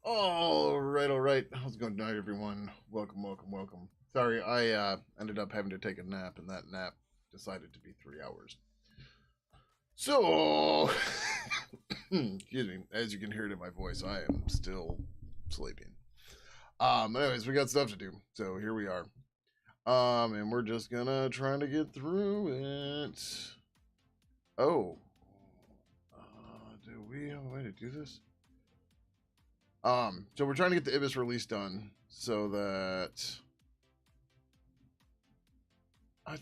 All right. How's it going tonight, everyone? Welcome. Sorry, I ended up having to take a nap, and that nap decided to be 3 hours. So, excuse me. As you can hear it in my voice, I am still sleeping. Anyways, we got stuff to do, so here we are. And we're just gonna try to get through it. Oh, do we have a way to do this? So we're trying to get the Ibis release done so that.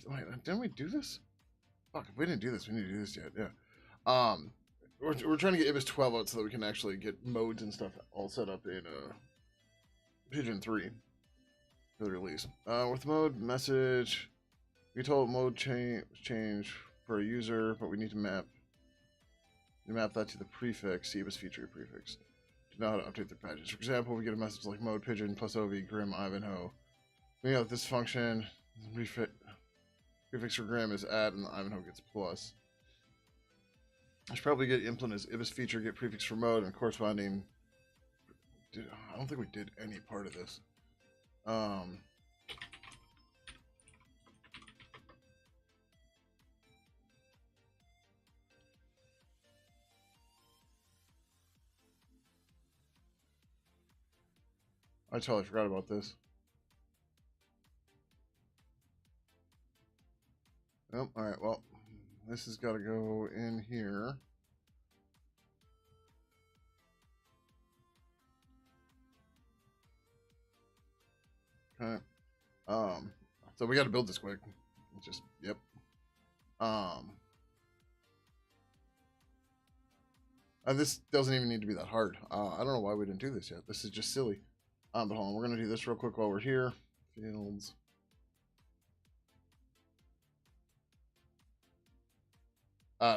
Wait, didn't we do this? Fuck, if we didn't do this, we need to do this yet. Yeah. We're trying to get Ibis 12 out so that we can actually get modes and stuff all set up in Pidgin 3 for the release. With mode message, we told mode change for a user, but we need to map that to the prefix, Ibis feature prefix. To know how to update their patches. For example, we get a message like mode Pidgin plus OV Grim Ivanhoe. We know that this function prefix for Grim is add and the Ivanhoe gets plus. I should probably get implement as Ibis feature, get prefix for mode and corresponding. I don't think we did any part of this. I totally forgot about this. Oh, alright, well, this has got to go in here. Okay. So we got to build this quick. Just, yep. And this doesn't even need to be that hard. I don't know why we didn't do this yet. This is just silly. But hold on, we're going to do this real quick while we're here. Fields.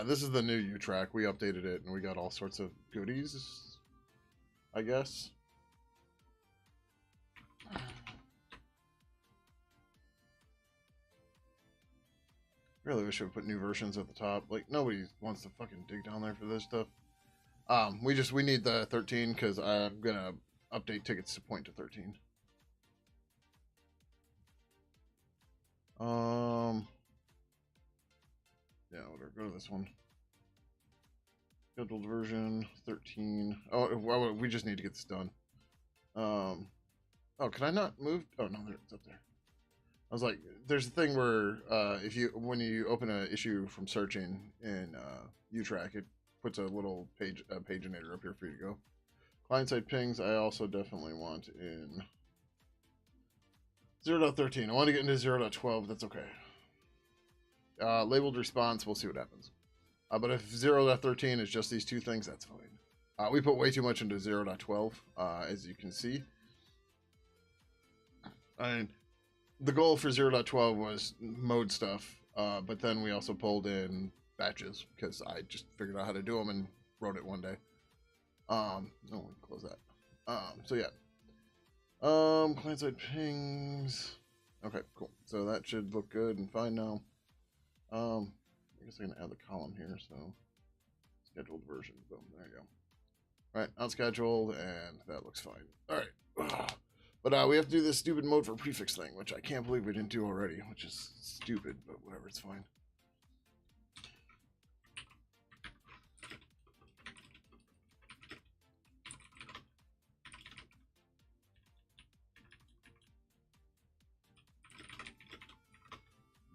This is the new U track. We updated it and we got all sorts of goodies, I guess. Really wish I would put new versions at the top. Like, nobody wants to fucking dig down there for this stuff. We need the 13 because I'm gonna update tickets to point to 13. Yeah, whatever. Go to this one. Scheduled version 13. Oh, well, we just need to get this done. Oh, can I not move? Oh no, it's up there. I was like, there's a thing where when you open an issue from searching in U-Track, it puts a little paginator up here for you to go. Client-side pings, I also definitely want in 0.13. I want to get into 0.12, that's okay. Labeled response, we'll see what happens. But if 0.13 is just these two things, that's fine. We put way too much into 0.12, as you can see. And the goal for 0.12 was mode stuff, but then we also pulled in batches because I just figured out how to do them and wrote it one day. No, we can close that. So yeah. Client side pings. Okay, cool. So that should look good and fine now. I guess I'm gonna add the column here. So scheduled version. Boom. There you go. All right, unscheduled, and that looks fine. All right. But we have to do this stupid mode for prefix thing, which I can't believe we didn't do already, which is stupid, but whatever, it's fine.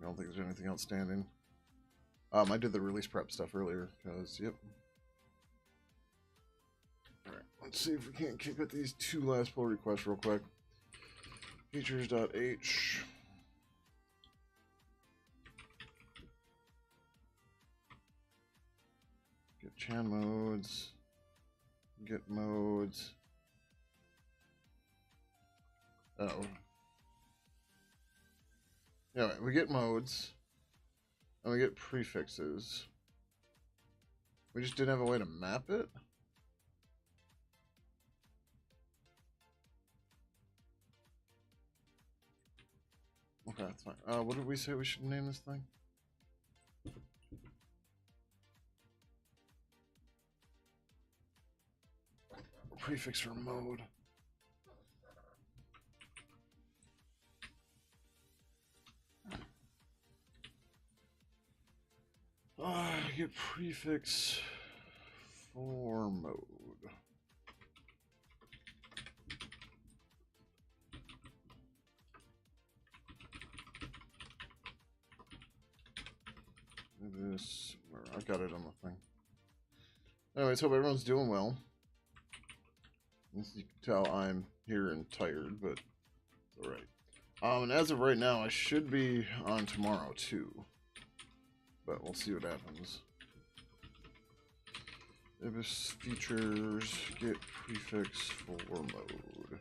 I don't think there's anything outstanding. I did the release prep stuff earlier, because, yep. Alright, let's see if we can't keep at these two last pull requests real quick. Features.h. Get Chan modes. Get modes. Oh. Yeah, we get modes. And we get prefixes. We just didn't have a way to map it? Okay, that's fine. What did we say we should name this thing? prefix for mode. Get prefix for mode. This, where I've got it on the thing. Anyways, hope everyone's doing well. As you can tell, I'm here and tired, but it's alright. And as of right now, I should be on tomorrow too. But we'll see what happens. Ibis features, get prefix for mode.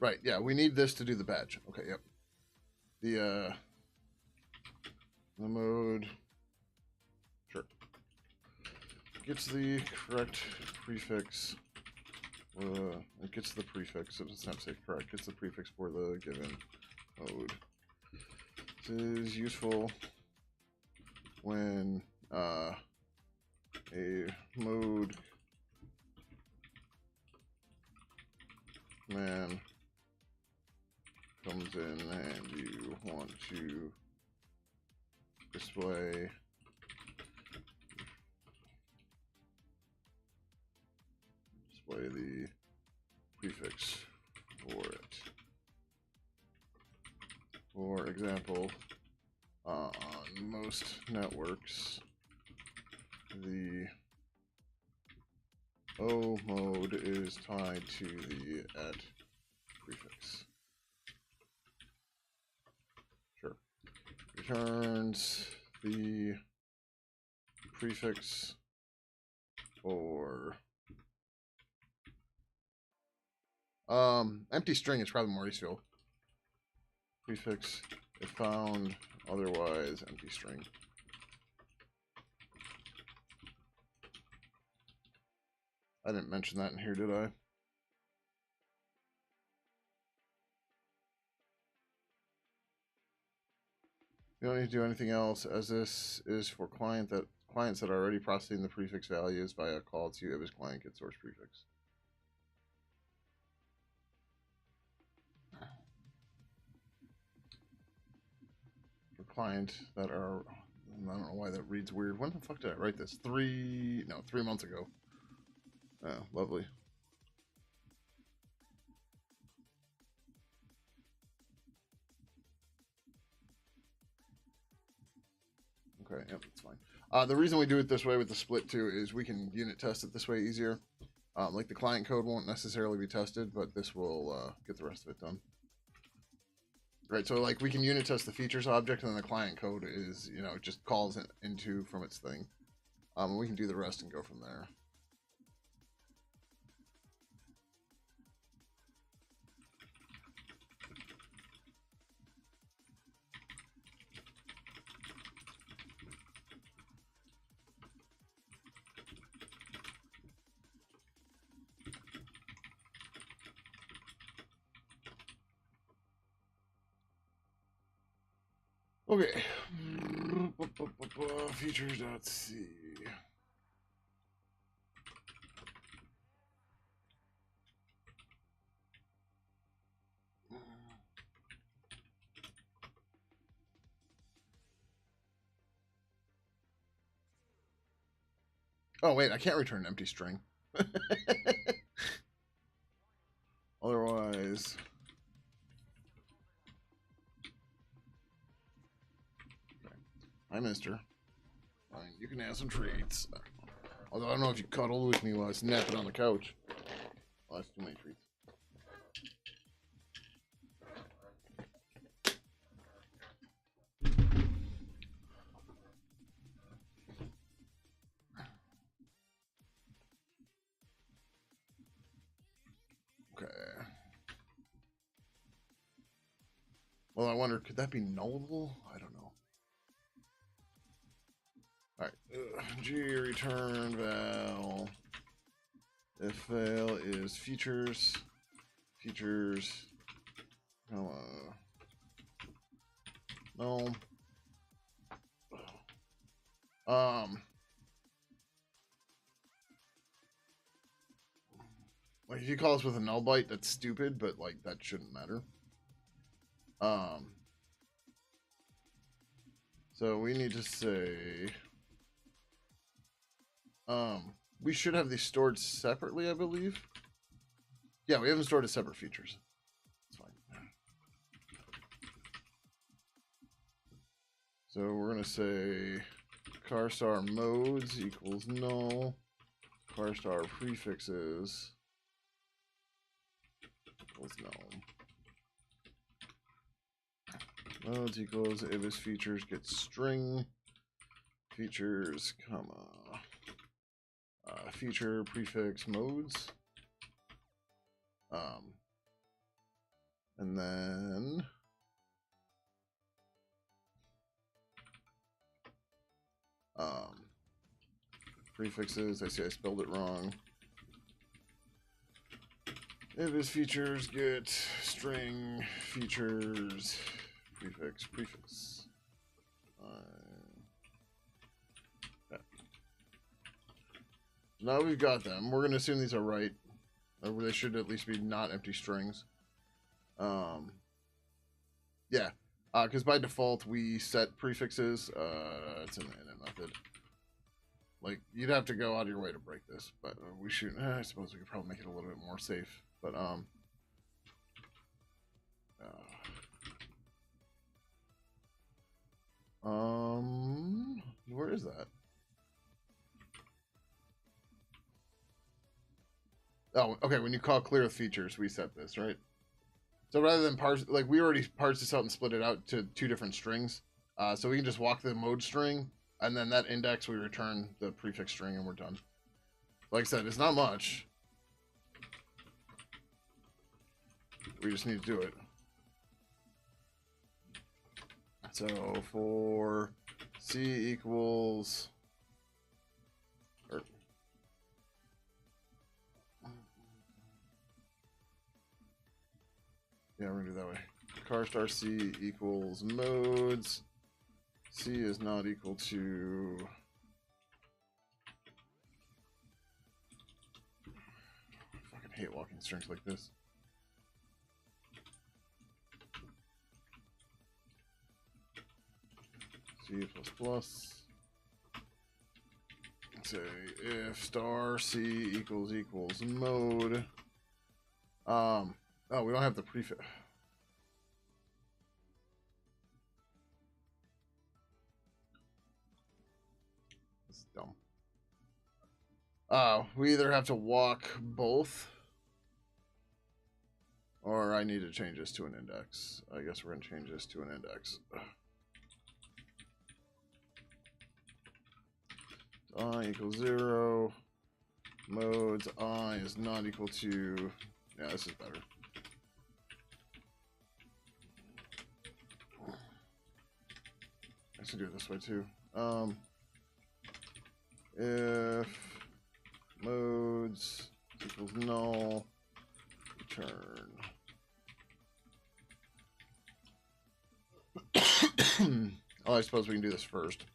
Right, yeah, we need this to do the badge. Okay, yep. The mode, sure. Gets the correct prefix. It gets the prefix, so it doesn't have to say correct, gets the prefix for the given mode. This is useful when a mode command comes in and you want to display the prefix for it. For example, on most networks, the O mode is tied to the at prefix. Sure. Returns the prefix for empty string is probably more useful. Prefix if found, otherwise empty string. I didn't mention that in here, did I? You don't need to do anything else, as this is for clients that are already processing the prefix values via call to ibis client get source prefix. For client that are, I don't know why that reads weird. When the fuck did I write this? 3 months ago. Oh, lovely. Okay, yep, that's fine. The reason we do it this way with the split too is we can unit test it this way easier. Like the client code won't necessarily be tested, but this will get the rest of it done. Right, so like we can unit test the features object, and then the client code is, you know, just calls it into from its thing. And we can do the rest and go from there. Okay. Features.c. Oh, wait, I can't return an empty string. Otherwise... Okay. Hi, mister. Fine, you can have some treats. Although I don't know if you cuddled with me while I was napping on the couch. Well, that's too many treats. Okay. Well, I wonder, could that be nullable? I don't know. Alright. G return val If fail is features. No. Like if you call us with a null byte, that's stupid, but like that shouldn't matter. So we need to say, we should have these stored separately, I believe. Yeah, we haven't stored as separate features. It's fine. So we're gonna say car star modes equals null. Car star prefixes equals null. Modes equals if his features get string features, comma feature prefix modes. And then prefixes, I see I spelled it wrong. If his features get string features prefix. Yeah. Now we've got them. We're going to assume these are right. Or they should at least be not empty strings. Yeah. Because by default, we set prefixes. It's in the init method. Like, you'd have to go out of your way to break this. But we should... I suppose we could probably make it a little bit more safe. But, where is that? Oh, okay. When you call clear with features, we set this, right? So rather than parse, like we already parsed this out and split it out to 2 different strings. So we can just walk the mode string, and then that index we return the prefix string, and we're done. Like I said, it's not much. We just need to do it. So for C equals, yeah, we're gonna do it that way. Car star C equals modes. C is not equal to I fucking hate walking strings like this. C plus plus. Say if star C equals mode. Oh, we don't have the prefix. This is dumb. We either have to walk both, or I need to change this to an index. I guess we're gonna change this to an index. I equals 0. Modes I is not equal to. Yeah, this is better. I should do it this way too. If modes equals null, return. Oh, I suppose we can do this first.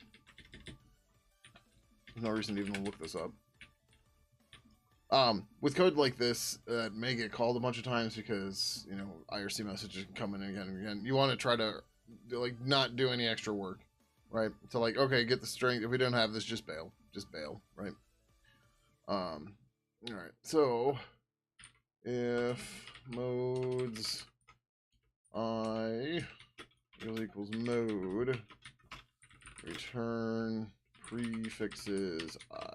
There's no reason to even look this up. With code like this that may get called a bunch of times because, you know, IRC messages can come in again and again. You want to try to, like, not do any extra work, right? So, like, okay, get the string. If we don't have this, just bail. Just bail, right? All right. So, if modes I equals mode, return prefixes I.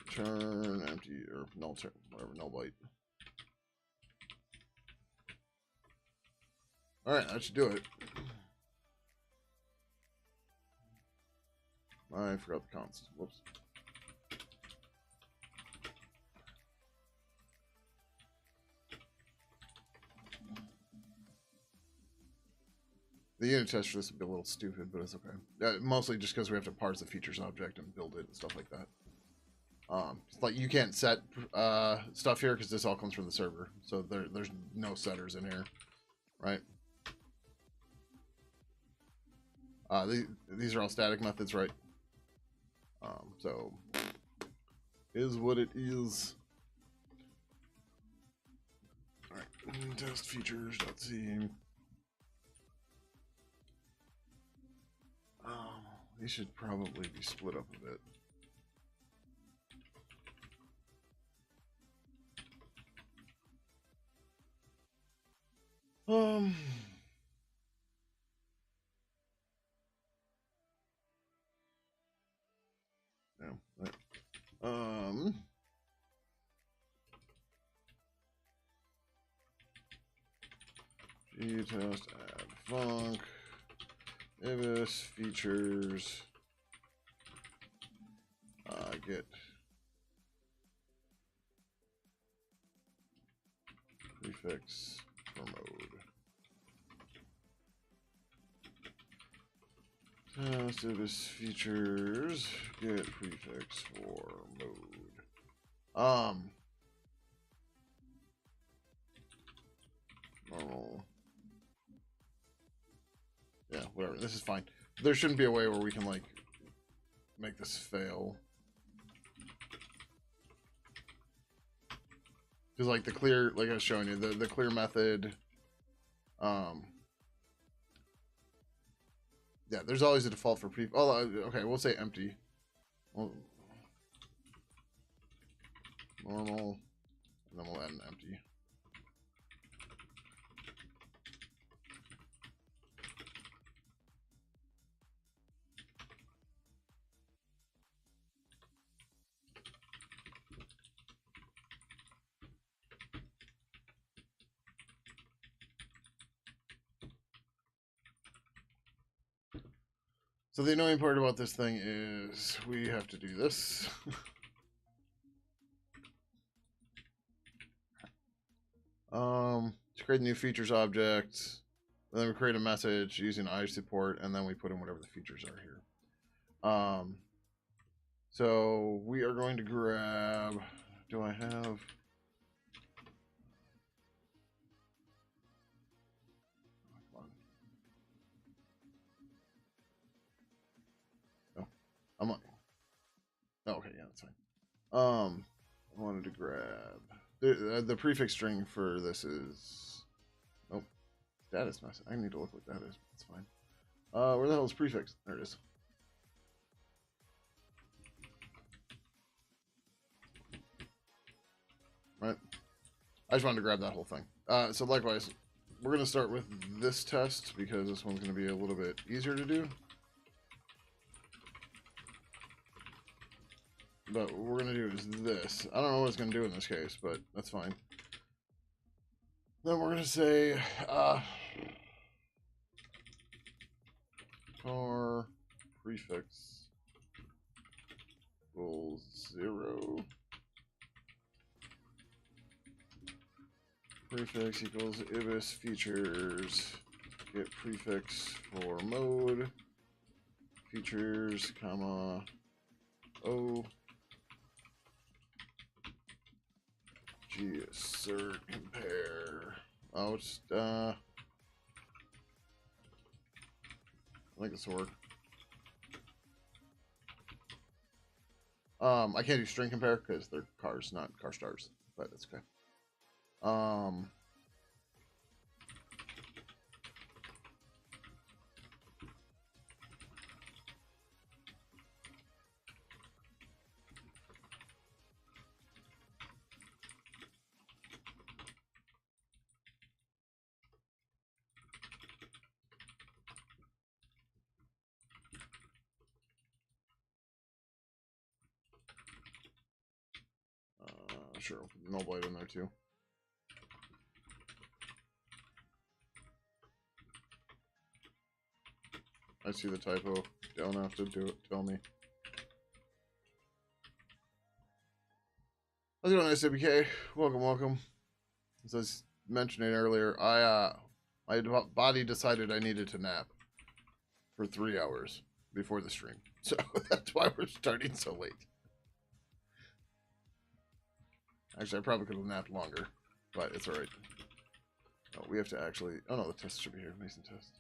Return empty or null term, whatever, null byte. All right, that should do it. I forgot the const. Whoops. The unit test for this would be a little stupid, but it's okay. Mostly just because we have to parse the features object and build it and stuff like that. It's like you can't set stuff here because this all comes from the server, so there's no setters in here, right? These are all static methods, right? So is what it is. All right, test features.c. These should probably be split up a bit. No, right. G-test add func ibis features get prefix for mode. Test ibis features get prefix for mode. Normal. Yeah, whatever. This is fine. There shouldn't be a way where we can like make this fail. Because like the clear, like I was showing you, the clear method, yeah, there's always a default for pre. Oh, okay, we'll say empty. Well, normal, and then we'll add an empty. So the annoying part about this thing is we have to do this. To create a new features object, then we create a message using iSupport, and then we put in whatever the features are here. So we are going to grab. Do I have? I'm like, oh, okay, yeah, that's fine. I wanted to grab the prefix string for this is status message. I need to look what that is. That's fine. Where the hell is prefix? There it is. Right. I just wanted to grab that whole thing. So likewise, we're gonna start with this test because this one's gonna be a little bit easier to do. But what we're gonna do is this. I don't know what it's gonna do in this case, but that's fine. Then we're gonna say car prefix equals 0. Prefix equals ibis features get prefix for mode features comma o g assert compare. Oh, it's I think this will work. I can't do string compare because they're cars, not car stars, but that's okay. Sure, null blade in there too. I see the typo. Don't have to do it. Tell me. How's it going, SWK? Welcome, welcome. As I was mentioning earlier, I My body decided I needed to nap for 3 hours before the stream. So that's why we're starting so late. Actually, I probably could have napped longer, but it's alright. Oh, we have to actually... Oh no, the test should be here. Mason test.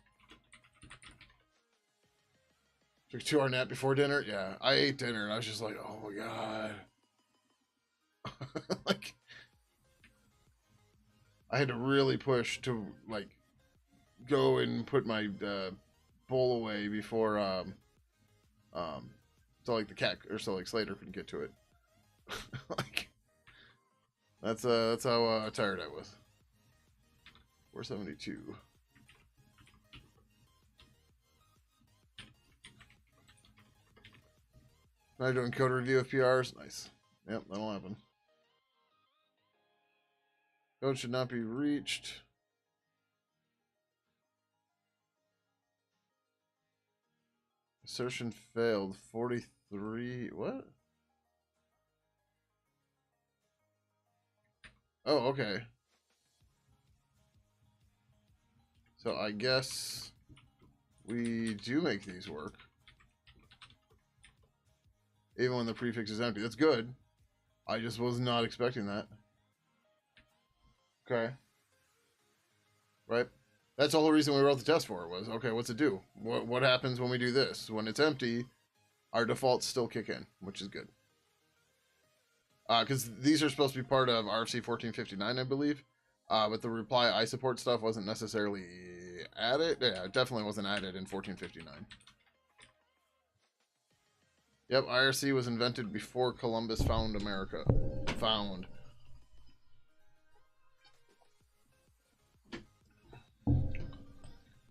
Took a 2-hour nap before dinner? Yeah, I ate dinner and I was just like, oh my god. Like, I had to really push to, like, go and put my bowl away before, so, like, the cat, or so, like, Slater couldn't get to it. Like, that's how tired I was. 472. Now doing code review of PRs. Nice. Yep, that'll happen. Code should not be reached. Assertion failed. 43. What? Oh, okay. So I guess we do make these work. Even when the prefix is empty. That's good. I just was not expecting that. Okay. Right? That's the whole reason we wrote the test for it was, okay, what's it do? What happens when we do this? When it's empty, our defaults still kick in, which is good. Because these are supposed to be part of RFC 1459, I believe. But the reply I support stuff wasn't necessarily added. Yeah, it definitely wasn't added in 1459. Yep, IRC was invented before Columbus found America. Found.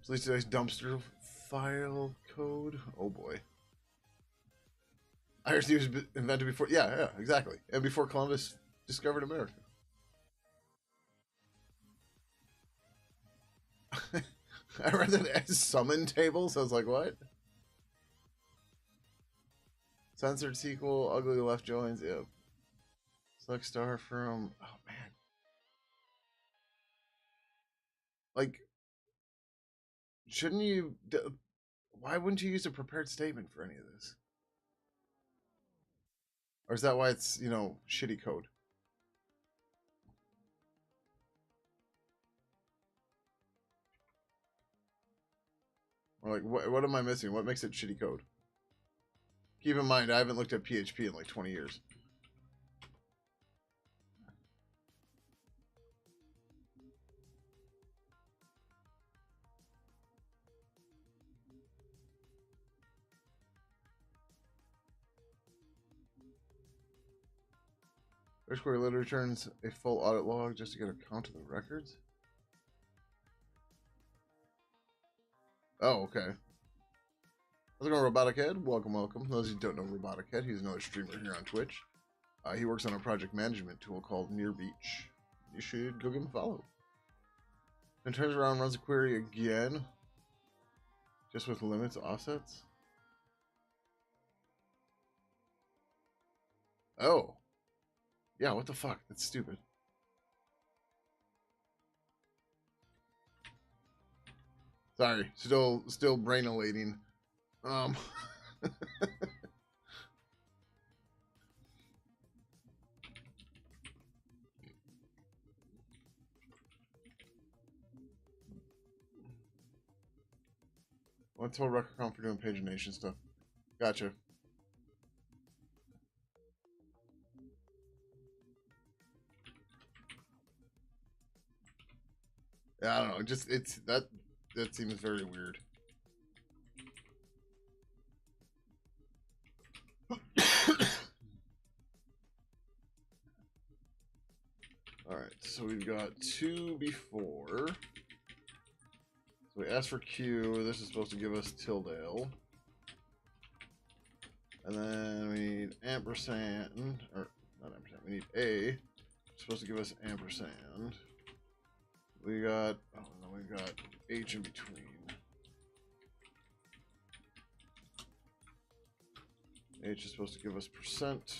So at least today's dumpster file code. Oh boy. IRC was invented before. Yeah, exactly. And before Columbus discovered America. I read that as summon tables. I was like, what? Censored sequel, ugly left joins. Yep. Select star from. Oh man. Like, shouldn't you? Why wouldn't you use a prepared statement for any of this? Or is that why it's, you know, shitty code? Or like, what am I missing? What makes it shitty code? Keep in mind, I haven't looked at PHP in like 20 years. First query literally returns a full audit log just to get a count of the records. Oh, okay. How's it going, Robotic Head? Welcome, welcome. Those who don't know Robotic Head, he's another streamer here on Twitch. He works on a project management tool called Near Beach. You should go give him a follow. Then turns around, runs a query again. Just with limits, offsets. Oh. Yeah, what the fuck? That's stupid. Sorry, still brain-elating. One total record count for doing pagination stuff. Gotcha. Yeah, I don't know. Just that seems very weird. Alright, so we've got 2 before. So we asked for Q. This is supposed to give us tilde. And then we need ampersand. Or, not ampersand. We need A. It's supposed to give us ampersand. We got. Oh, no, we've got H in between. H is supposed to give us percent.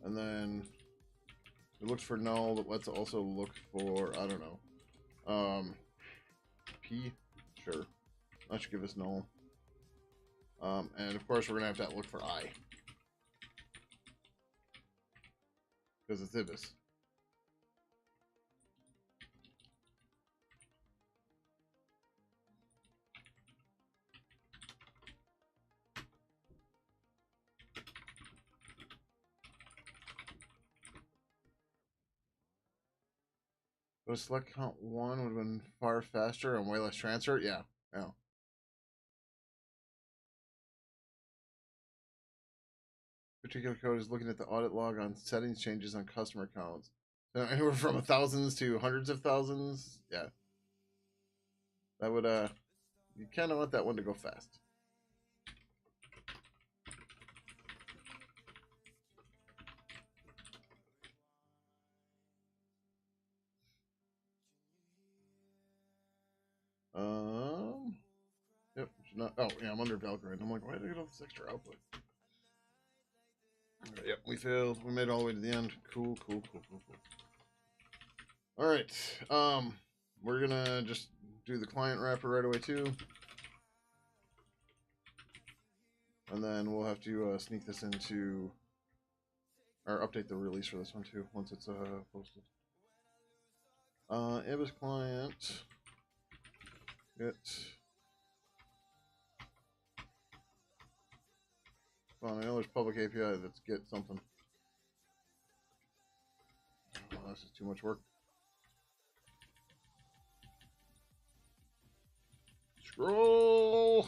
And then It looks for null, but let's also look for, I don't know. P? Sure. That should give us null. And of course, we're going to have to look for I. Because it's ibis. So select count 1 would have been far faster and way less transfer? Yeah. Yeah. Particular code is looking at the audit log on settings changes on customer accounts. So anywhere from thousands to hundreds of thousands. Yeah. That would, you kind of want that one to go fast. Yep. Not, oh, yeah, I'm under Valkyrie. I'm like, why did I get all this extra output? Right, yep, we failed. We made it all the way to the end. Cool. All right. We're gonna just do the client wrapper right away too, and then we'll have to sneak this into, or update the release for this one too once it's posted. Ibis client. Get. Well, I know there's public API that's get something. Oh, this is too much work. Scroll.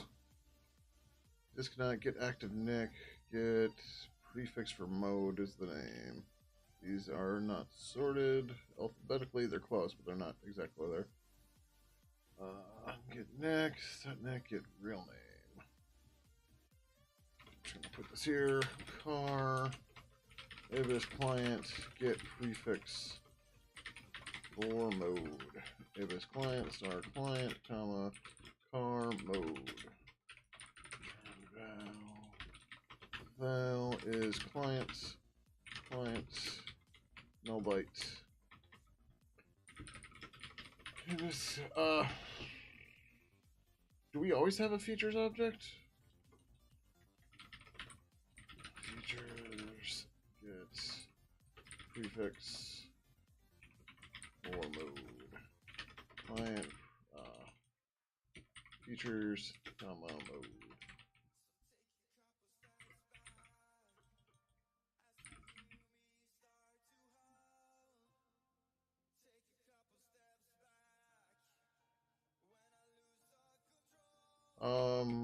Disconnect. Get active nick. Get prefix for mode is the name. These are not sorted alphabetically. They're close, but they're not exactly there. Get nick. Set nick. Get real name. I'm gonna put this here. Car. Ibis client. Get prefix for mode. Ibis client. Star client. Comma. Car mode. Val is client. No byte. Ibis. Do we always have a features object? Features get prefix for mode. Client features comma mode.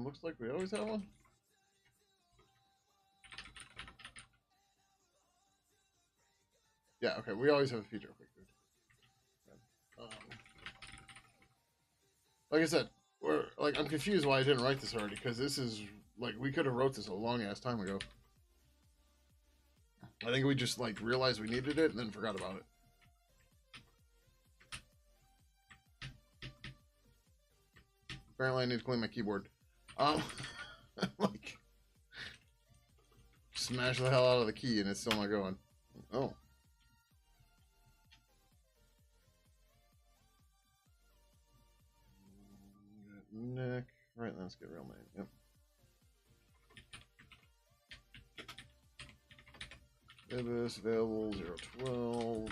Looks like we always have one. Yeah, okay, we always have a feature. Okay, good. Like I said, I'm confused why I didn't write this already, because this is like we could have wrote this a long ass time ago. I think we just realized we needed it and then forgot about it. Apparently, I need to clean my keyboard. Smash the hell out of the key and it's still not going. Oh. Nick. Right, let's get real name. Yep. Ibis available 012.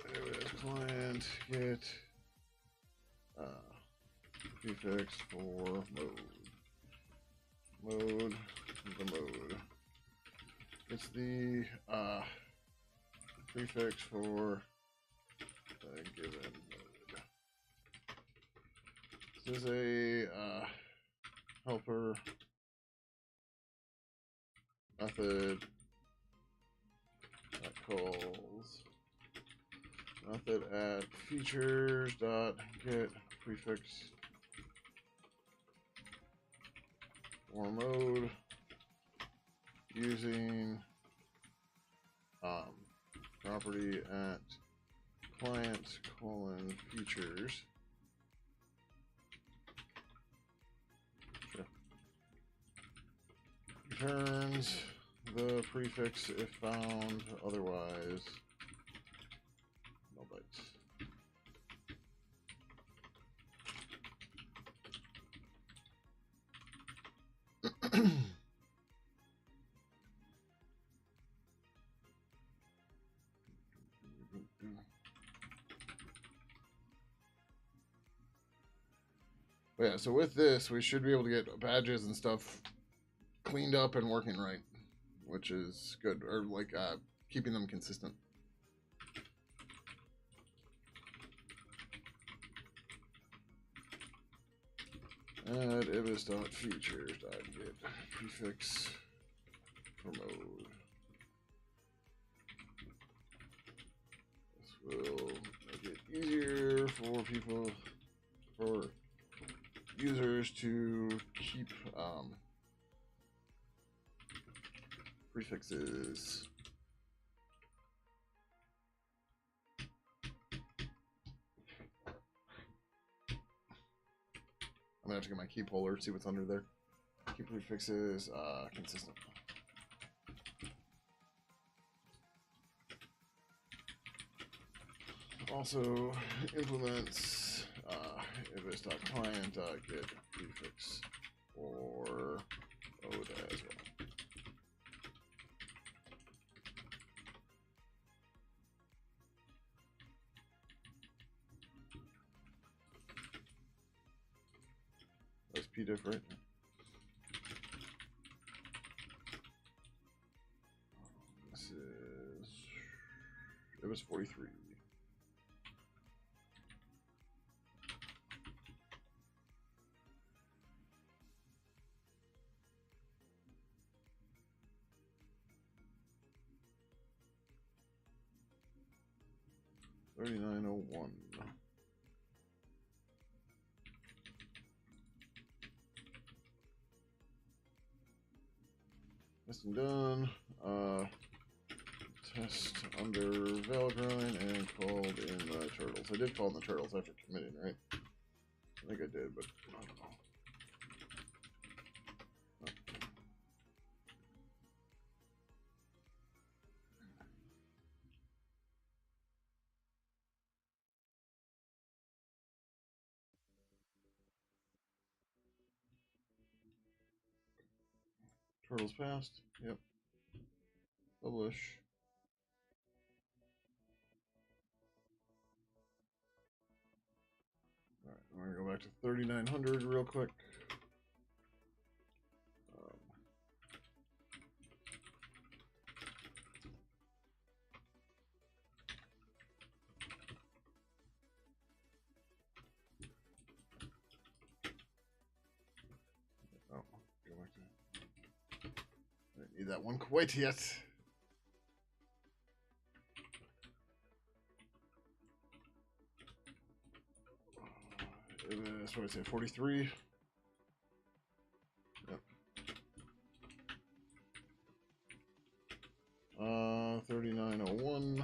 Ibis client get prefix for mode. Mode. It's the prefix for the given mode. This is a helper method that calls method at features dot get prefix for mode using property at client features. Sure. Returns the prefix if found, otherwise no bytes. Yeah, so with this, we should be able to get badges and stuff cleaned up and working right, which is good, or like keeping them consistent. Add ibis.features.get prefix for mode. This will make it easier for users to keep prefixes. I'm gonna have to get my key puller, see what's under there. Key prefixes consistent. Also implements ibis.client.get prefix for mode as well. That's pdiff, right? This is ibis 43. $39.01. Testing done. Test under Valgrind and called in the turtles. I did call in the turtles after committing, right? I think I did, but I don't know. Turtles passed. Yep. Publish. Alright, I'm gonna go back to 3900 real quick. Oh, go back to. I didn't need that one quite yet. That's what I say, 43. Yep. 3901.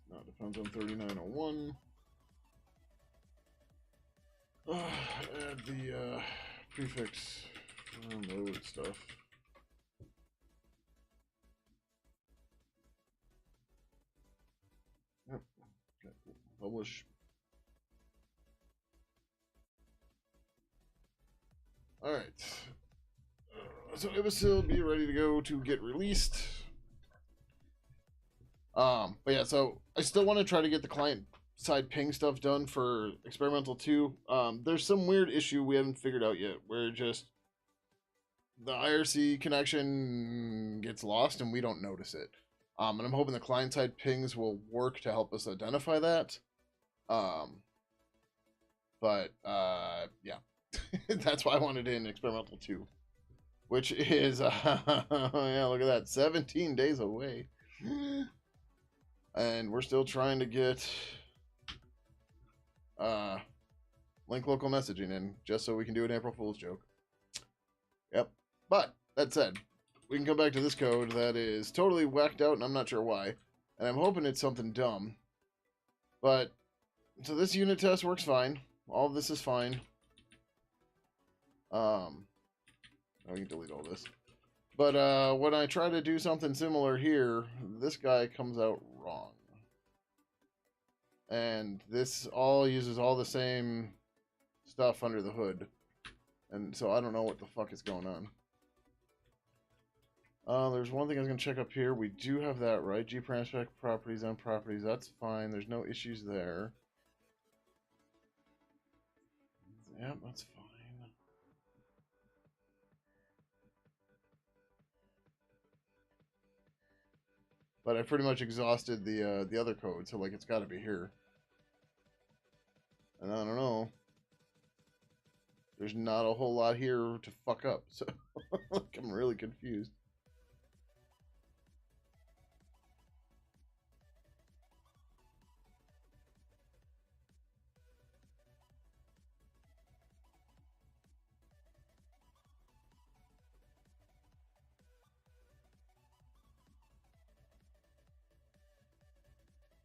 Now it depends on 3901. Add the prefix mode stuff. Yep. Okay, cool. Publish. All right. So it will still be ready to go to get released. But yeah, so I still want to try to get the client side ping stuff done for experimental 2. There's some weird issue we haven't figured out yet where just the IRC connection gets lost and we don't notice it. And I'm hoping the client side pings will work to help us identify that. But yeah, that's why I wanted it in experimental 2. which is yeah, look at that, 17 days away. And we're still trying to get link local messaging in just so we can do an April Fool's joke. Yep. But that said, we can come back to this code that is totally whacked out and I'm not sure why. And I'm hoping it's something dumb. But so this unit test works fine. All of this is fine. I can delete all this. But when I try to do something similar here, this guy comes out wrong. And this all uses all the same stuff under the hood. And so I don't know what the fuck is going on. There's one thing I was going to check up here. We do have that, right? G-Prospect properties on properties. That's fine. There's no issues there. Yep, that's fine. But I pretty much exhausted the other code, so like it's got to be here. And I don't know. There's not a whole lot here to fuck up, so like, I'm really confused.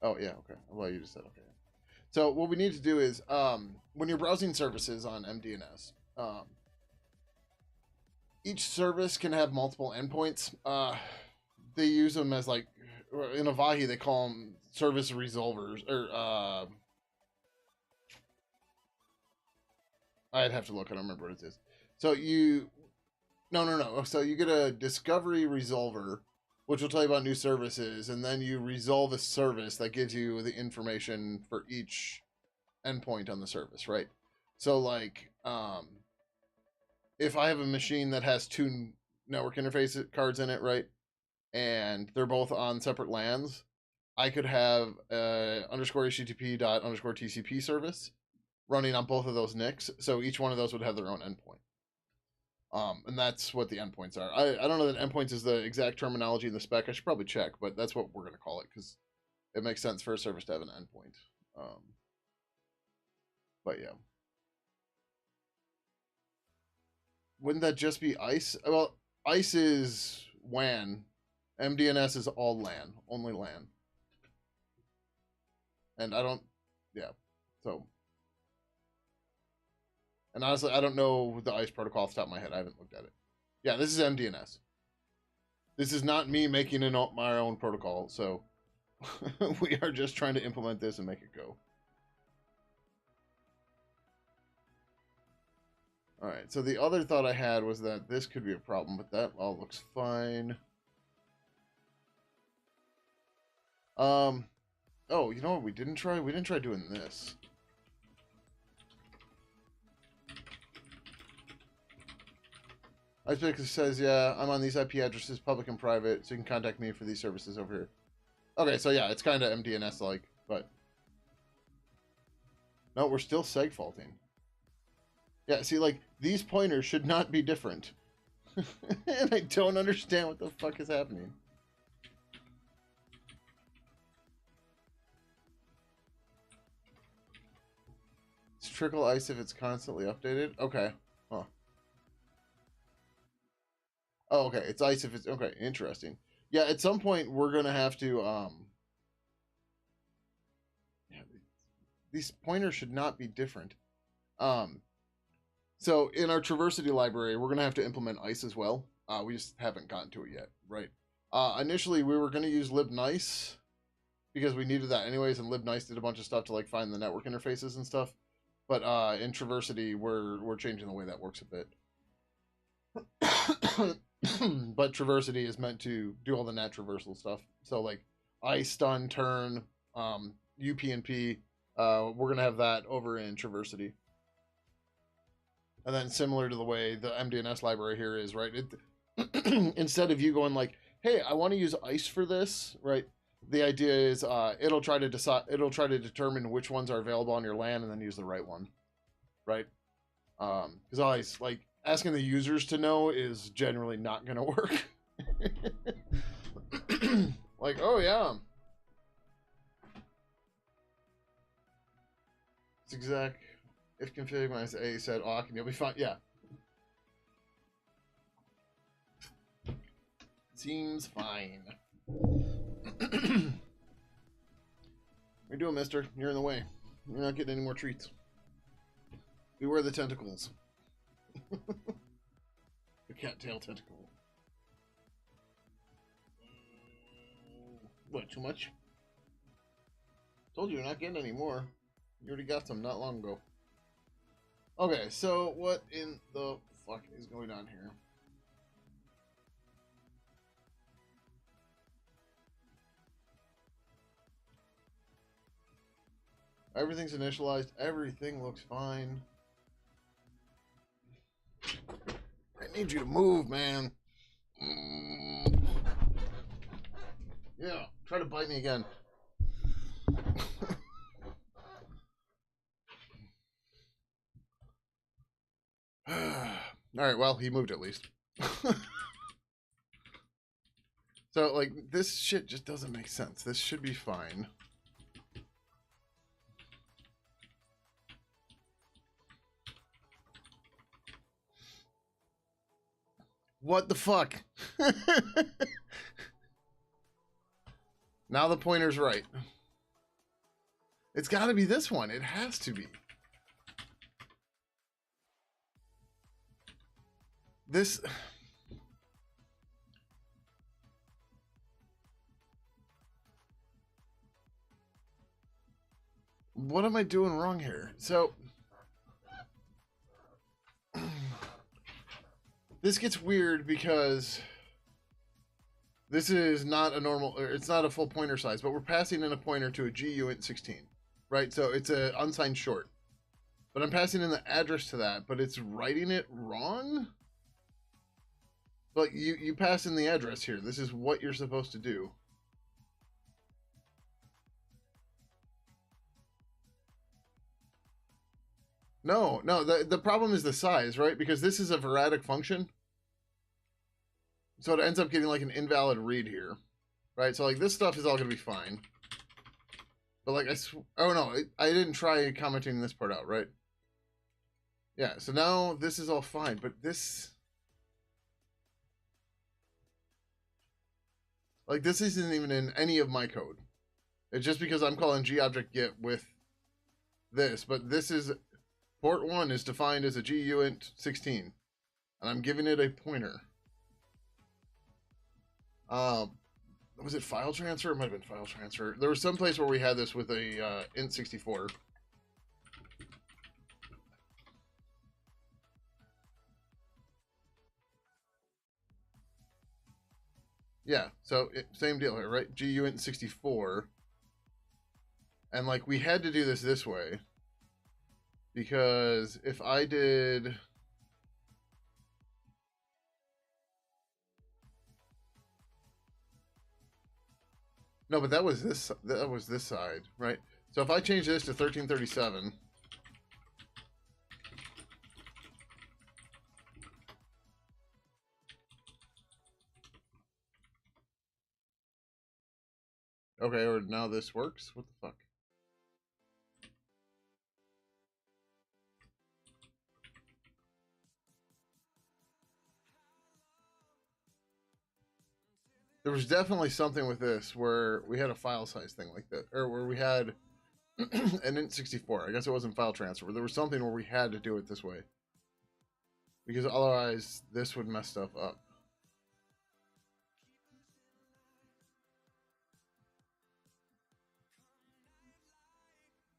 Oh yeah, okay. Well, you just said okay. So what we need to do is, when you're browsing services on MDNS, each service can have multiple endpoints. They use them as like, in Avahi they call them service resolvers, or I'd have to look. I don't remember what it is. So no. So you get a discovery resolver, which will tell you about new services, and then you resolve a service that gives you the information for each endpoint on the service, right? So like, if I have a machine that has two network interface cards in it, right, and they're both on separate LANs, I could have underscore HTTP dot underscore TCP service running on both of those NICs, so each one of those would have their own endpoint. And that's what the endpoints are. I don't know that endpoints is the exact terminology in the spec. I should probably check, but that's what we're going to call it because it makes sense for a service to have an endpoint. But yeah. Wouldn't that just be ICE? Well, ICE is WAN. MDNS is all LAN, only LAN. And I don't, yeah. So, and honestly, I don't know the ICE protocol off the top of my head. I haven't looked at it. Yeah, this is MDNS. This is not me making my own protocol. So we are just trying to implement this and make it go. All right. So the other thought I had was that this could be a problem, but that all looks fine. Oh, you know what we didn't try? We didn't try doing this. IcePick says, yeah, I'm on these IP addresses, public and private, so you can contact me for these services over here. Okay, so yeah, it's kind of MDNS-like, but... No, we're still seg faulting. Yeah, see, like, these pointers should not be different. And I don't understand what the fuck is happening. It's trickle ice if it's constantly updated? Okay. Huh. Oh, okay. It's ice if it's... Okay, interesting. Yeah, at some point, we're going to have to... Yeah, these pointers should not be different. So in our Traversity library, we're going to have to implement ice as well. We just haven't gotten to it yet, right? Initially, we were going to use libnice because we needed that anyways, and libnice did a bunch of stuff to like find the network interfaces and stuff. But in Traversity, we're changing the way that works a bit. But Traversity is meant to do all the NAT traversal stuff. So like ice, stun, turn, UPnP, we're going to have that over in Traversity. And then similar to the way the MDNS library here is, right? Instead of you going like, hey, I want to use ICE for this, right? The idea is it'll try to determine which ones are available on your LAN and then use the right one, right? Because ICE, like, asking the users to know is generally not going to work. Like, oh yeah, it's exact. If config minus a set awk and you'll be fine. Yeah, seems fine. What are you doing, mister? You're in the way. You're not getting any more treats. Beware the tentacles. The cattail tentacle. What, too much? Told you you're not getting any more. You already got some not long ago. Okay, so what in the fuck is going on here? Everything's initialized. Everything looks fine. I need you to move, man. Yeah, try to bite me again. Alright, well, he moved at least. So, like, this shit just doesn't make sense. This should be fine. What the fuck? Now the pointer's right. It's gotta be this one. It has to be. This... What am I doing wrong here? So... This gets weird because... This is not a normal... Or it's not a full pointer size, but we're passing in a pointer to a GUint 16. Right? So it's an unsigned short. But I'm passing in the address to that, but it's writing it wrong? But you pass in the address here. This is what you're supposed to do. No, the problem is the size, right? Because this is a varadic function. So it ends up getting like an invalid read here. Right? So like this stuff is all going to be fine. But like oh no, I didn't try commenting this part out, right? Yeah, so now this is all fine, but this... Like, this isn't even in any of my code. It's just because I'm calling GObjectGet with this, but this is... Port 1 is defined as a GUint 16, and I'm giving it a pointer. Was it file transfer? It might have been file transfer. There was some place where we had this with a int64. Yeah, so same deal here, right? GUint 64. And like we had to do this way because if I did no, but that was this side, right? So if I change this to 1337, okay, or now this works. What the fuck? There was definitely something with this where we had a file size thing like that, or where we had an int64. I guess it wasn't file transfer. There was something where we had to do it this way because otherwise this would mess stuff up.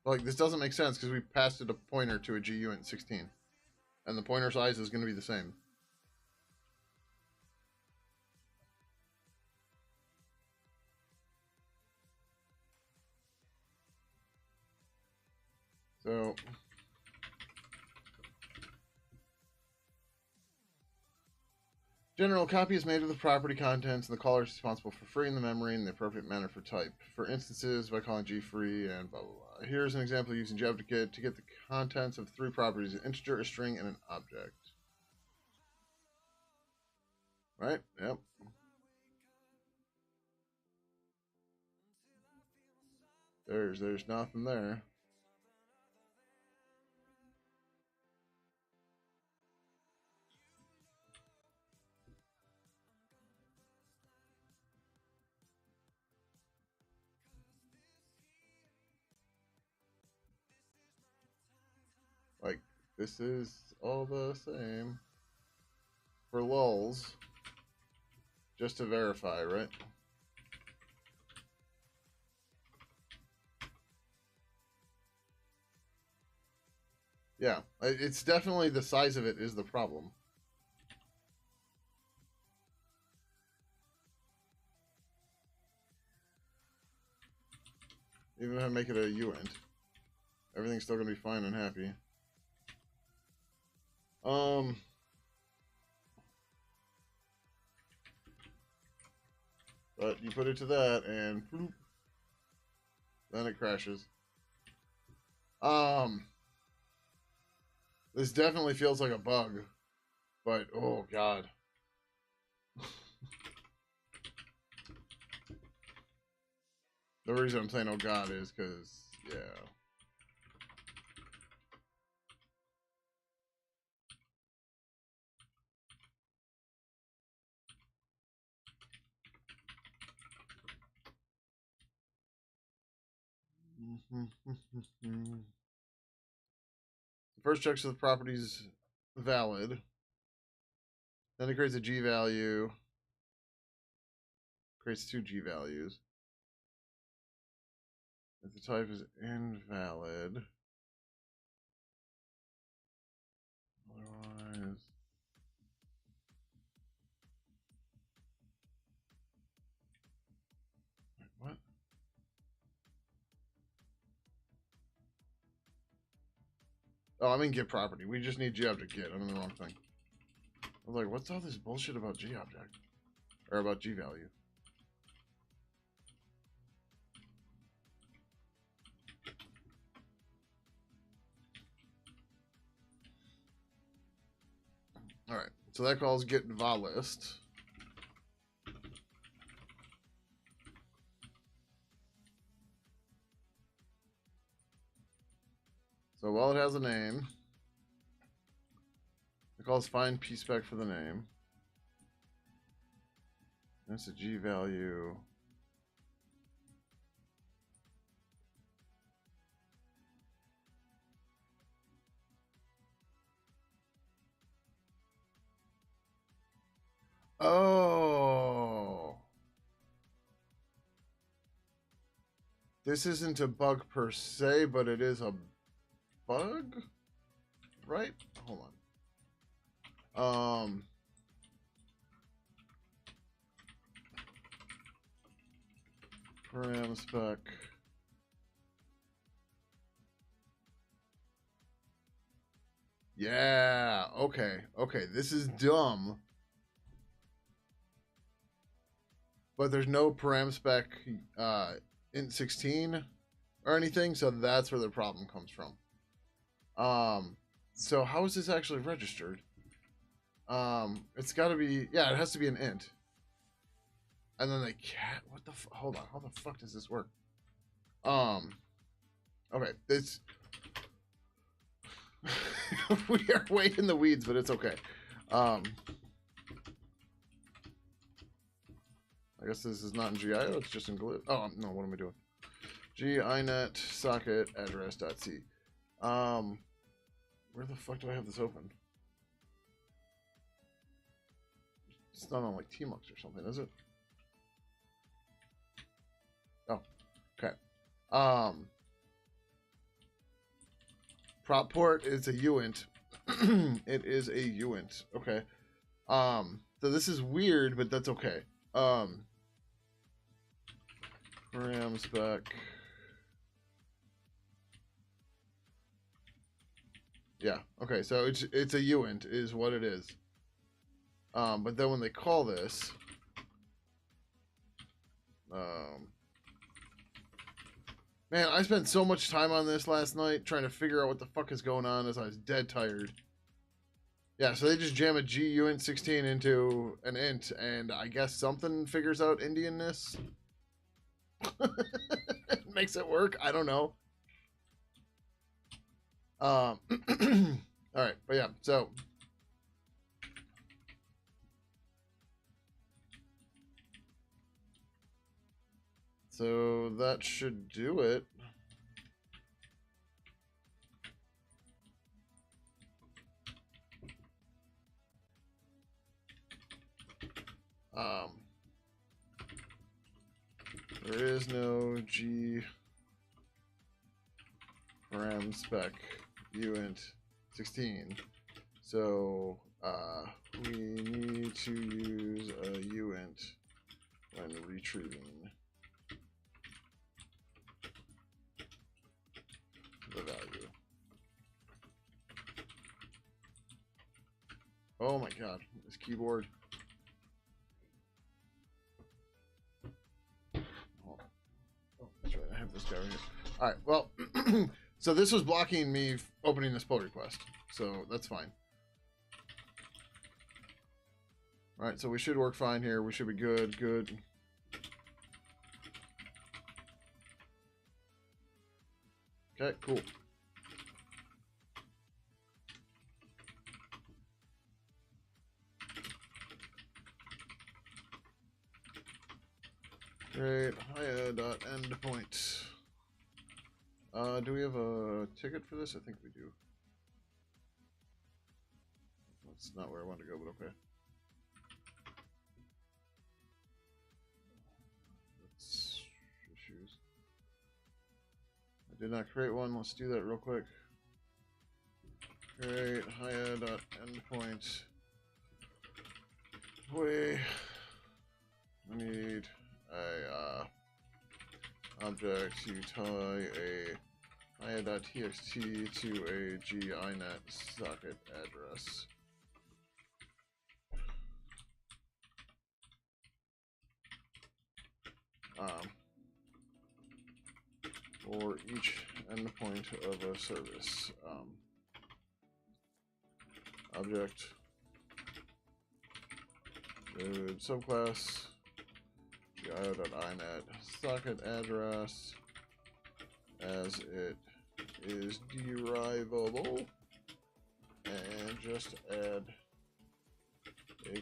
Like this doesn't make sense because we passed it a pointer to a GUint 16, and the pointer size is going to be the same. So general copy is made of the property contents, and the caller is responsible for freeing the memory in the appropriate manner for type. For instances, by calling gfree and blah blah blah. Here's an example using GTK to get the contents of 3 properties: an integer, a string, and an object. Right? Yep. There's nothing there. Like, this is all the same. For lulls. Just to verify, right? Yeah. It's definitely the size of it is the problem. Even if I make it a uint, everything's still gonna be fine and happy. But you put it to that and bloop, then it crashes. This definitely feels like a bug, but oh god. The reason I'm saying oh god is because yeah. First checks if the property's valid. Then it creates a G value. Creates two G values. If the type is invalid. Otherwise. Wait, what? Oh, I'm in get property. We just need GObject get. I'm in the wrong thing. I was like, what's all this bullshit about GObject? Or about G value? Alright, so that calls get valist. So while it has a name, it calls find pspec for the name. That's a G value. Oh. This isn't a bug per se, but it is a bug? Right? Hold on. Param spec. Yeah, okay. Okay, this is dumb. But there's no param spec int 16 or anything, so that's where the problem comes from. So how is this actually registered? It's got to be, yeah, it has to be an int. And then the cat, what the hold on, how the fuck does this work? Okay, this we are way in the weeds, but it's okay. I guess this is not in GIO, it's just in glue. Oh no, what am I doing? ginet socket address.c. Where the fuck do I have this open? It's not on like tmux or something, is it? Oh, okay. Prop port is a uint. It is a uint. Okay. So this is weird, but that's okay. Param spec. Yeah. Okay. So it's a uint is what it is. But then when they call this, man, I spent so much time on this last night trying to figure out what the fuck is going on as I was dead tired. Yeah, so they just jam a GUint 16 into an int, and I guess something figures out Indianness. Makes it work. I don't know. All right, but yeah, so that should do it. Um, there is no G param spec uint 16, so we need to use a uint when retrieving the value. Oh my god, this keyboard. Oh, that's right, I have this guy right here. Alright, well, so this was blocking me opening this pull request, so that's fine. Alright, so we should work fine here. We should be good, good. Okay, cool. Great. Hiya.endpoint. Do we have a ticket for this? I think we do. That's not where I wanted to go, but okay. That's issues. I did not create one. Let's do that real quick. Create hiya.endpoint. We need a object to tie a hiya.txt to a ginet socket address. For each endpoint of a service. Object node subclass gio.inet socket address as it is derivable, and just add a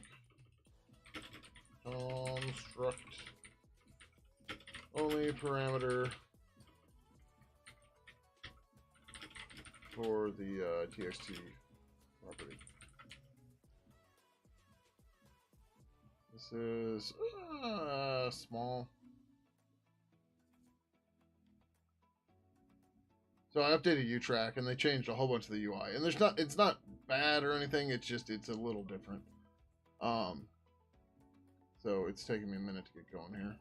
construct only parameter for the txt property. This is small. So I updated uTrack and they changed a whole bunch of the UI. And it's not bad or anything, it's a little different. So it's taking me a minute to get going here.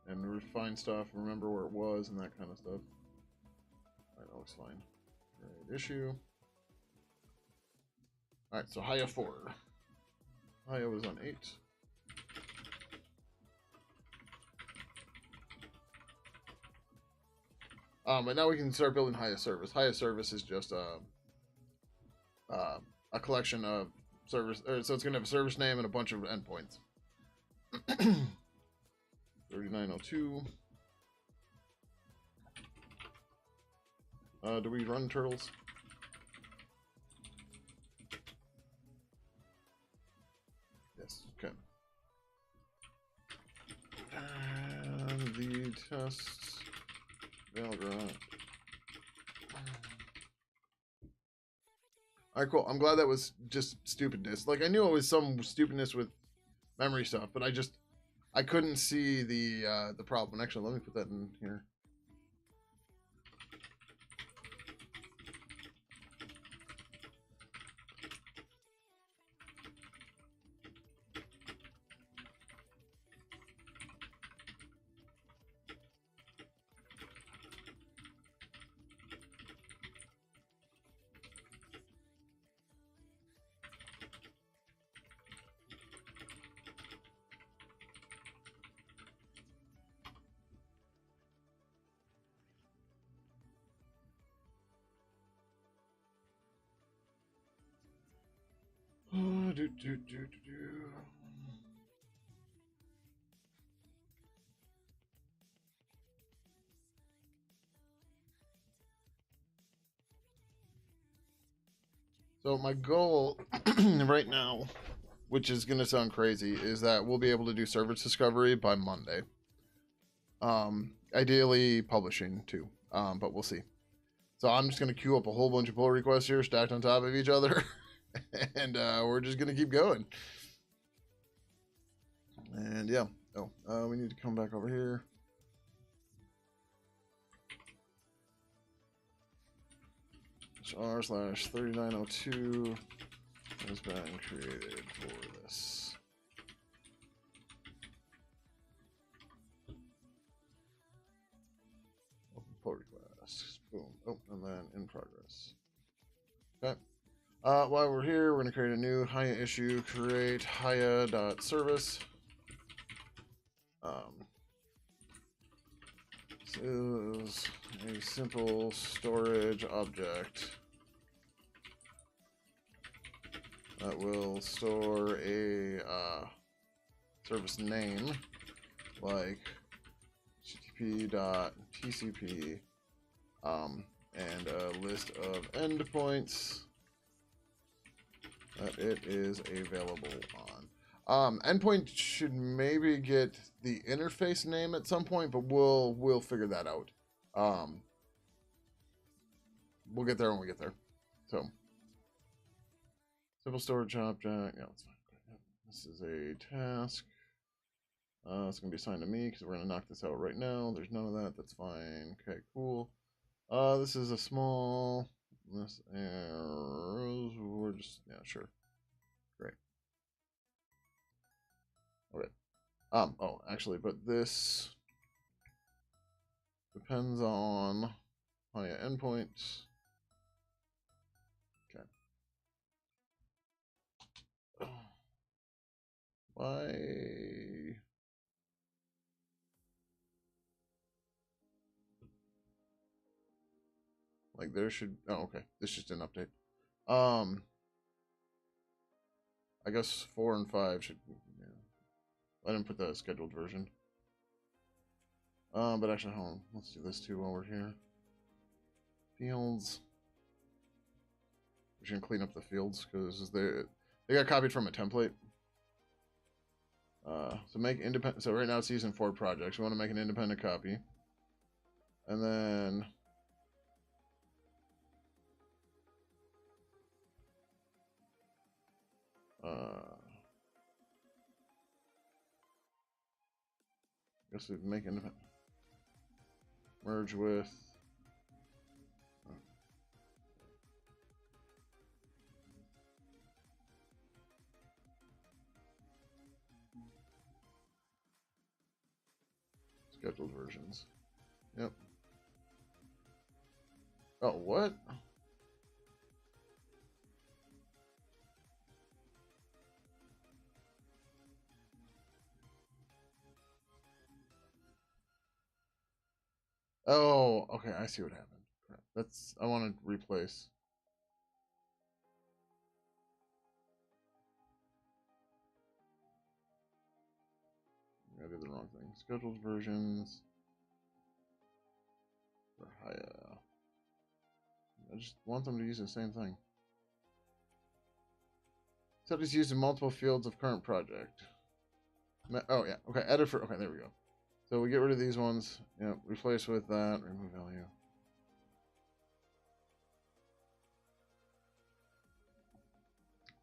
And refine stuff, remember where it was and that kind of stuff. Alright, that looks fine. Great issue. Alright, so Hiya 4. Hiya was on 8. But now we can start building Hiya service. Hiya service is just a collection of service, so it's gonna have a service name and a bunch of endpoints. 3902. Do we run turtles? Yes. Okay. And the tests. Valgrind. Alright, cool. I'm glad that was just stupidness. Like, I knew it was some stupidness with memory stuff, but I couldn't see the problem. Actually, let me put that in here. So my goal right now, which is gonna sound crazy, is that we'll be able to do service discovery by Monday. Ideally publishing too, but we'll see. So I'm just gonna queue up a whole bunch of pull requests here, stacked on top of each other, and we're just gonna keep going. And yeah, we need to come back over here. R/3902 has been created for this. Open pull request. Boom. Oh, and then in progress. Okay. While we're here, we're going to create a new Haya issue. Create Haya.service. This is a simple storage object that will store a service name like http.tcp and a list of endpoints that it is available on. Endpoint should maybe get the interface name at some point, but we'll figure that out. We'll get there when we get there. So simple storage object. Yeah, that's fine. This is a task. It's gonna be assigned to me because we're gonna knock this out right now. There's none of that. That's fine. Okay, cool. This is a small. This arrows. We're just sure. Great. Okay. Oh, actually, but this depends on Haya endpoints. Okay. Why? Like there should. Oh, okay. This just an update. I guess 4 and 5 should. Yeah. I didn't put the scheduled version. But actually, hold on. Let's do this too while we're here. Fields. We should clean up the fields because they got copied from a template. So make independent. So right now it's using 4 projects. We want to make an independent copy, and then I guess we make independent. Merge with. Scheduled versions. Yep. Oh, what? Oh, okay. I see what happened. Crap. I want to replace. I did the wrong thing. Scheduled versions. I just want them to use the same thing. Except it's used in multiple fields of current project. Oh, yeah. Okay, edit for... Okay, there we go. So we get rid of these ones. Yeah, replace with that. Remove value.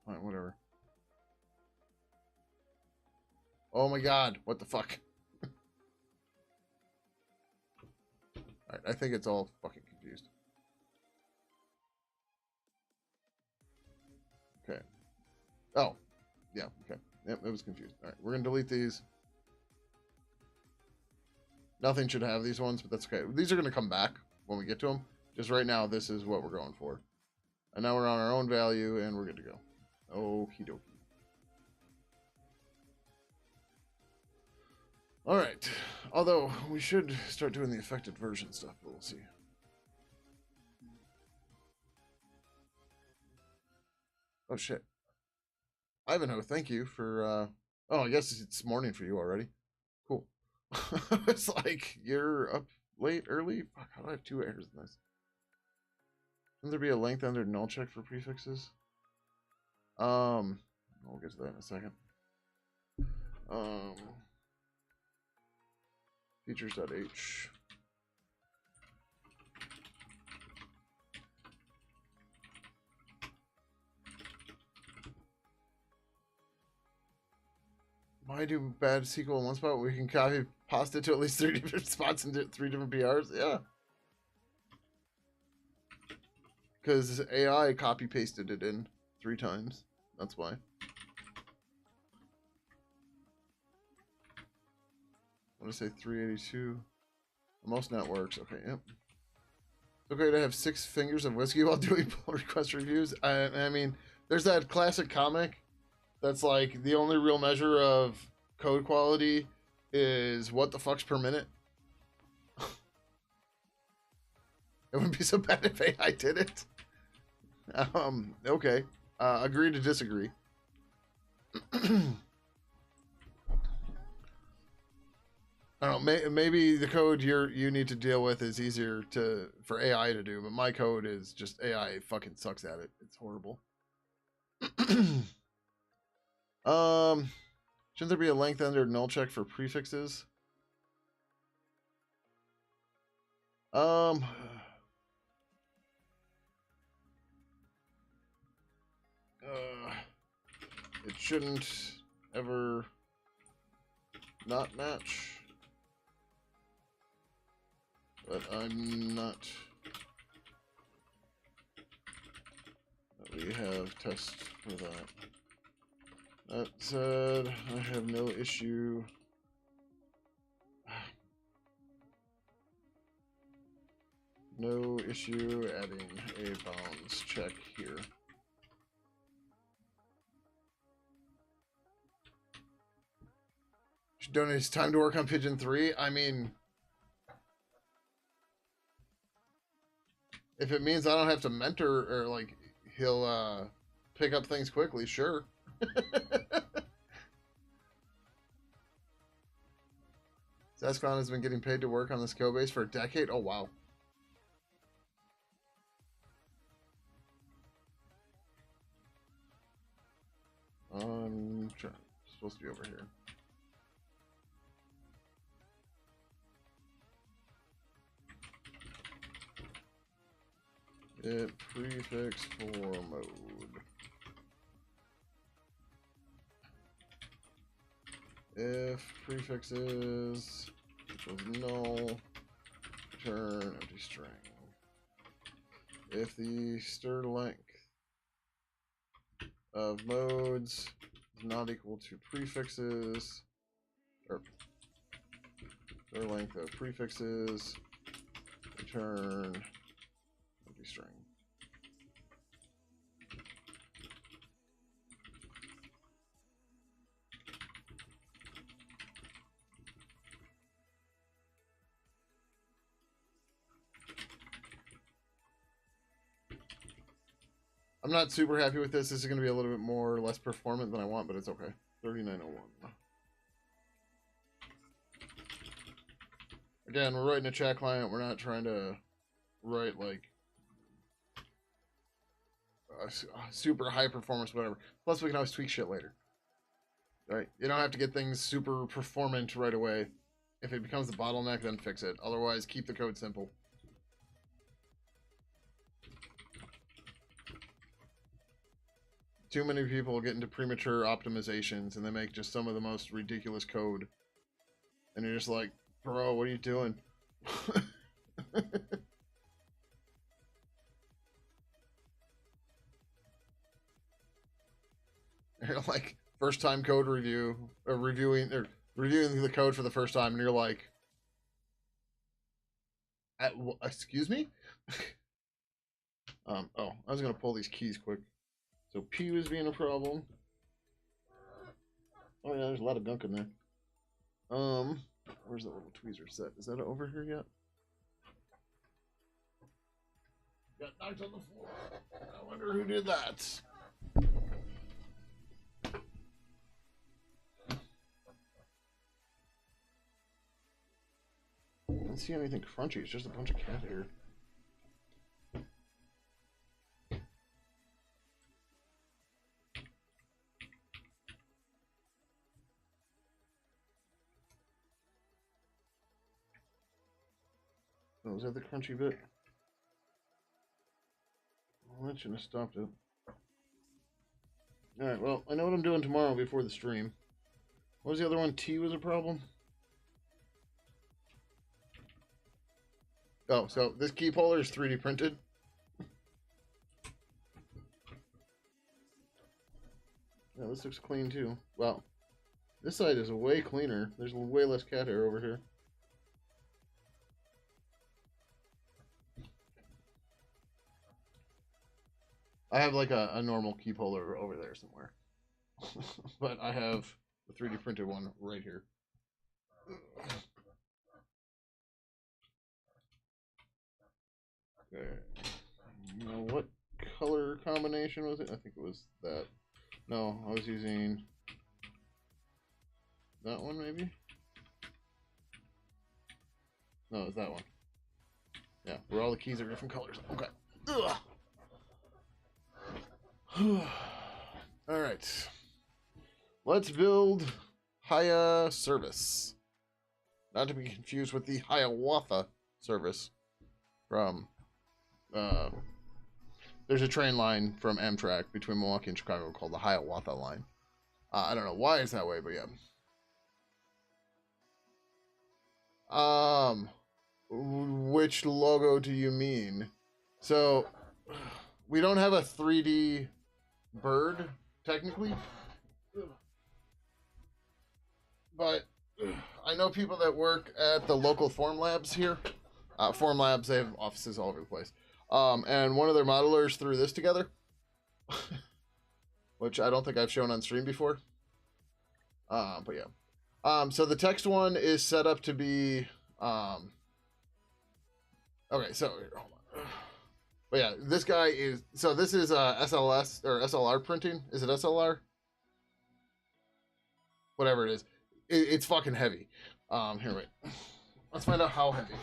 Alright, whatever. Oh my god, what the fuck? Alright, I think it's all fucking confused. Okay. Oh. Yeah, okay. Yep, it was confused. Alright, we're gonna delete these. Nothing should have these ones, but that's okay. These are gonna come back when we get to them. Just right now, this is what we're going for. And now we're on our own value, and we're good to go. Okie dokie. Alright. Although, we should start doing the affected version stuff, but we'll see. Oh, shit. Ivanhoe, thank you for. Oh, I guess it's morning for you already. Cool. It's like you're up late, early. Fuck, how do I have 2 errors in this? Shouldn't there be a length under null check for prefixes? We'll get to that in a second. Um, features.h. Why do bad SQL in one spot? We can copy pasta to at least 3 different spots and 3 different PRs. Yeah. Because AI copy pasted it in 3 times. That's why. I want to say 382. Most networks. Okay, yep. It's okay to have 6 fingers of whiskey while doing pull request reviews. I mean, there's that classic comic that's like the only real measure of code quality is what the fucks per minute. It wouldn't be so bad if AI did it. Okay. Agree to disagree. I don't know. Maybe the code you need to deal with is easier for AI to do, but my code is just AI fucking sucks at it. It's horrible. Shouldn't there be a length under null check for prefixes? It shouldn't ever not match. But I'm not. We have tests for that. That said, I have no issue. No issue adding a bounds check here. Should donate his time to work on Pidgin 3. I mean, if it means I don't have to mentor or like he'll pick up things quickly, sure. Zascon has been getting paid to work on the skill base for a decade. Oh wow. Supposed to be over here. It prefix for mode. If prefixes equals null, return empty string. If the stir length of modes is not equal to prefixes, or stir length of prefixes, return empty string. I'm not super happy with this. This is going to be a little bit more or less performant than I want, but it's okay. 3901. Again, we're writing a chat client. We're not trying to write like super high performance, whatever. Plus, we can always tweak shit later. Right? You don't have to get things super performant right away. If it becomes a bottleneck, then fix it. Otherwise, keep the code simple. Too many people get into premature optimizations and they make just some of the most ridiculous code. And you're just like, bro, what are you doing? You're like, first time code review, or reviewing the code for the first time, and you're like, excuse me? Oh, I was gonna pull these keys quick. So P was being a problem. Oh yeah, there's a lot of gunk in there. Where's that little tweezer set? Is that over here yet? Got knocked on the floor. I wonder who did that. don't see anything crunchy. It's just a bunch of cat hair. Oh, was that the crunchy bit? Well, that shouldn't have stopped it. Alright, well, I know what I'm doing tomorrow before the stream. What was the other one? Tea was a problem? Oh, so this key puller is 3D printed. Yeah, this looks clean too. Wow. This side is way cleaner. There's way less cat hair over here. I have like a normal key puller over there somewhere. But I have the 3D printed one right here. Okay. Now, what color combination was it? I think it was that. No, I was using that one maybe? No, it's that one. Yeah, where all the keys are different colors. Okay. All right. Let's build Haya service. Not to be confused with the Hiawatha service from there's a train line from Amtrak between Milwaukee and Chicago called the Hiawatha line. I don't know why it's that way, but yeah. Which logo do you mean? So we don't have a 3D bird technically, but I know people that work at the local Form Labs here. Form Labs, they have offices all over the place. And one of their modelers threw this together, which I don't think I've shown on stream before. But yeah. So the text one is set up to be, okay, so, hold on. But yeah, this guy is, so this is SLS or SLR printing. Is it SLR? Whatever it is. It's fucking heavy. Here, wait. Let's find out how heavy.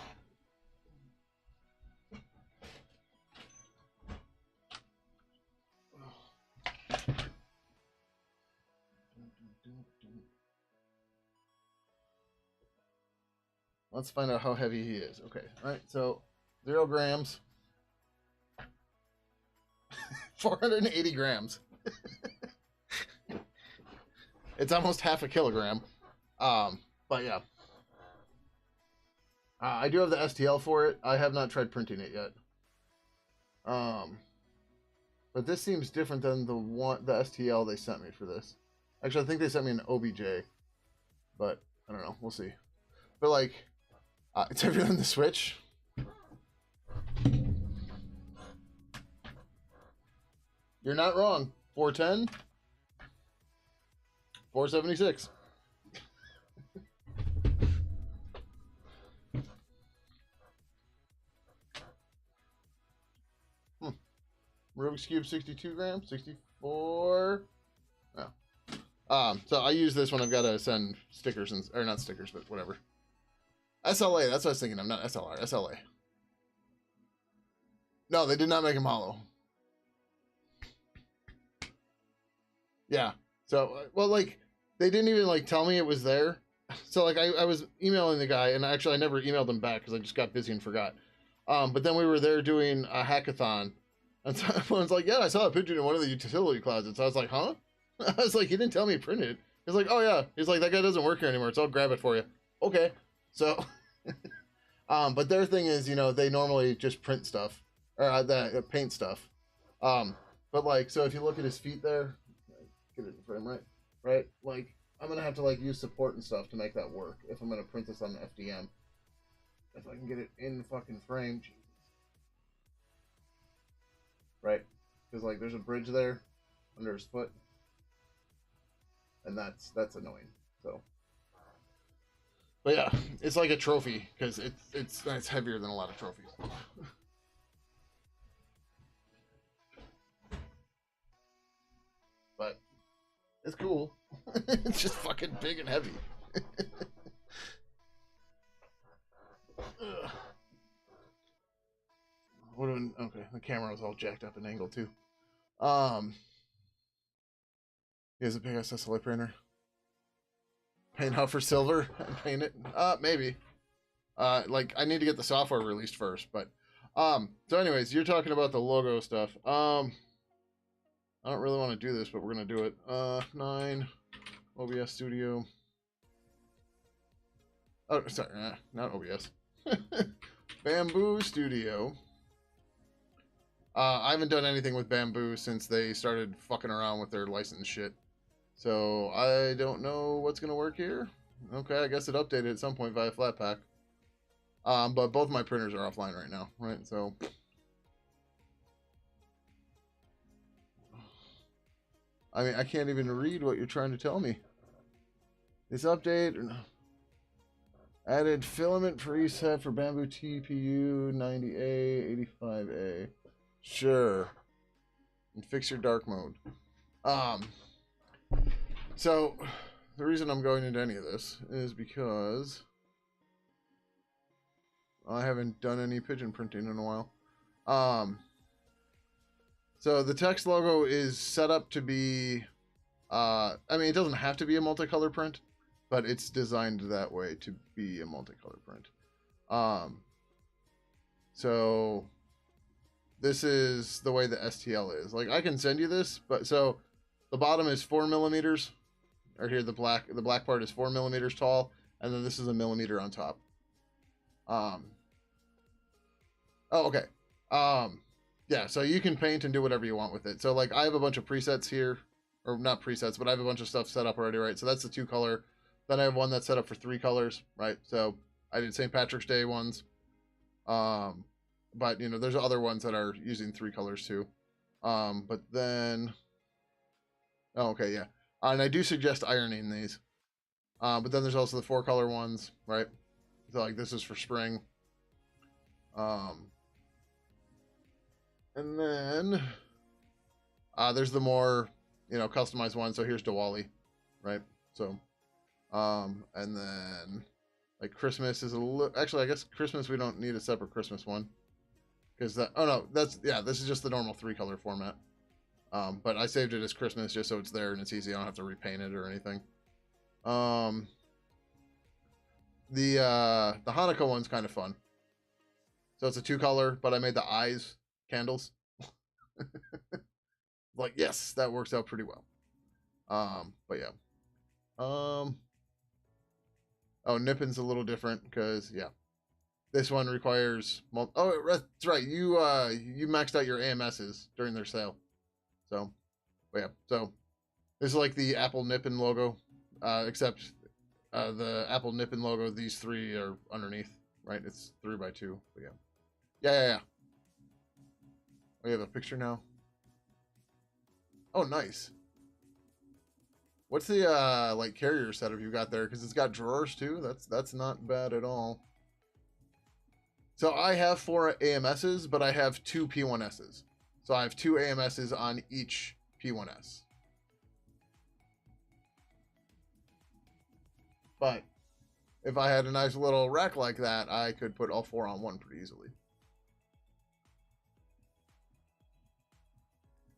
Let's find out how heavy he is. Okay, all right, so 0 grams. 480 grams. It's almost half a kilogram. But yeah. I do have the STL for it. I have not tried printing it yet. But this seems different than the STL they sent me for this. Actually, I think they sent me an OBJ. But I don't know. We'll see. But like, it's heavier than the Switch. You're not wrong. 410. 476. Rubik's Cube 62 grams, 64. No. So I use this when I've got to send stickers or not stickers, but whatever. SLA, that's what I was thinking of, not SLR, SLA. No, they did not make him hollow. Yeah. So, well, like, they didn't even, like, tell me it was there. So, like, I was emailing the guy, and actually I never emailed him back because I just got busy and forgot. But then we were there doing a hackathon, and so everyone's like, yeah, I saw a Pidgin in one of the utility closets. I was like, huh? I was like, he didn't tell me he printed. He's like, oh, yeah. He's like, that guy doesn't work here anymore, so I'll grab it for you. Okay. So, but their thing is, you know, they normally just print stuff, or paint stuff. But, like, so if you look at his feet there, get it in frame, right? Like, I'm gonna have to like use support and stuff to make that work if I'm gonna print this on the FDM. If I can get it in fucking frame, Jesus. Right? Because like there's a bridge there under his foot, and that's annoying. So, but yeah, it's like a trophy because it's heavier than a lot of trophies. But it's cool. It's just fucking big and heavy. Okay, the camera was all jacked up and angled too. Um, he has a big SSLA printer. Paint out for silver and paint it. Maybe. Like I need to get the software released first, but so anyways, you're talking about the logo stuff. I don't really want to do this, but we're gonna do it. 9 OBS Studio. Oh, sorry, not OBS. Bamboo Studio. I haven't done anything with Bamboo since they started fucking around with their license shit. So I don't know what's gonna work here. Okay, I guess it updated at some point via Flatpak. But both my printers are offline right now, right? So I mean, I can't even read what you're trying to tell me. This update added filament preset for Bamboo TPU 90A, 85A. Sure. And fix your dark mode. So the reason I'm going into any of this is because I haven't done any Pidgin printing in a while. So the text logo is set up to be, I mean, it doesn't have to be a multicolor print, but it's designed that way to be a multicolor print. So this is the way the STL is. Like I can send you this, but so the bottom is 4 millimeters, or here the black part is 4 millimeters tall, and then this is a millimeter on top. Oh, okay. Yeah, so you can paint and do whatever you want with it. So like I have a bunch of presets here, or not presets, but I have a bunch of stuff set up already, right? So that's the 2 color. Then I have one that's set up for 3 colors, right? So I did St. Patrick's Day ones. But you know, there's other ones that are using 3 colors too. But then, oh, okay, yeah. And I do suggest ironing these. But then there's also the 4 color ones, right? So like this is for spring. And then there's the more, you know, customized one. So here's Diwali, right? So, and then like Christmas is a little, actually, I guess Christmas, we don't need a separate Christmas one. Because that, oh no, that's, yeah, this is just the normal 3 color format. But I saved it as Christmas just so it's there and it's easy. I don't have to repaint it or anything. The Hanukkah one's kind of fun. So it's a 2 color, but I made the eyes candles. Like, yes, that works out pretty well. But yeah. Oh, Nippin's a little different because, yeah. This one requires oh, that's right. You maxed out your AMSs during their sale. So, but yeah. So this is like the Apple Nippin logo, except the Apple Nippin logo. These 3 are underneath, right? It's 3x2. But yeah. Yeah. Oh, you have a picture now. Oh, nice. What's the like carrier setup you got there? Because it's got drawers too. That's not bad at all. So I have 4 AMSs, but I have 2 P1Ss. So I have 2 AMSs on each P1S. But if I had a nice little rack like that, I could put all 4 on one pretty easily.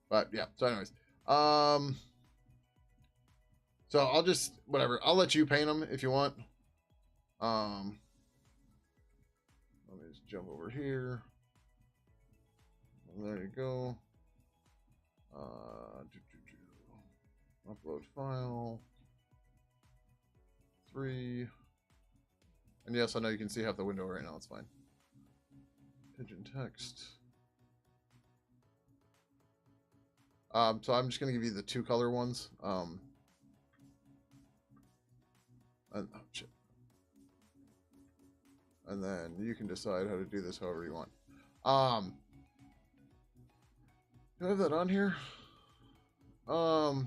But yeah, so anyways. So I'll just, whatever. I'll let you paint them if you want. Let me just jump over here. There you go. Upload file. 3. And yes, I know you can see half the window right now. It's fine. Pidgin text. So I'm just going to give you the 2 color ones. And, oh, shit. And then you can decide how to do this however you want. Do I have that on here? So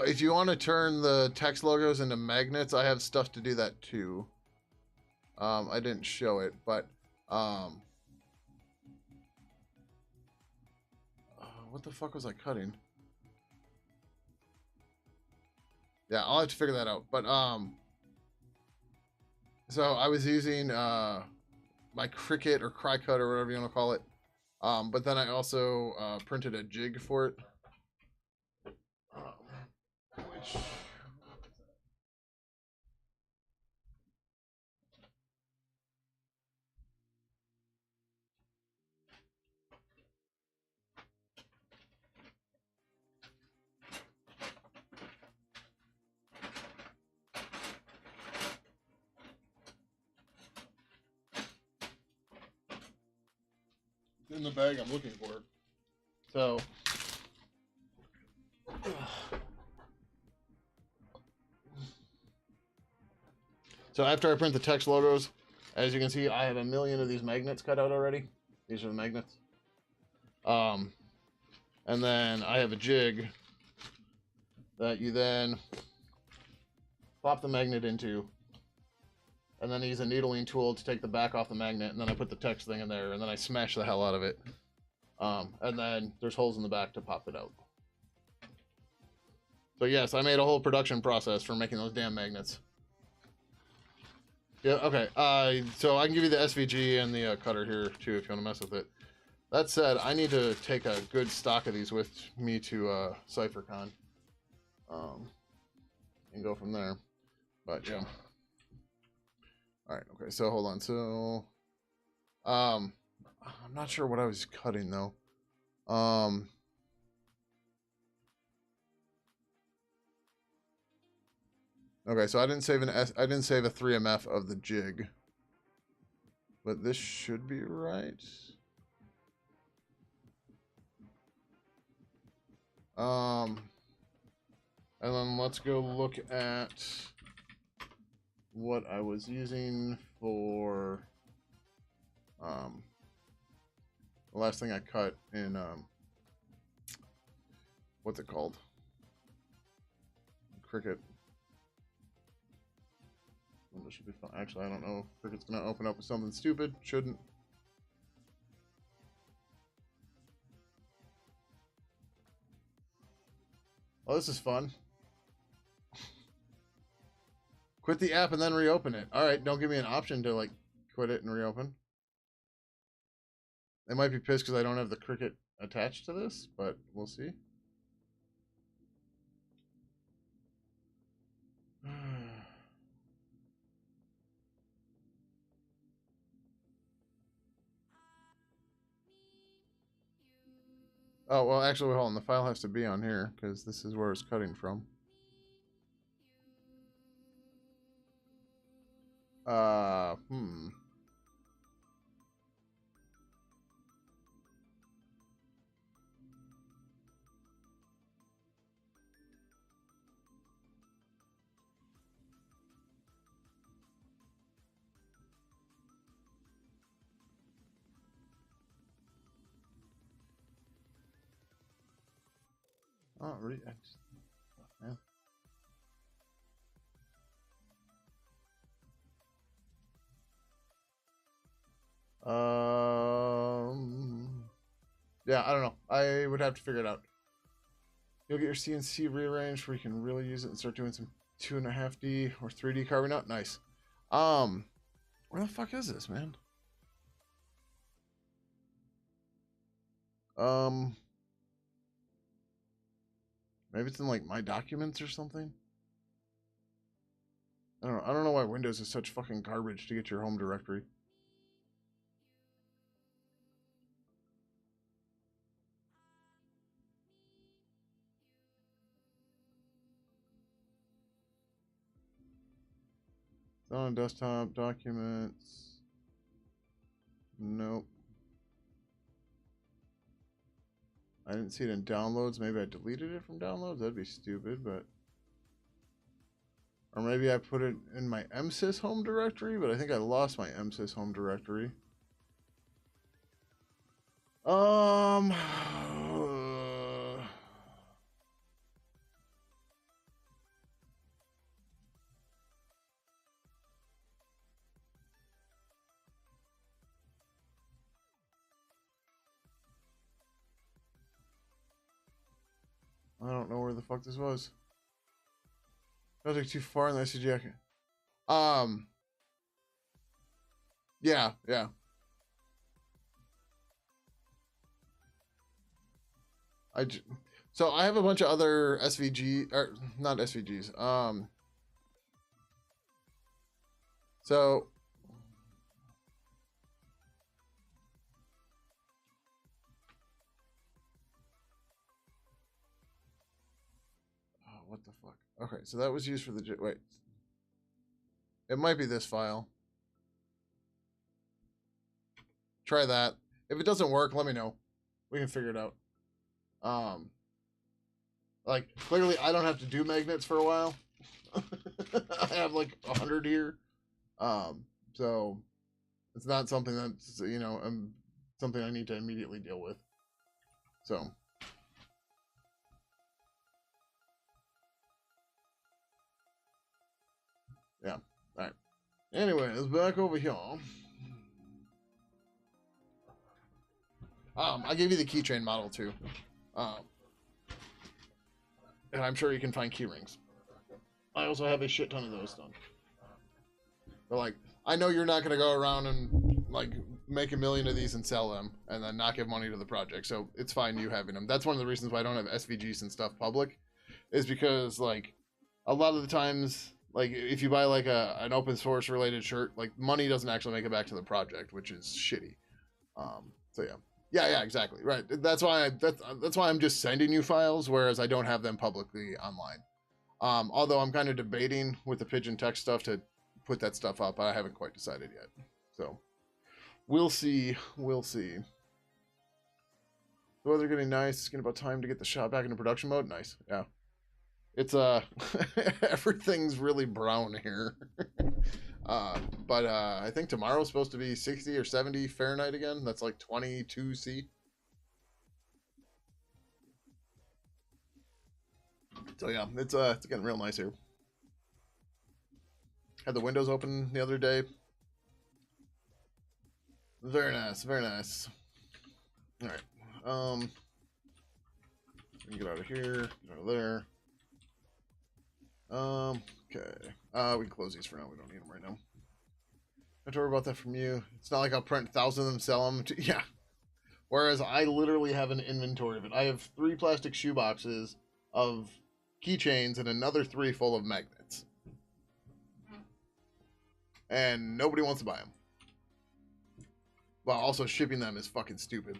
if you want to turn the text logos into magnets, I have stuff to do that too. I didn't show it, but what the fuck was I cutting? Yeah, I'll have to figure that out. But so I was using my Cricut or Cricut or whatever you want to call it. But then I also printed a jig for it, which in the bag I'm looking for. So, after I print the text logos, as you can see, I have a million of these magnets cut out already. These are the magnets. And then I have a jig that you then pop the magnet into, and then I use a needling tool to take the back off the magnet, and then I put the text thing in there, and then I smash the hell out of it. And then there's holes in the back to pop it out. So yes, I made a whole production process for making those damn magnets. Yeah, okay. So I can give you the SVG and the cutter here too if you want to mess with it. That said, I need to take a good stock of these with me to CypherCon, and go from there. But yeah. All right. Okay. So hold on. So, I'm not sure what I was cutting though. Okay. So I didn't save I didn't save a 3MF of the jig, but this should be right. And then let's go look at what I was using for the last thing I cut in what's it called? Cricut. This should be fun. Actually, I don't know if Cricut's gonna open up with something stupid. Shouldn't. Oh, this is fun. Quit the app and then reopen it. All right, don't give me an option to like quit it and reopen. They might be pissed because I don't have the Cricut attached to this, but we'll see. Oh, well, actually, hold on. The file has to be on here because this is where it's cutting from. Hmm. Oh, really? Yeah. Yeah, I don't know. I would have to figure it out. You'll get your CNC rearranged where you can really use it and start doing some 2.5D or 3D carving out. Nice. Where the fuck is this, man? Maybe it's in like my documents or something. I don't know. I don't know why Windows is such fucking garbage to get your home directory. It's on desktop documents. Nope. I didn't see it in downloads. Maybe I deleted it from downloads. That'd be stupid, but. Or maybe I put it in my MSys home directory, but I think I lost my MSys home directory. I don't know where the fuck this was. That took too far in the SCG. Yeah, yeah. So I have a bunch of other SVG or not SVGs. So what the fuck? Okay, so that was used for the wait. It might be this file. Try that. If it doesn't work, let me know. We can figure it out. Like clearly I don't have to do magnets for a while. I have like 100 here. So it's not something that's, you know, something I need to immediately deal with. So yeah. All right. Anyways, back over here. I gave you the keychain model too. Um, and I'm sure you can find key rings. I also have a shit ton of those done. But like, I know you're not gonna go around and like make 1,000,000 of these and sell them and then not give money to the project. So it's fine you having them. That's one of the reasons why I don't have SVGs and stuff public, is because like a lot of the times, like if you buy like an open source related shirt, like money doesn't actually make it back to the project, which is shitty. So yeah. Yeah, exactly. Right. That's why that's why I'm just sending you files, whereas I don't have them publicly online. Although I'm kind of debating with the Pidgin tech stuff to put that stuff up. I haven't quite decided yet. So we'll see. We'll see. The weather getting nice. It's getting about time to get the shot back into production mode. Nice. Yeah. It's everything's really brown here. But I think tomorrow's supposed to be 60 or 70 Fahrenheit again. That's like 22 C. So yeah, it's getting real nice here. Had the windows open the other day. Very nice, very nice. All right. Get out of here. Get out of there. Okay. We can close these for now. We don't need them right now. Don't worry about that from you. It's not like I'll print 1,000 of them, sell them. Yeah. Whereas I literally have an inventory of it. I have 3 plastic shoe boxes of keychains and another 3 full of magnets. And nobody wants to buy them. Well, also shipping them is fucking stupid.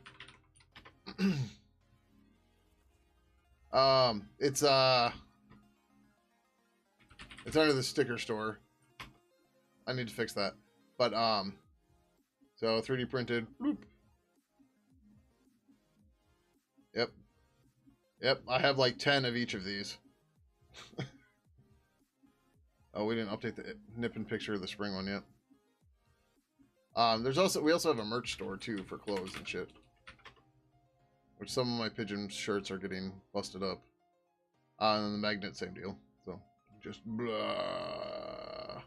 It's under the sticker store. I need to fix that. But so 3D printed. Bloop. Yep. I have like 10 of each of these. Oh, we didn't update the nip and picture of the spring one yet. We also have a merch store too for clothes and shit. Which some of my Pidgin shirts are getting busted up. And then the magnet, same deal. So just blah.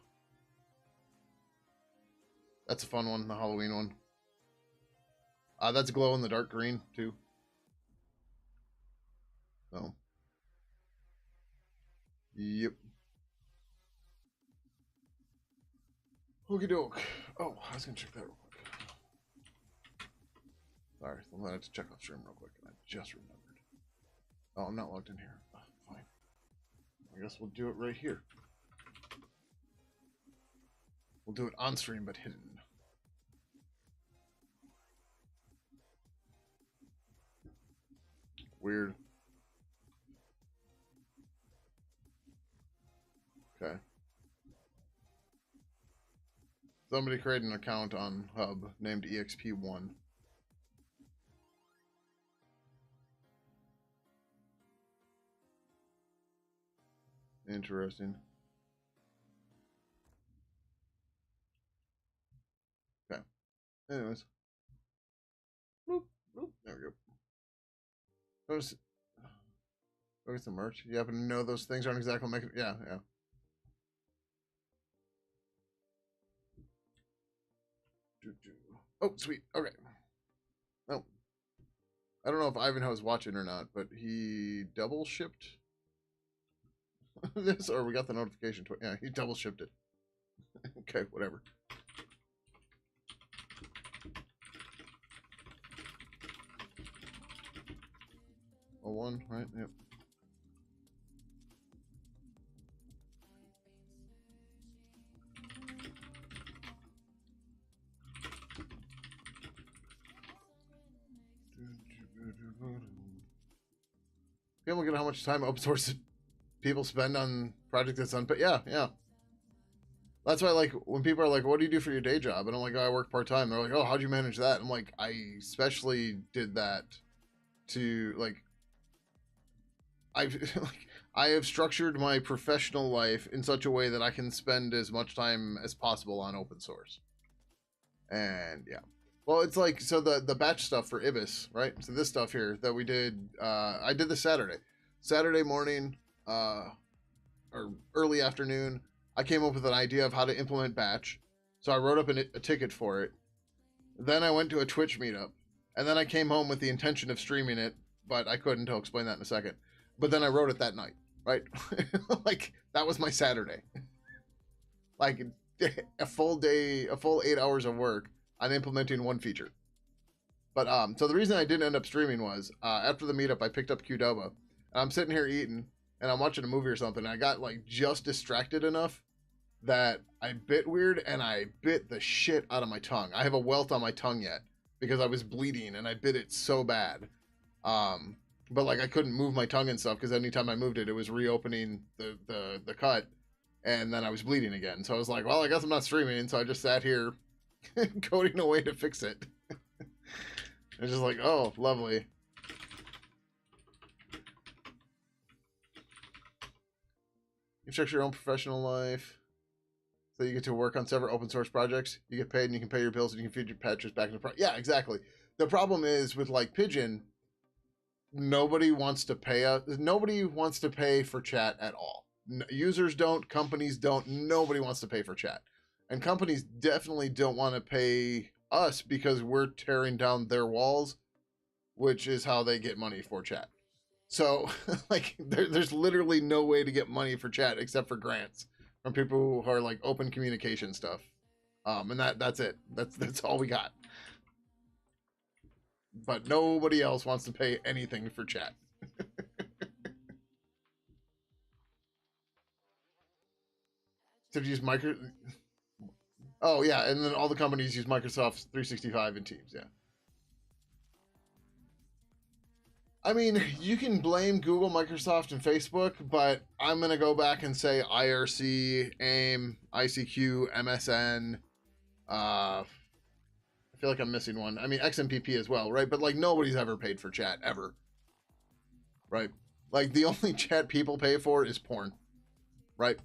That's a fun one, the Halloween one. That's glow in the dark green too. So. Yep. Okie doke. Oh, I was gonna check that real quick. Sorry, I'm gonna have to check off stream real quick. I just remembered. Oh, I'm not logged in here. Oh, fine. I guess we'll do it right here. We'll do it on stream but hidden. Weird. Okay. Somebody created an account on Hub named EXP1. Interesting. Okay. Anyways. Boop, boop. There we go. Those. Look at the merch. You happen to know those things aren't exactly making. Yeah. Oh, sweet. Okay. Oh. I don't know if Ivanhoe's watching or not, but he double shipped this, or we got the notification. Yeah, he double shipped it. Okay, whatever. 01, right? Yep. People look at how much time open source people spend on project that's unpaid. Yeah, yeah. That's why, like, when people are like, "What do you do for your day job?" and I'm like, "Oh, I work part time." They're like, "Oh, how'd you manage that?" I'm like, I especially did that to like, I've like, I have structured my professional life in such a way that I can spend as much time as possible on open source. And yeah, well, it's like, so the batch stuff for Ibis, right? So this stuff here that we did, I did this Saturday morning, or early afternoon. I came up with an idea of how to implement batch, so I wrote up a ticket for it. Then I went to a Twitch meetup, and then I came home with the intention of streaming it, but I couldn't. I'll explain that in a second. But then I wrote it that night, right? Like, that was my Saturday. Like, a full day, a full 8 hours of work on implementing one feature. But so the reason I didn't end up streaming was, after the meetup, I picked up Qdoba, and I'm sitting here eating, and I'm watching a movie or something. And I got like just distracted enough that I bit weird, and I bit the shit out of my tongue. I have a welt on my tongue yet because I was bleeding and I bit it so bad. But like, I couldn't move my tongue and stuff because anytime I moved it, it was reopening the cut, and then I was bleeding again. So I was like, well, I guess I'm not streaming. So I just sat here coding a way to fix it. It's just like, oh, lovely. You structure your own professional life. So you get to work on several open source projects. You get paid and you can pay your bills and you can feed your patches back in the project. Yeah, exactly. The problem is with like Pidgin, nobody wants to pay nobody wants to pay for chat at all. Users don't, companies don't, nobody wants to pay for chat. And companies definitely don't want to pay us because we're tearing down their walls, which is how they get money for chat. So like, there's literally no way to get money for chat except for grants from people who are like open communication stuff. And that's it. That's all we got. But nobody else wants to pay anything for chat. To use micro. Oh yeah, and then all the companies use Microsoft 365 and Teams. Yeah. I mean, you can blame Google, Microsoft, and Facebook, but I'm gonna go back and say IRC, AIM, ICQ, MSN. I feel like I'm missing one. I mean, XMPP as well, right? But like, nobody's ever paid for chat ever, right? Like, the only chat people pay for is porn, right?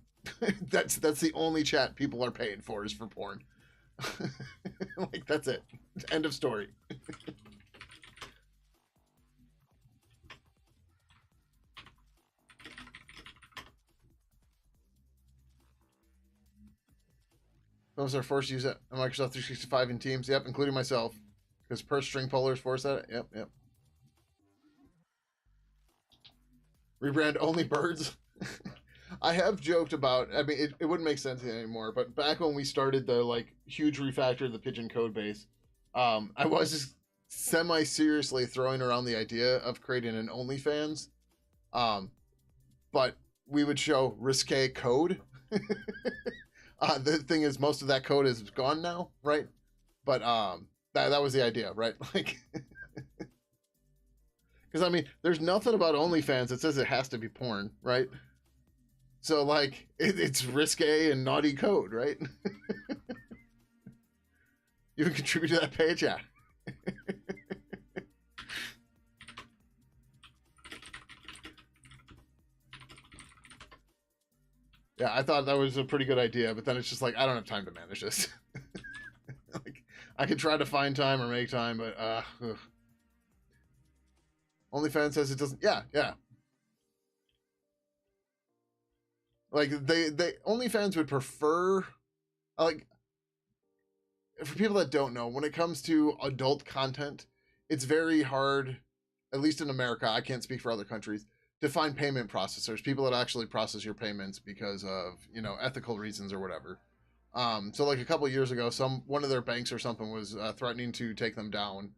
that's the only chat people are paying for is for porn. Like, that's it. End of story. Those are forced to use it on Microsoft 365 and Teams. Yep, including myself, because per string pollers force that. Yep, yep. Rebrand only birds. I have joked about. I mean, it wouldn't make sense anymore. But back when we started the like huge refactor of the Pidgin code base, I was just semi seriously throwing around the idea of creating an OnlyFans. But we would show risque code. The thing is, most of that code is gone now, right? But that was the idea, right? Like, because I mean, there's nothing about OnlyFans that says it has to be porn, right? So like, it's risque and naughty code, right? You can contribute to that page, yeah. Yeah, I thought that was a pretty good idea, but then it's just like, I don't have time to manage this. Like, I could try to find time or make time, but ugh. OnlyFans says it doesn't. Yeah, yeah. Like, they OnlyFans would prefer, like, for people that don't know, when it comes to adult content, it's very hard, at least in America. I can't speak for other countries, to find payment processors, people that actually process your payments because of, you know, ethical reasons or whatever. So like a couple of years ago, one of their banks or something was threatening to take them down.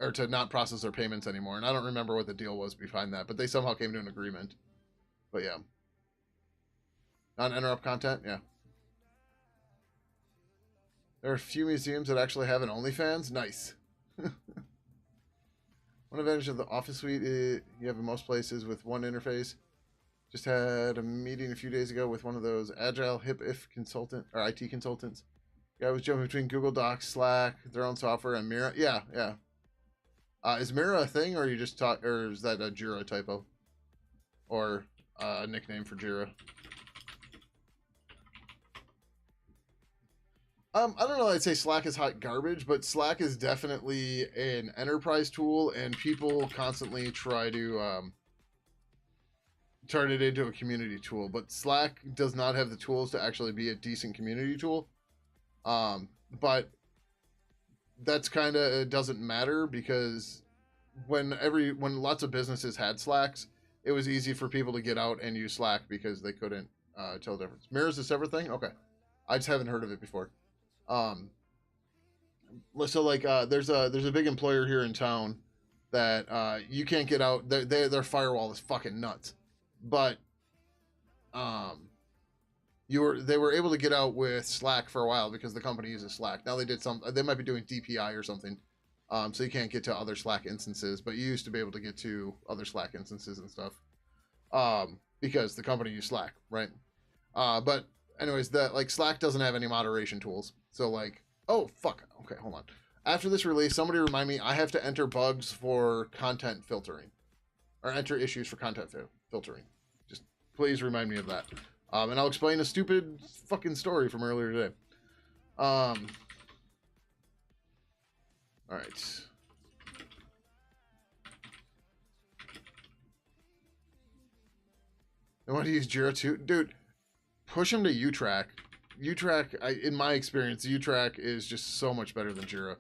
or to not process their payments anymore. And I don't remember what the deal was behind that, but they somehow came to an agreement. But yeah. Non-interrupt content, yeah. There are a few museums that actually have an OnlyFans. Nice. One advantage of the Office Suite is you have in most places with one interface. Just had a meeting a few days ago with one of those agile hip if consultant or IT consultants. Guy was jumping between Google Docs, Slack, their own software, and Mira. Yeah, yeah. Is Mira a thing, or you just talk, or is that a Jira typo, or a nickname for Jira? I don't know. I'd say Slack is hot garbage, but Slack is definitely an enterprise tool, and people constantly try to turn it into a community tool. But Slack does not have the tools to actually be a decent community tool. But that's kind of, it doesn't matter, because when lots of businesses had Slacks, it was easy for people to get out and use Slack because they couldn't tell the difference. Mira's a separate thing? Okay. I just haven't heard of it before. So like there's a big employer here in town that you can't get out. Their firewall is fucking nuts. But they were able to get out with Slack for a while because the company uses Slack. Now they might be doing DPI or something. So you can't get to other Slack instances, but you used to be able to get to other Slack instances and stuff. Because the company used Slack, right? But anyways, Slack doesn't have any moderation tools. So like, oh fuck. Okay, hold on. After this release, somebody remind me I have to enter bugs for content filtering, or enter issues for content filtering. Just please remind me of that. And I'll explain a stupid fucking story from earlier today. All right. I want to use Jira too, dude. Push him to U-Track. U-Track, in my experience, U-Track is just so much better than Jira.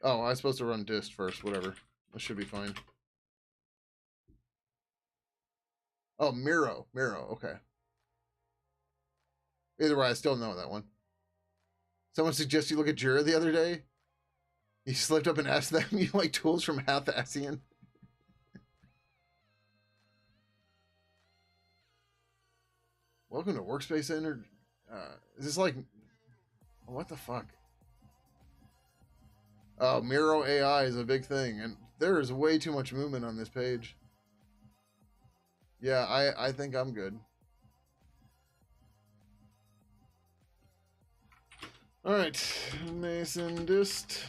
Oh, I was supposed to run dist first. Whatever. That should be fine. Oh, Miro. Okay. Either way, I still know that one. Someone suggested you look at Jira the other day. You slipped up and asked them, you like tools from Atlassian? Welcome to Workspace Center. Is this like... What the fuck? Oh, Miro AI is a big thing, and there is way too much movement on this page. Yeah, I think I'm good. Alright, Mason dist.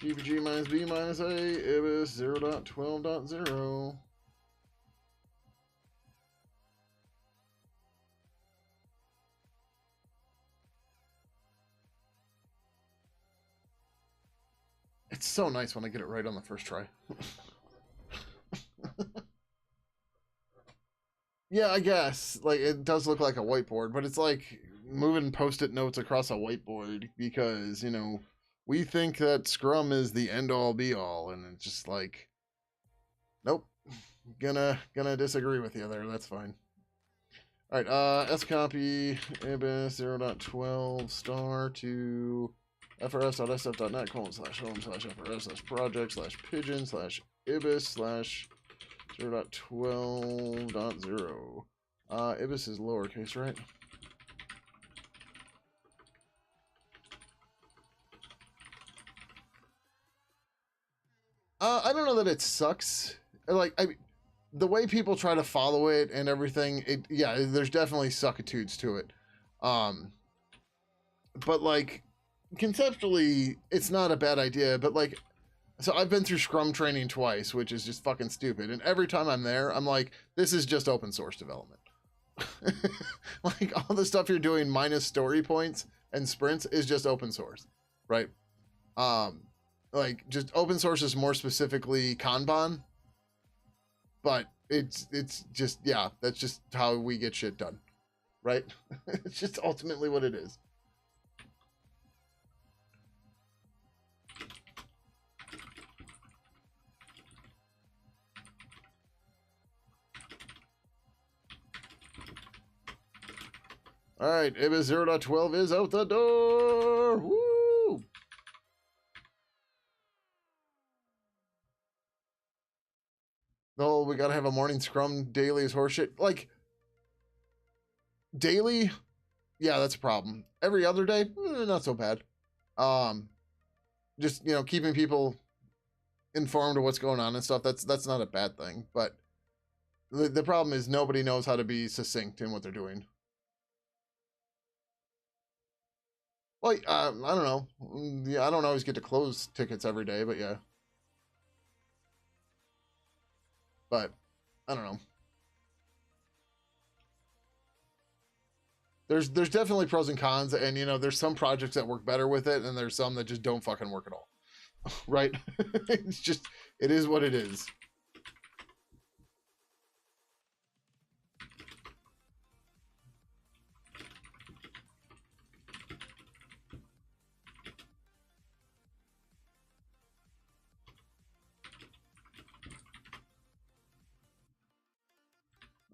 GPG minus B minus A, IBIS 0.12.0. It's so nice when I get it right on the first try. Yeah, I guess. Like, it does look like a whiteboard, but it's like moving post-it notes across a whiteboard because, you know, we think that Scrum is the end-all be-all, and it's just like, nope. Gonna disagree with you there. That's fine. All right, scopy ibis 0.12 star to frs.sf.net /frs/pidgin/ibis/0.12.0. Ibis is lowercase, right? I don't know that it sucks. Like, the way people try to follow it and everything, yeah, there's definitely suckitudes to it. But like, conceptually, it's not a bad idea. But like, so I've been through Scrum training twice, which is just fucking stupid. And every time I'm there, I'm like, this is just open source development. Like, all the stuff you're doing minus story points and sprints is just open source, right? Like, just open source is more specifically Kanban, but it's just, yeah, that's just how we get shit done, right? It's just ultimately what it is. All right, Ibis 0.12 is out the door. Woo! No, we gotta have a morning scrum. Daily is horseshit. Like, daily, yeah, that's a problem. Every other day, not so bad. Just, keeping people informed of what's going on and stuff, that's not a bad thing. But the problem is nobody knows how to be succinct in what they're doing. Well, I don't know. Yeah, I don't always get to close tickets every day, but yeah. But I don't know. There's definitely pros and cons, and there's some projects that work better with it, and there's some that just don't fucking work at all. Right? It's just, it is what it is.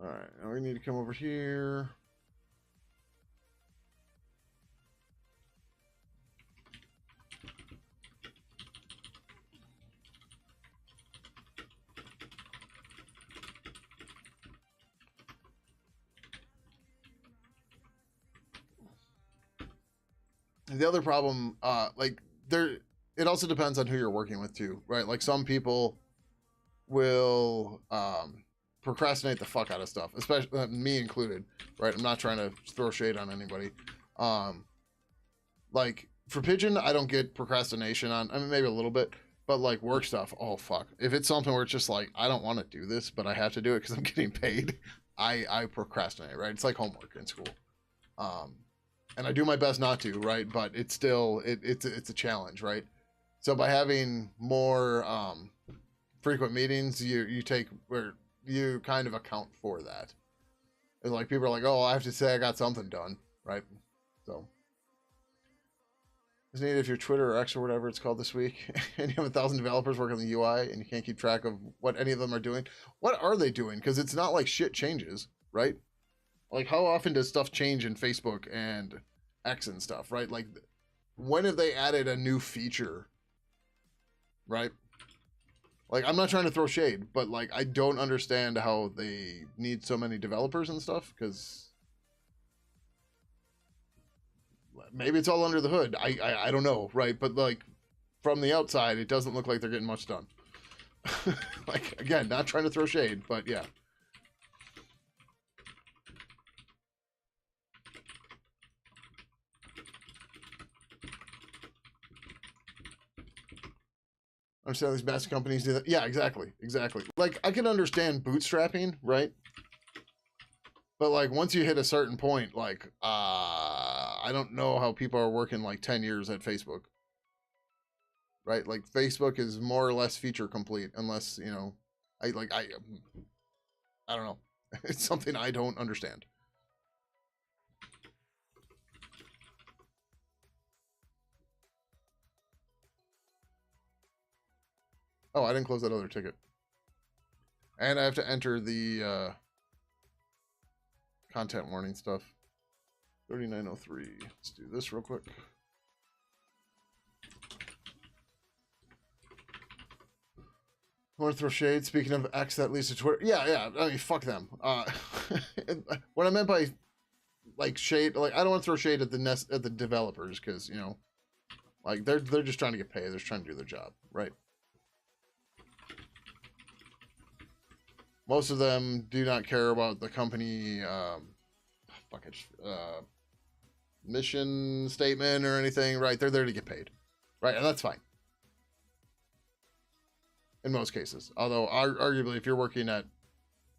All right, now we need to come over here. The other problem, it also depends on who you're working with too, right? Like some people will procrastinate the fuck out of stuff, especially me included, right? I'm not trying to throw shade on anybody. Like for Pidgin, I don't get procrastination on. I mean, maybe a little bit, but like work stuff, oh fuck. If it's something where it's just like I don't want to do this, but I have to do it because I'm getting paid, I procrastinate, right? It's like homework in school. And I do my best not to, right? But it's still it's a challenge, right? So by having more frequent meetings, you take where you kind of account for that. And like people are like, oh, I have to say I got something done, right? So it's needed if you're Twitter or X or whatever it's called this week, and you have 1,000 developers working on the UI, and you can't keep track of what any of them are doing. What are they doing? Because it's not like shit changes, right? Like how often does stuff change in Facebook and X and stuff, right? Like when have they added a new feature, right? Like I'm not trying to throw shade, but like I don't understand how they need so many developers and stuff, because maybe it's all under the hood. I don't know, right? But like from the outside, it doesn't look like they're getting much done. Like again, not trying to throw shade, but yeah. I understand these massive companies do that. Yeah, exactly. Like I can understand bootstrapping, right? But like once you hit a certain point, like I don't know how people are working like 10 years at Facebook. Right? Like Facebook is more or less feature complete unless, I don't know. It's something I don't understand. Oh, I didn't close that other ticket. And I have to enter the content warning stuff. 3903. Let's do this real quick. I want to throw shade. Speaking of X, that leads to Twitter. Yeah. I mean, fuck them. What I meant by like shade, like I don't want to throw shade at the developers because like they're just trying to get paid. They're just trying to do their job, right? Most of them do not care about the company mission statement or anything, right? They're there to get paid, right? And that's fine in most cases. Although arguably, if you're working at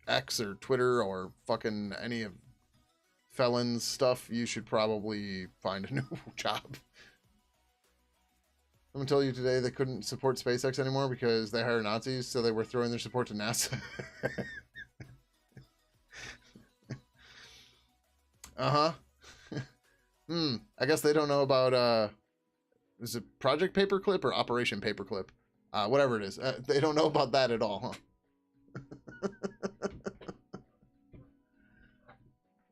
X or Twitter or fucking any of Felon's stuff, you should probably find a new job. Someone told you today they couldn't support SpaceX anymore because they hired Nazis, so they were throwing their support to NASA. Uh-huh. I guess they don't know about is it Project Paperclip or Operation Paperclip? Whatever it is. They don't know about that at all, huh?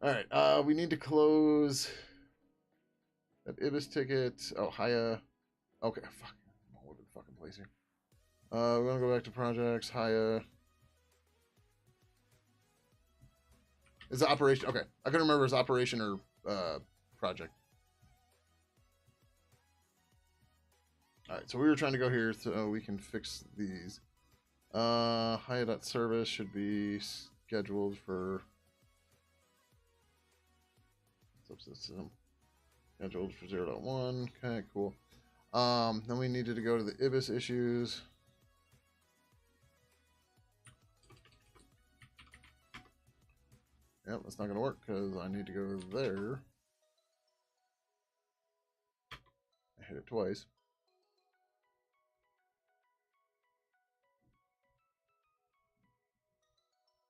All right. We need to close that Ibis ticket. Oh, Haya. Okay. Fuck. I'm all over the fucking place here. We're gonna go back to projects. Haya. Is it operation? Okay. I couldn't remember if it was operation or project. All right. So we were trying to go here so we can fix these. Haya.service should be scheduled for subsystem. Scheduled for 0.1. Okay, cool. Then we needed to go to the IBIS issues. Yep, that's not going to work because I need to go there. I hit it twice.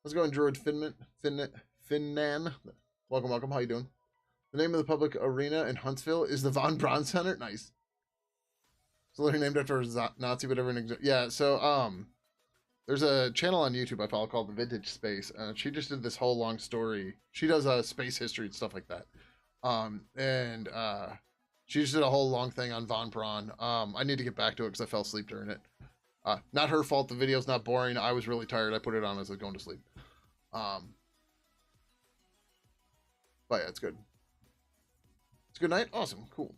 How's it going, Druid Finnan? Welcome, welcome. How you doing? The name of the public arena in Huntsville is the Von Braun Center. Nice. It's literally named after a Nazi, whatever. Yeah, so, there's a channel on YouTube I follow called The Vintage Space. She just did this whole long story. She does space history and stuff like that. She just did a whole long thing on Von Braun. I need to get back to it because I fell asleep during it. Not her fault. The video's not boring. I was really tired. I put it on as I was going to sleep. But yeah, it's good. It's a good night. Awesome. Cool.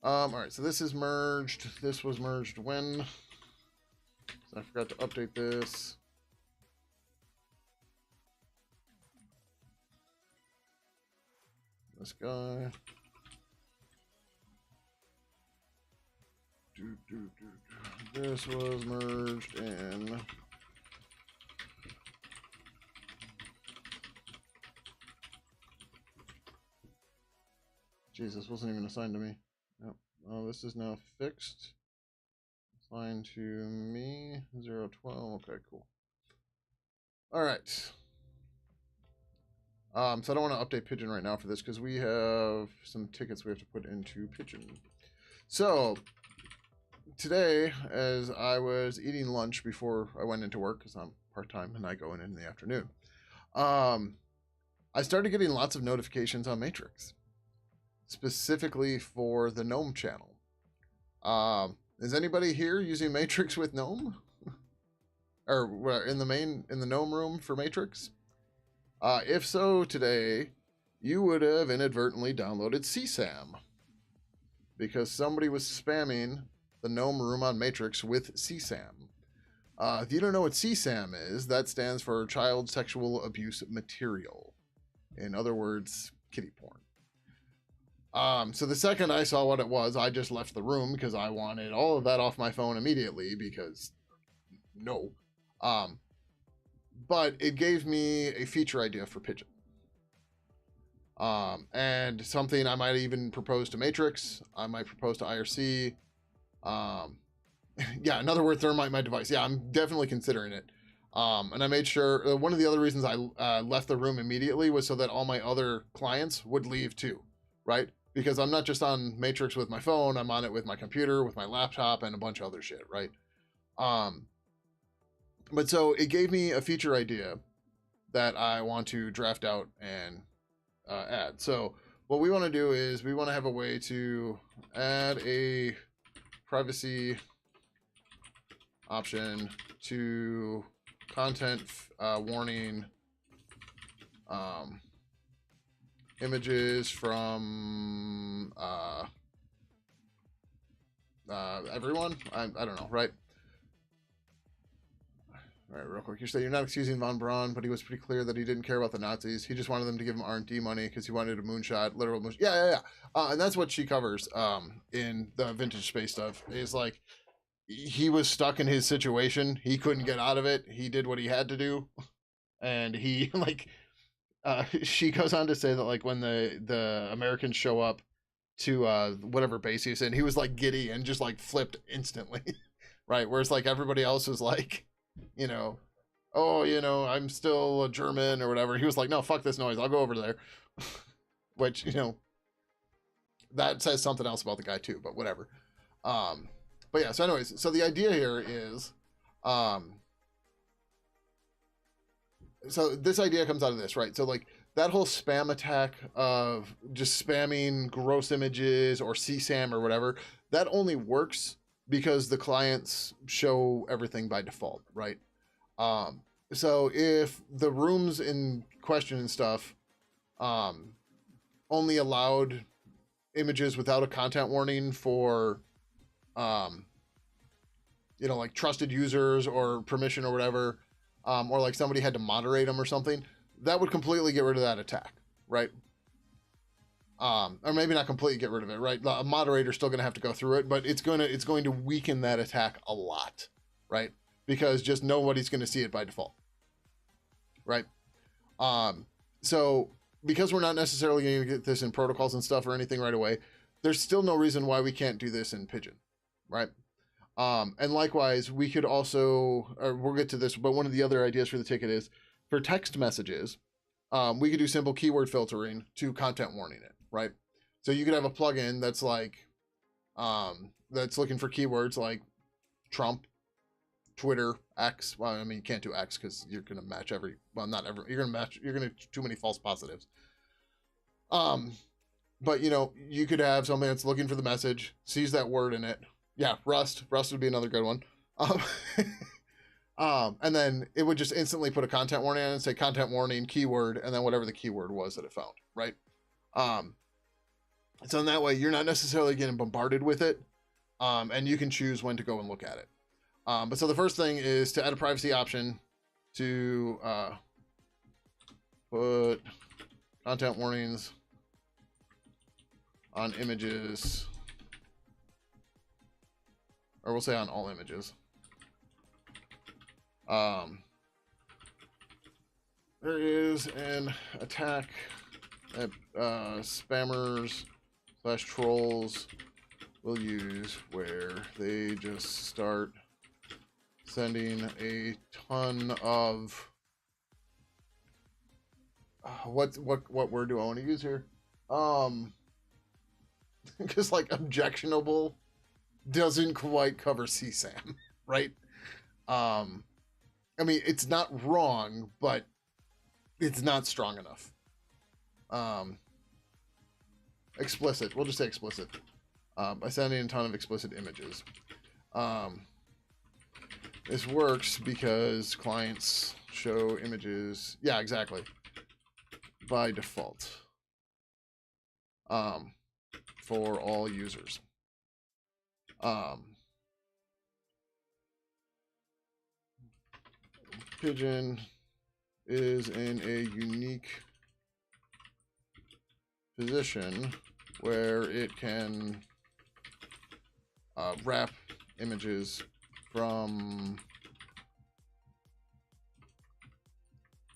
All right. So this is merged. This was merged when? So I forgot to update this. This guy. This was merged in. Jesus, wasn't even assigned to me. Yep. Oh, this is now fixed. Assigned to me. 012. Okay, cool. All right. So I don't want to update Pidgin right now for this because we have some tickets we have to put into Pidgin. So today, as I was eating lunch before I went into work, because I'm part-time and I go in the afternoon, I started getting lots of notifications on Matrix, specifically for the Gnome channel. Is anybody here using Matrix with Gnome? Or in the Gnome room for Matrix? If so, today, you would have inadvertently downloaded CSAM, because somebody was spamming the Gnome room on Matrix with CSAM. If you don't know what CSAM is, that stands for Child Sexual Abuse Material. In other words, kiddie porn. So the second I saw what it was, I just left the room because I wanted all of that off my phone immediately because no. But it gave me a feature idea for Pidgin. And something I might even propose to Matrix. I might propose to IRC. Yeah, in other words, thermite my device. Yeah, I'm definitely considering it. And I made sure, one of the other reasons I left the room immediately was so that all my other clients would leave too, right? Because I'm not just on Matrix with my phone, I'm on it with my computer, with my laptop, and a bunch of other shit, right? But so it gave me a feature idea that I want to draft out and add. So what we want to do is we want to have a way to add a privacy option to content warning images from everyone. I don't know, right? All right, real quick. You say you're not excusing Von Braun, but he was pretty clear that he didn't care about the Nazis. He just wanted them to give him R&D money because he wanted a moonshot, literal moonshot. Yeah. And that's what she covers in the vintage space stuff. Is like he was stuck in his situation. He couldn't get out of it. He did what he had to do, and he like. She goes on to say that like when the Americans show up to whatever base he's in, he was like giddy and just like flipped instantly, right? Whereas like everybody else was like, you know, oh, you know, I'm still a German or whatever. He was like, no, fuck this noise. I'll go over there. Which, you know, that says something else about the guy too, but whatever. But yeah, so anyways, so the idea here is, so this idea comes out of this, right? So like that whole spam attack of just spamming gross images or CSAM or whatever, that only works because the clients show everything by default, right? Um, so if the rooms in question and stuff um, only allowed images without a content warning for um, like trusted users or permission or whatever, or like somebody had to moderate them or something, that would completely get rid of that attack, right? Or maybe not completely get rid of it, right? A moderator's still going to have to go through it, but it's going to weaken that attack a lot, right? Because just nobody's going to see it by default, right? So because we're not necessarily going to get this in protocols and stuff or anything right away, there's still no reason why we can't do this in Pidgin, right? And likewise, we could also, or we'll get to this, but one of the other ideas for the ticket is for text messages, we could do simple keyword filtering to content warning it, right? So you could have a plugin that's like, that's looking for keywords like Trump, Twitter, X. Well, I mean, you can't do X because you're going to match not every, you're going to too many false positives. But you could have something that's looking for the message, sees that word in it. Yeah, Rust would be another good one. And then it would just instantly put a content warning on it and say content warning, keyword, and then whatever the keyword was that it found, right? So in that way, you're not necessarily getting bombarded with it, and you can choose when to go and look at it. But so the first thing is to add a privacy option to put content warnings on images, or we'll say on all images. There is an attack that spammers / trolls will use where they just start sending a ton of what word do I want to use here? Because like objectionable doesn't quite cover CSAM, right? I mean, it's not wrong, but it's not strong enough. Explicit. We'll just say explicit. By sending a ton of explicit images. This works because clients show images. Yeah, exactly. By default. For all users. Pidgin is in a unique position where it can wrap images from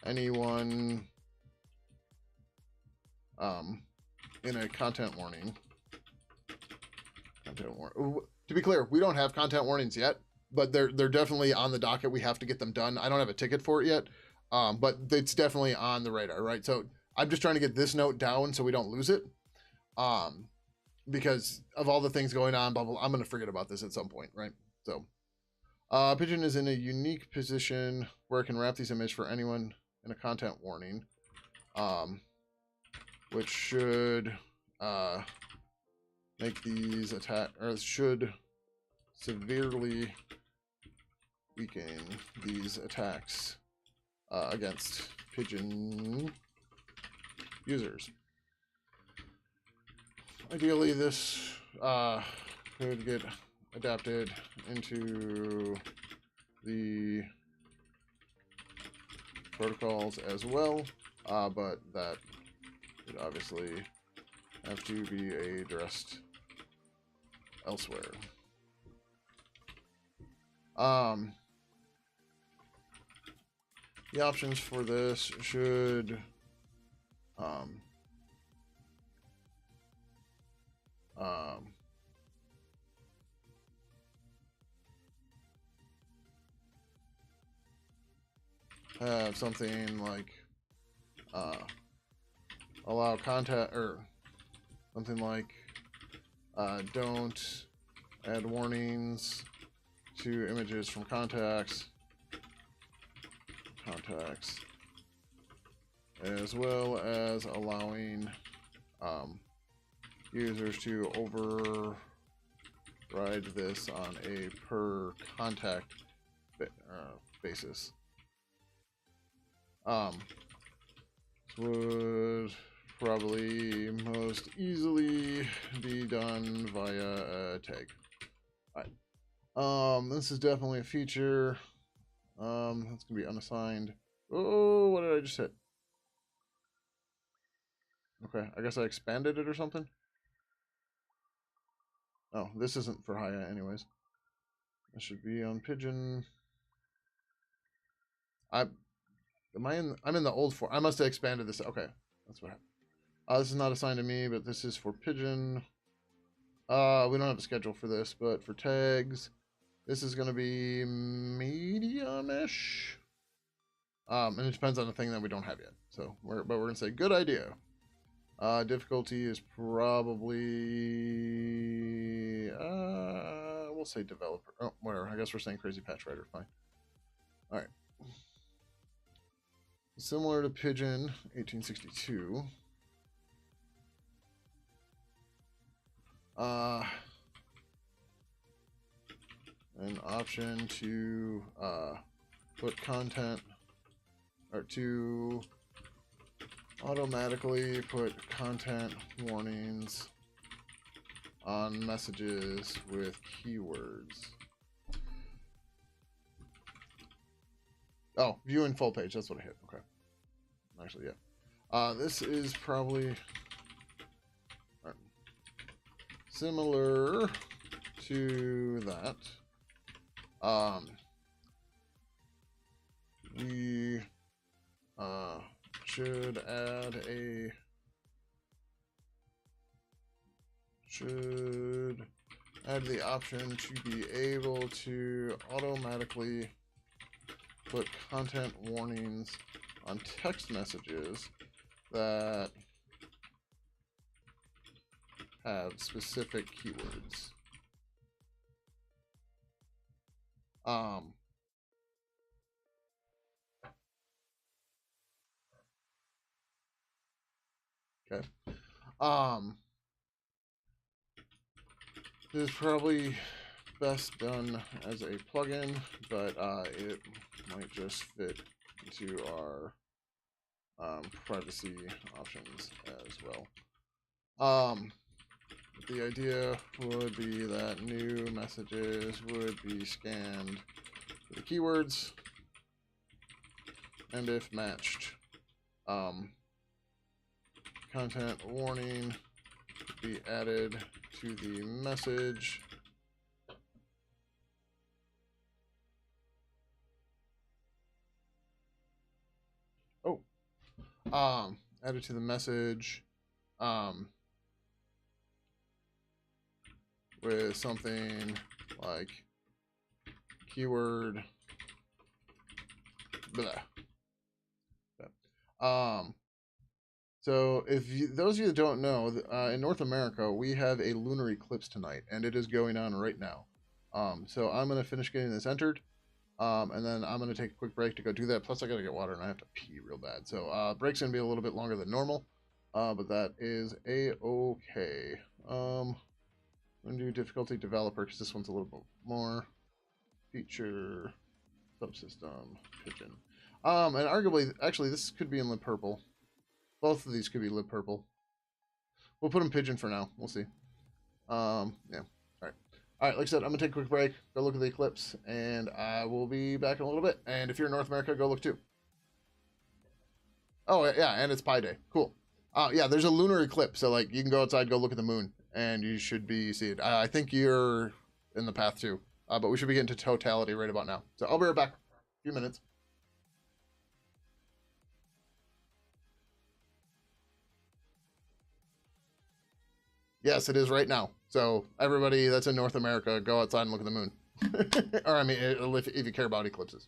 anyone in a content warning. To be clear, we don't have content warnings yet, but they're definitely on the docket. We have to get them done. I don't have a ticket for it yet, but it's definitely on the radar, right? So I'm just trying to get this note down so we don't lose it, because of all the things going on, blah, blah, I'm going to forget about this at some point, right? So Pidgin is in a unique position where it can wrap these images for anyone in a content warning, which should make these should severely weaken these attacks against Pidgin users. Ideally, this could get adapted into the protocols as well, but that would obviously have to be addressed elsewhere. The options for this should have something like allow contact, or something like don't add warnings to images from contacts as well as allowing users to override this on a per contact basis. Would probably most easily be done via a tag. Alright. This is definitely a feature. That's gonna be unassigned. Oh, what did I just hit? Okay, I guess I expanded it or something. Oh, this isn't for Haya anyways. That should be on Pidgin. I'm in the old form. I must have expanded this. Okay, that's what happened. This is not assigned to me, but this is for Pidgin. We don't have a schedule for this, but for tags, this is gonna be medium-ish. And it depends on the thing that we don't have yet. So we're gonna say good idea. Difficulty is probably we'll say developer. Oh, whatever. I guess we're saying crazy patch writer. Fine. All right. Similar to Pidgin 1862. An option to put content or to automatically put content warnings on messages with keywords. Oh, view in full page. That's what I hit. Okay. Actually, yeah. This is probably similar to that. We should add the option to be able to automatically put content warnings on text messages that have specific keywords. Okay. This is probably best done as a plugin, but it might just fit into our privacy options as well. The idea would be that new messages would be scanned for the keywords, and if matched, content warning would be added to the message. Added to the message, with something like keyword blah. So if those of you that don't know, in North America, we have a lunar eclipse tonight, and it is going on right now. So I'm going to finish getting this entered, and then I'm going to take a quick break to go do that. Plus, I got to get water, and I have to pee real bad. So break's going to be a little bit longer than normal, but that is a-okay. I'm going to do difficulty developer, because this one's a little bit more. Feature, subsystem, Pidgin. And arguably, actually, this could be in lib purple. Both of these could be lib purple. We'll put them Pidgin for now. We'll see. Yeah. All right. All right. Like I said, I'm gonna take a quick break. Go look at the eclipse, and I will be back in a little bit. And if you're in North America, go look too. Oh yeah, and it's Pi Day. Cool. Yeah, there's a lunar eclipse, so like you can go outside, go look at the moon, and you should be see it. I think you're in the path too. But we should be getting to totality right about now. So I'll be right back. A few minutes. Yes, it is right now. So everybody that's in North America, go outside and look at the moon. Or I mean, if you care about eclipses.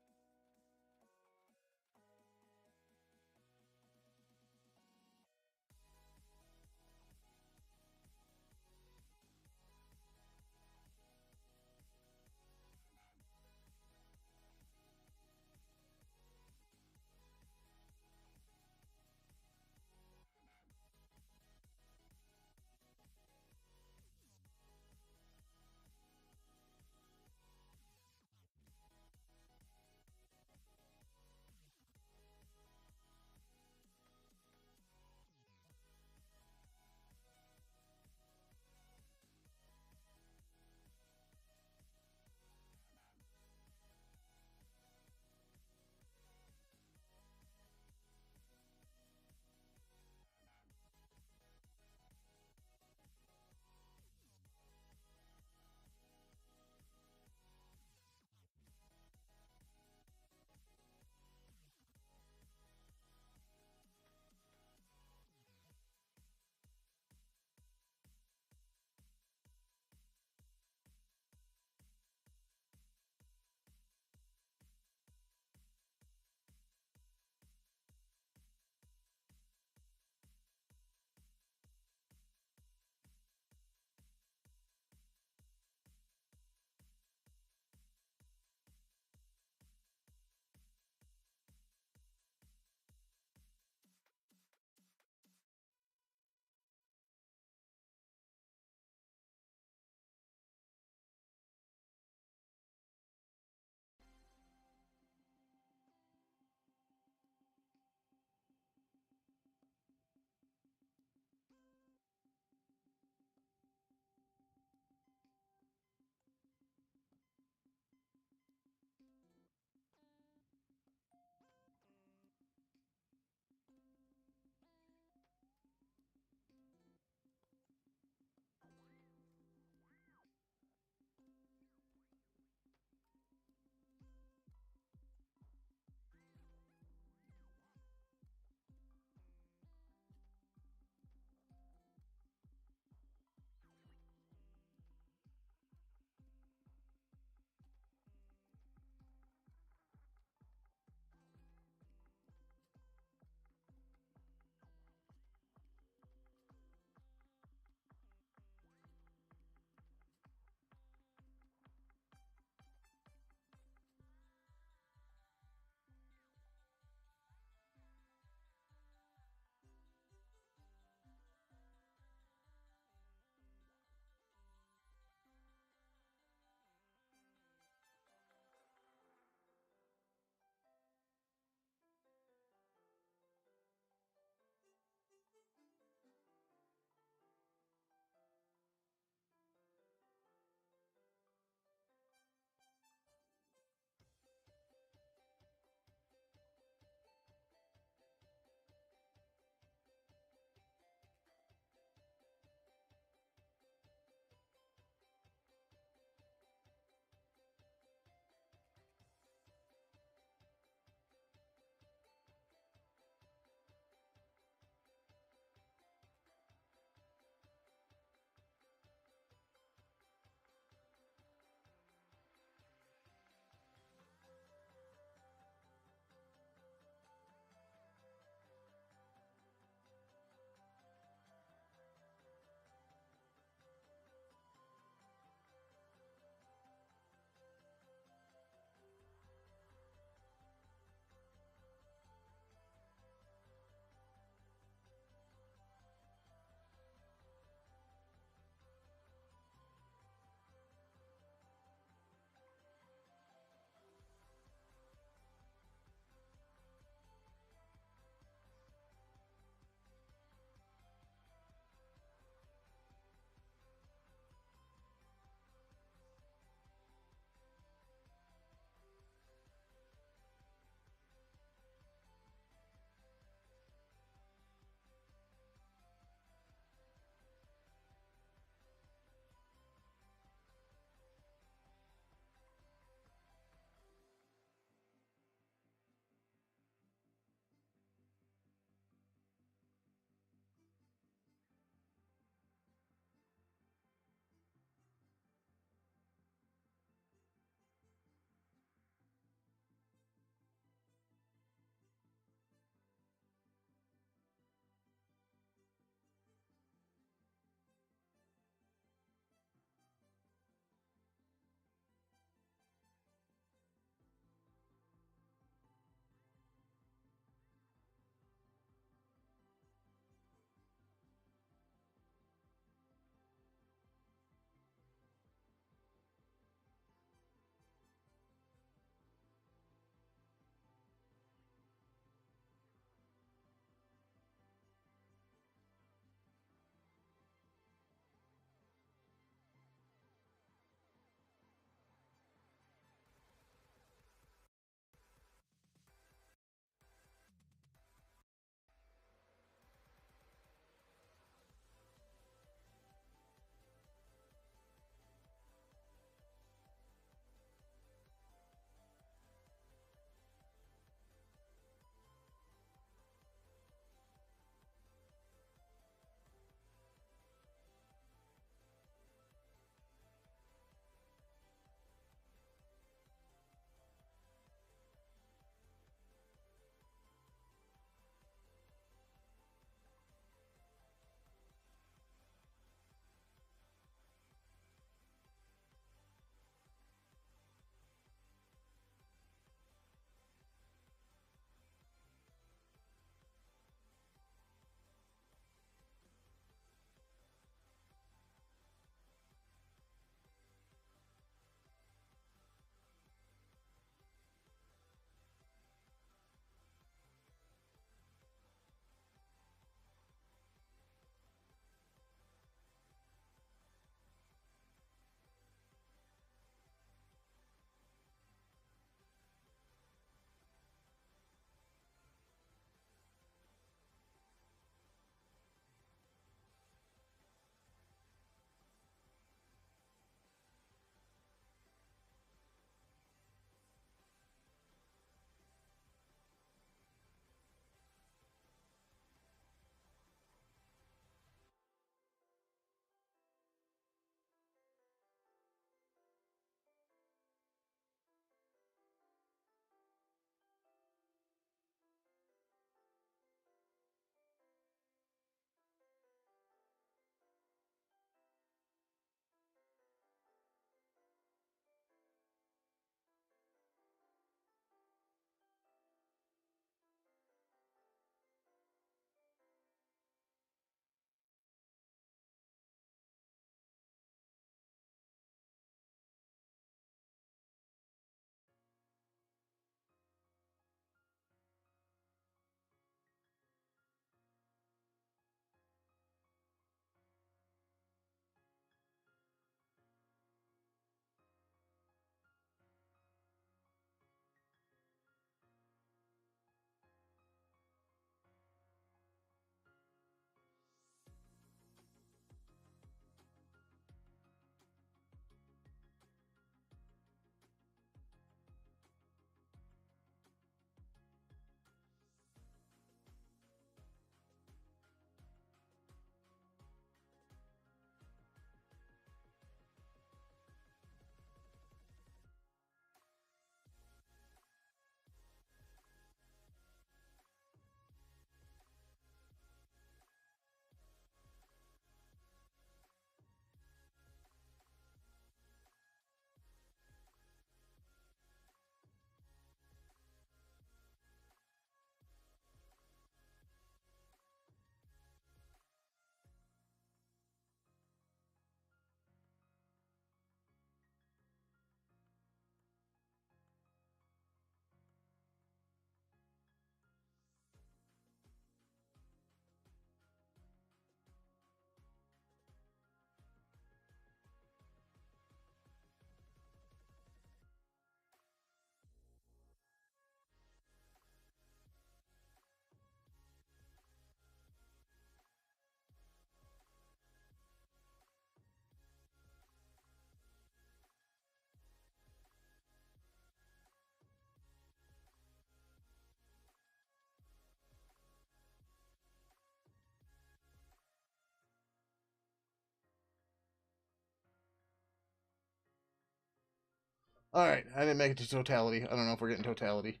All right, I didn't make it to totality. I don't know if we're getting totality,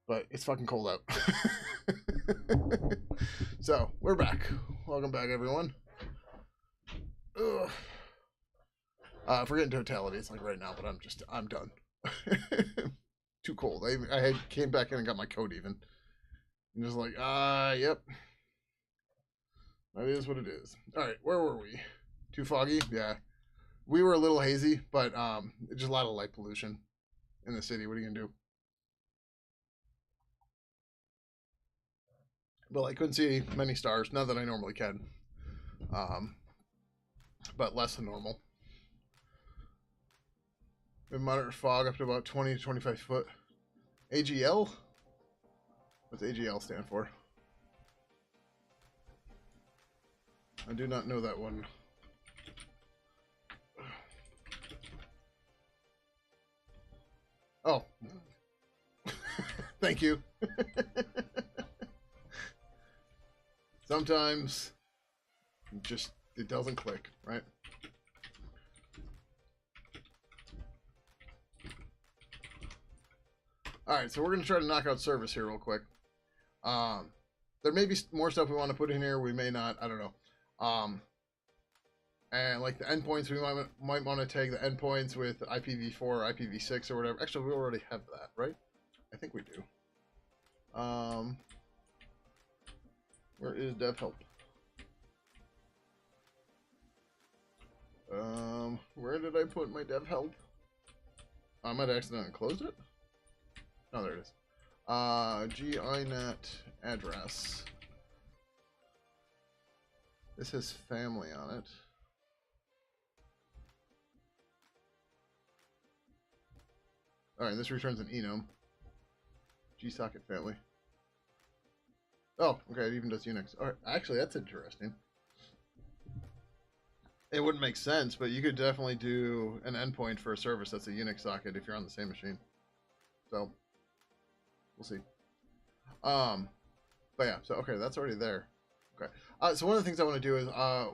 but it's fucking cold out. So we're back. Welcome back, everyone. Ugh. If we're getting totality, it's like right now, but I'm done. Too cold. I came back in and got my coat even. I'm just like, yep. That is what it is. All right, where were we? Too foggy? Yeah. We were a little hazy, but just a lot of light pollution in the city. What are you gonna do? Well, I couldn't see many stars, not that I normally can, um, but less than normal. We have moderate fog up to about 20 to 25 foot. AGL? What's AGL stand for? I do not know that one. Oh. Thank you. Sometimes just it doesn't click, right? All right, so we're gonna try to knock out service here real quick. There may be more stuff we want to put in here. We may not. I don't know. And like the endpoints, we might want to tag the endpoints with IPv4 or IPv6 or whatever. Actually, we already have that, right? I think we do. Where is dev help? Where did I put my dev help? I might have accidentally closed it. Oh, there it is. GINet address. This has family on it. Alright, this returns an enum. GSocket family. Oh, okay, it even does Unix. Alright, actually, that's interesting. It wouldn't make sense, but you could definitely do an endpoint for a service that's a Unix socket if you're on the same machine. So, we'll see. But yeah, so okay, that's already there. Okay. So one of the things I want to do is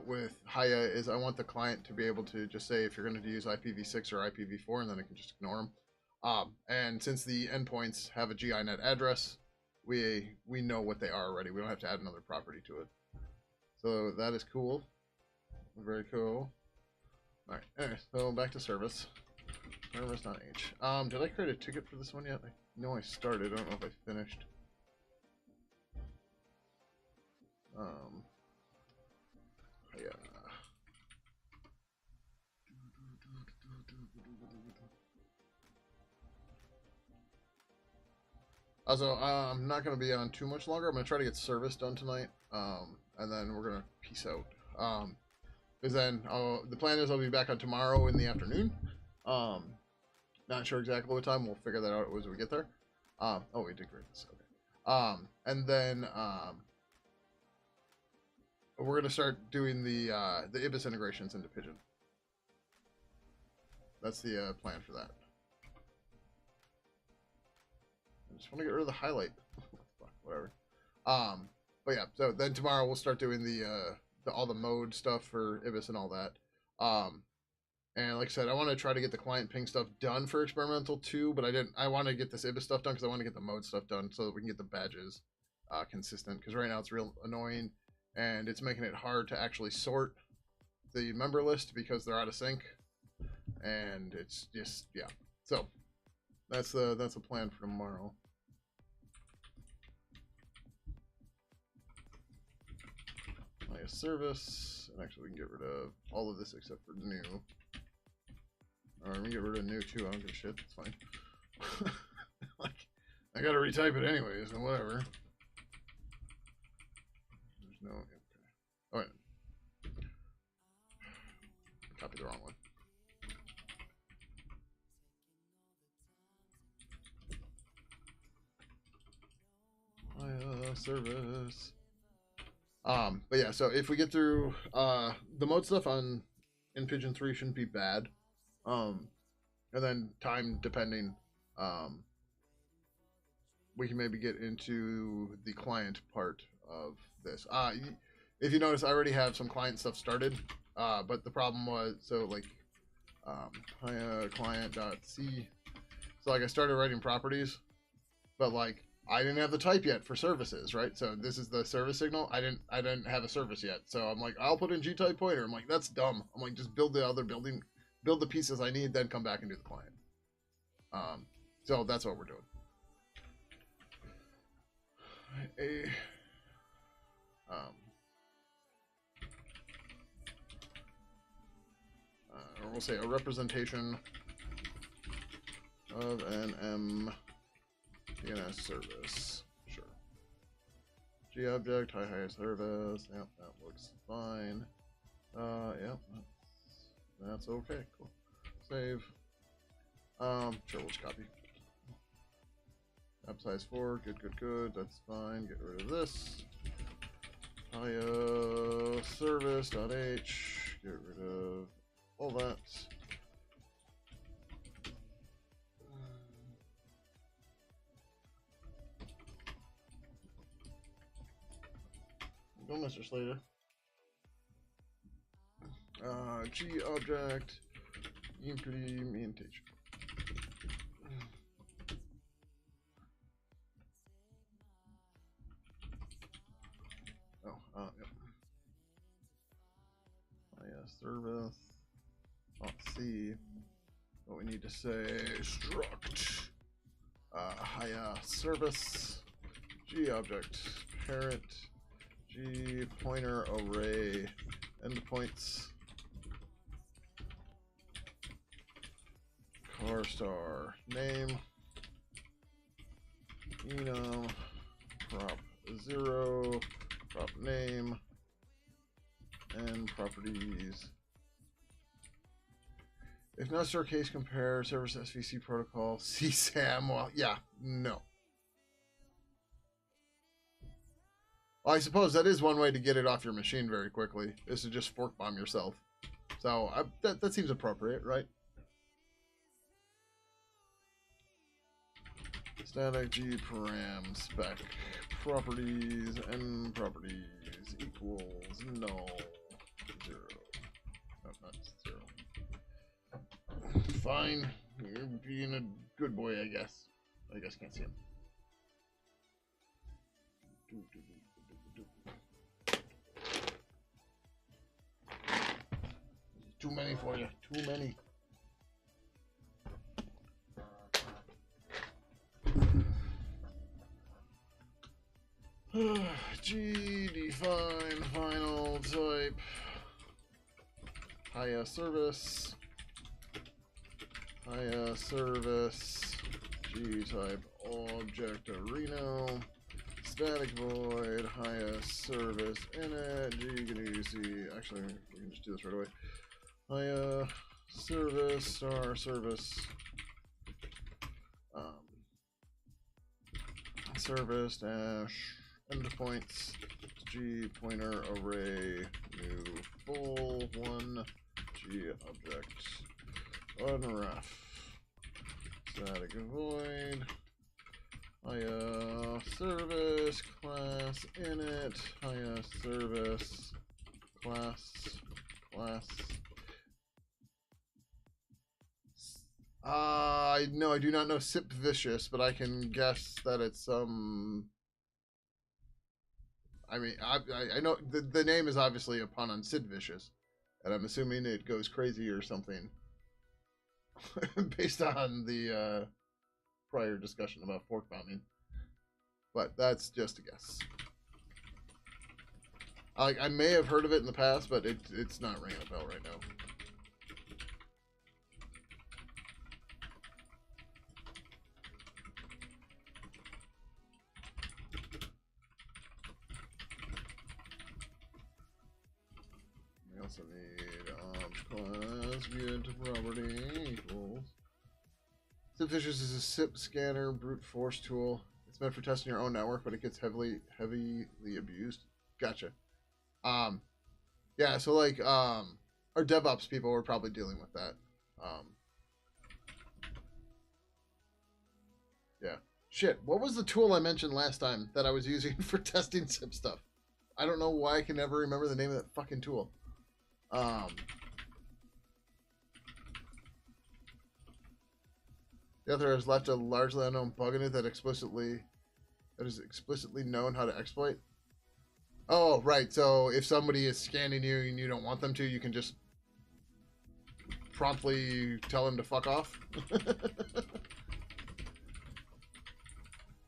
with Haya is I want the client to be able to just say if you're going to use IPv6 or IPv4, and then it can just ignore them. And since the endpoints have a GINet address, we know what they are already. We don't have to add another property to it. So that is cool. Very cool. All right. Anyway, so back to service. Service, not H. Did I create a ticket for this one yet? I know I started. I don't know if I finished. Yeah. Also, I'm not going to be on too much longer. I'm going to try to get service done tonight, and then we're going to peace out. Because then the plan is I'll be back on tomorrow in the afternoon. Not sure exactly what time. We'll figure that out as we get there. Oh, we did great. Okay. And then we're going to start doing the IBIS integrations into Pidgin. That's the plan for that. I just want to get rid of the highlight. Whatever. But yeah, so then tomorrow we'll start doing the all the mode stuff for IBIS and all that. And like I said, I want to try to get the client ping stuff done for experimental too, but I want to get this IBIS stuff done because I want to get the mode stuff done so that we can get the badges consistent. Because right now it's real annoying and it's making it hard to actually sort the member list because they're out of sync, and it's just yeah. So that's the plan for tomorrow. Service, and actually we can get rid of all of this except for new. Or we can get rid of new too. I don't give a shit. It's fine. Like, I gotta retype it anyways, and whatever. There's no. Okay. Oh wait. Copy the wrong one. Service. But yeah, so if we get through the mode stuff in Pidgin 3 shouldn't be bad. And then time depending, we can maybe get into the client part of this. If you notice, I already have some client stuff started, but the problem was, so like client.c So like I started writing properties, but like I didn't have the type yet for services, right? So this is the service signal. I didn't have a service yet. So I'm like, I'll put in G type pointer. I'm like, that's dumb. I'm like, just build the other building, build the pieces I need, then come back and do the client. So that's what we're doing. Or we'll say a representation of an DNS service. Sure. G object, high service. Yep, that looks fine. Yep, that's okay. Cool. Save. Sure, we'll just copy. App size 4. Good. That's fine. Get rid of this. Service.h. Get rid of all that. Go, Mr. Slater. G object implementation. Yep. Service. Let's see what we need to say. Struct. Service. G object parent. G pointer array endpoints. Car star name. Enum prop 0 prop name and properties. If not store case compare service SVC protocol CSAM. Well, yeah, no. Well, I suppose that is one way to get it off your machine very quickly, is to just fork bomb yourself. So that seems appropriate, right? Static G param spec properties and properties equals null 0. No, not 0. Fine. You're being a good boy, I guess. I guess can't see him. Too many for you. Too many. G define final type. Service. Service. G type object arena. Static void. Service init. G can see. Actually, we can just do this right away. Service star service. Service dash endpoints G pointer array new full 1 G object unref static void service class init service class no, I do not know Sip Vicious, but I can guess that it's some. I mean, I know the name is obviously a pun on Sid Vicious, and I'm assuming it goes crazy or something, based on the prior discussion about fork bombing. But that's just a guess. I may have heard of it in the past, but it's not ringing a bell right now. Also need class get property equals. SIP Vicious is a SIP scanner brute force tool. It's meant for testing your own network, but it gets heavily abused. Gotcha. Yeah, so like our DevOps people were probably dealing with that. Yeah. Shit, what was the tool I mentioned last time that I was using for testing SIP stuff? I don't know why I can never remember the name of that fucking tool. The author has left a largely unknown bug in it that is explicitly known how to exploit. Oh, right. So if somebody is scanning you and you don't want them to, you can just promptly tell them to fuck off.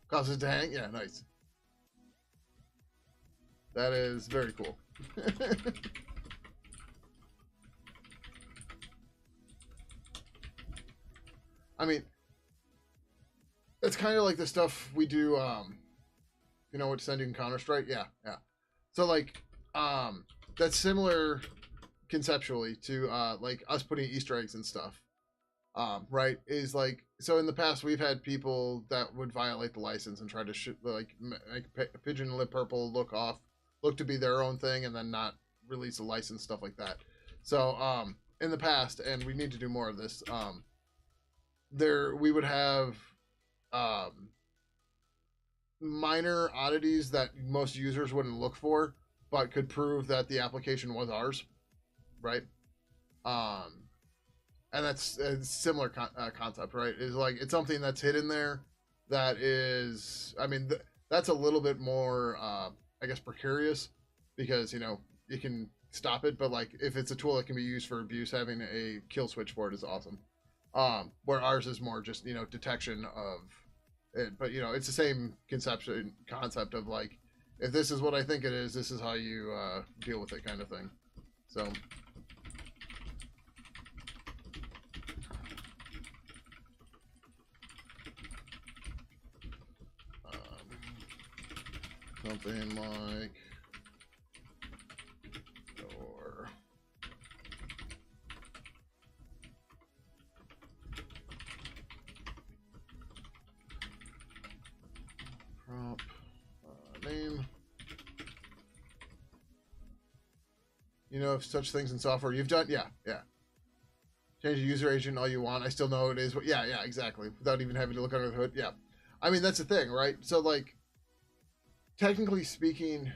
Causes to hang? Yeah, nice. That is very cool. I mean, it's kind of like the stuff we do, you know what, sending Counter-Strike? Yeah, yeah. So, like, that's similar conceptually to, like, us putting Easter eggs and stuff. Right? Is like, so in the past we've had people that would violate the license and try to like make Pidgin and Lip Purple look to be their own thing, and then not release a license, stuff like that. So in the past, and we need to do more of this. There we would have um, minor oddities that most users wouldn't look for, but could prove that the application was ours, right? Um, and that's a similar concept, right? Is like, it's something that's hidden there that is, I mean, that's a little bit more, I guess, precarious, because you know you can stop it, but like if it's a tool that can be used for abuse, having a kill switch for it is awesome. Where ours is more just, you know, detection of it, but you know it's the same concept of like, if this is what I think it is, this is how you deal with it, kind of thing. So. Something like your prop name. You know, if such things in software you've done, yeah, yeah. Change the user agent all you want. I still know it is. Yeah, yeah, exactly. Without even having to look under the hood. Yeah, I mean that's the thing, right? So like, technically speaking,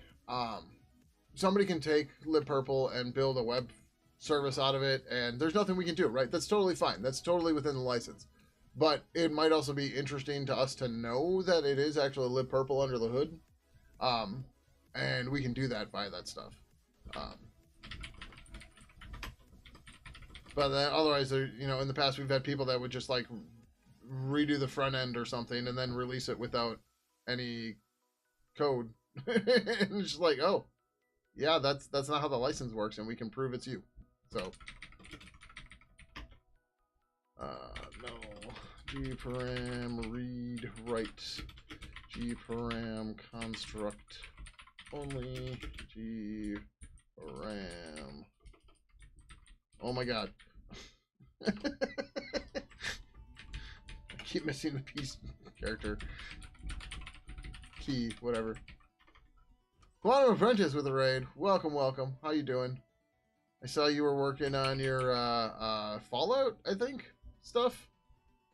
somebody can take Lip Purple and build a web service out of it, and there's nothing we can do, right? That's totally fine. That's totally within the license. But it might also be interesting to us to know that it is actually Lip Purple under the hood, and we can do that via that stuff. But then otherwise, you know, in the past we've had people that would just like redo the front end or something and then release it without any code. And it's just like, oh, yeah, that's not how the license works, and we can prove it's you. So, no, gparam read write, gparam construct only, gparam. Oh my god. I keep missing the piece character. Key, whatever. Quantum Apprentice with a raid. Welcome, welcome. How you doing? I saw you were working on your Fallout, I think, stuff.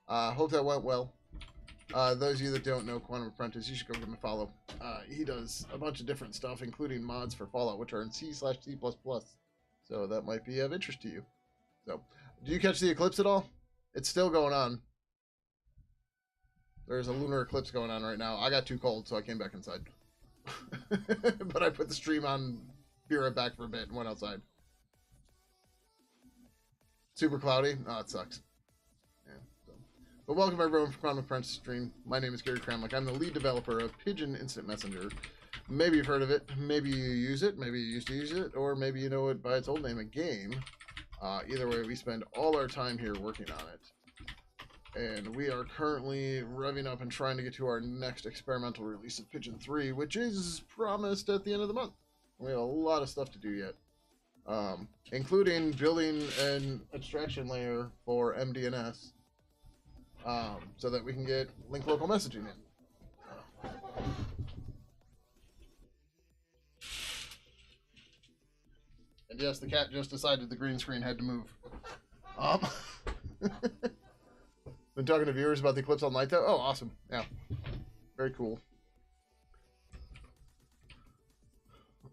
Hope that went well. Those of you that don't know Quantum Apprentice, you should go give him a follow. He does a bunch of different stuff, including mods for Fallout, which are in C/C++. So that might be of interest to you. So, do you catch the eclipse at all? It's still going on. There's a lunar eclipse going on right now. I got too cold, so I came back inside. But I put the stream on, be right back for a bit, and went outside. Super cloudy. Oh, it sucks. Yeah. So. But welcome everyone for Quantum Apprentice stream. My name is Gary Kramlich. I'm the lead developer of Pidgin Instant Messenger. Maybe you've heard of it. Maybe you use it. Maybe you used to use it, or maybe you know it by its old name, a game. Either way, we spend all our time here working on it. And we are currently revving up and trying to get to our next experimental release of Pidgin 3, which is promised at the end of the month. We have a lot of stuff to do yet, including building an abstraction layer for MDNS, so that we can get link local messaging in. And yes, the cat just decided the green screen had to move. Been talking to viewers about the eclipse all night though. Oh, awesome. Yeah. Very cool.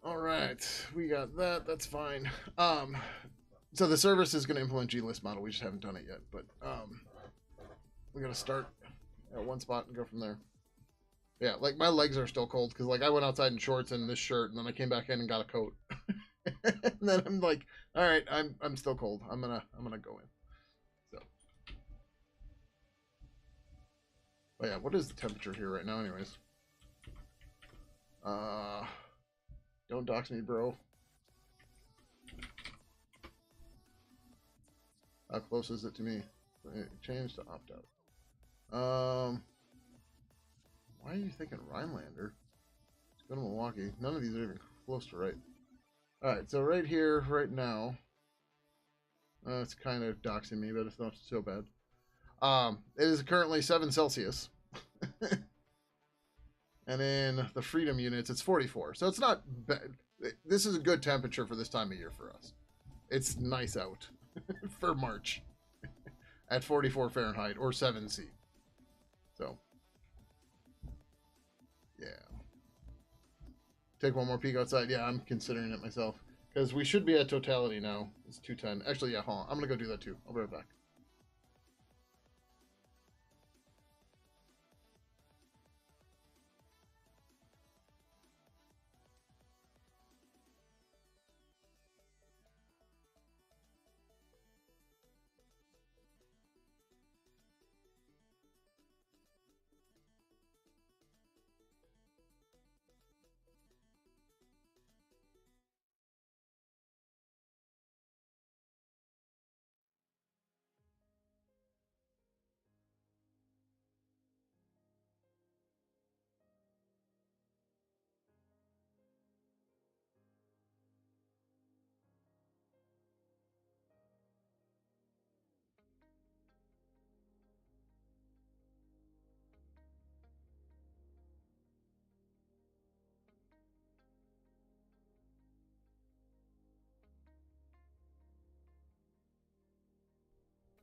All right. We got that. That's fine. So the service is going to implement glist model. We just haven't done it yet. But we gotta start at one spot and go from there. Yeah, like my legs are still cold because like I went outside in shorts and this shirt, and then I came back in and got a coat. And then I'm like, all right, I'm still cold. I'm gonna go in. So, but yeah, what is the temperature here right now, anyways? Don't dox me, bro. How close is it to me? Change to opt out. Why are you thinking Rhinelander? Let's go to Milwaukee. None of these are even close to right. Alright, so right here, right now, it's kind of doxing me, but it's not so bad. It is currently 7 Celsius. And in the Freedom units, it's 44. So it's not bad. This is a good temperature for this time of year for us. It's nice out for March at 44 Fahrenheit or 7C. So, yeah. Take one more peek outside. Yeah, I'm considering it myself. Because we should be at totality now. It's 210. Actually, yeah, hold on. I'm going to go do that too. I'll be right back.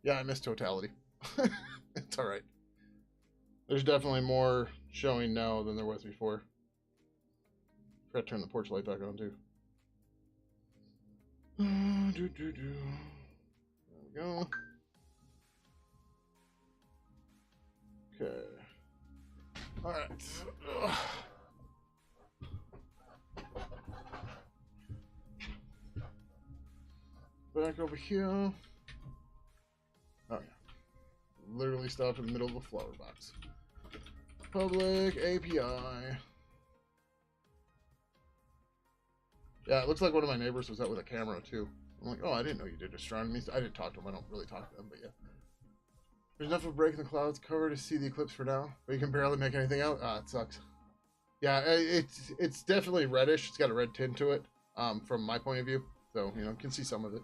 Yeah, I missed totality. It's alright. There's definitely more showing now than there was before. Forgot to turn the porch light back on too. There we go. Okay. Alright. Back over here. Oh yeah. Literally stopped in the middle of a flower box. Public API. Yeah, it looks like one of my neighbors was out with a camera too. I'm like, oh, I didn't know you did astronomy. I didn't talk to him. I don't really talk to them, but yeah. There's enough of a break in the clouds cover to see the eclipse for now, but you can barely make anything out. Ah, it sucks. Yeah, it's definitely reddish. It's got a red tint to it, from my point of view. So, you know, you can see some of it.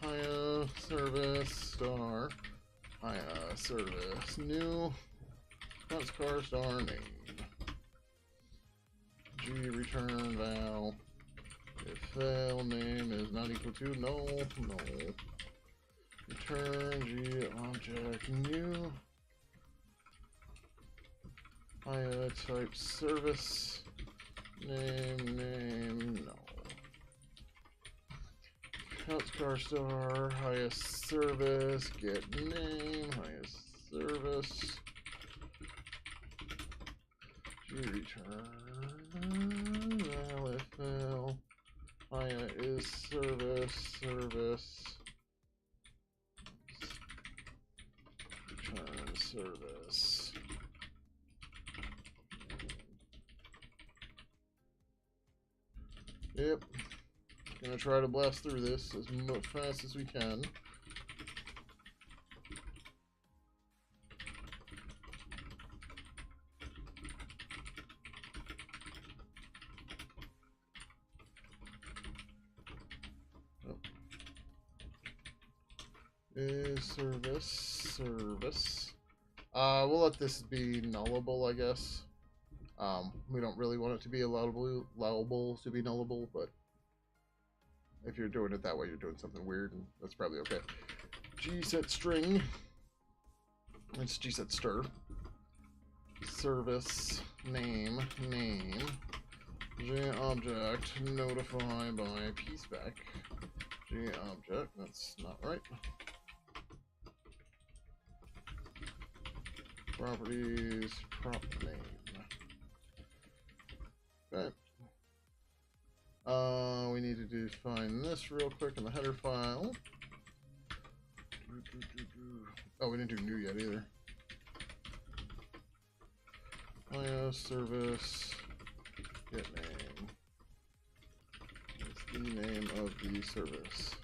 Hiya, service, star. Hiya, service, new. That's car star name. G return val. If val name is not equal to no. Return G object new. Hiya type service. Name no. Counts car star. Highest service. Get name. Highest service. Return valid fail. Hiya is service. Return service. Yep. Gonna try to blast through this as fast as we can. Is service. We'll let this be nullable, I guess. We don't really want it to be allowable to be nullable, but if you're doing it that way, you're doing something weird, and that's probably okay. Gset string. It's gset stir. Service name. J object notify by pspec. object. That's not right. Properties, prop name. Okay. We need to define this real quick in the header file. Oh, we didn't do new yet either. IO service get name. It's the name of the service.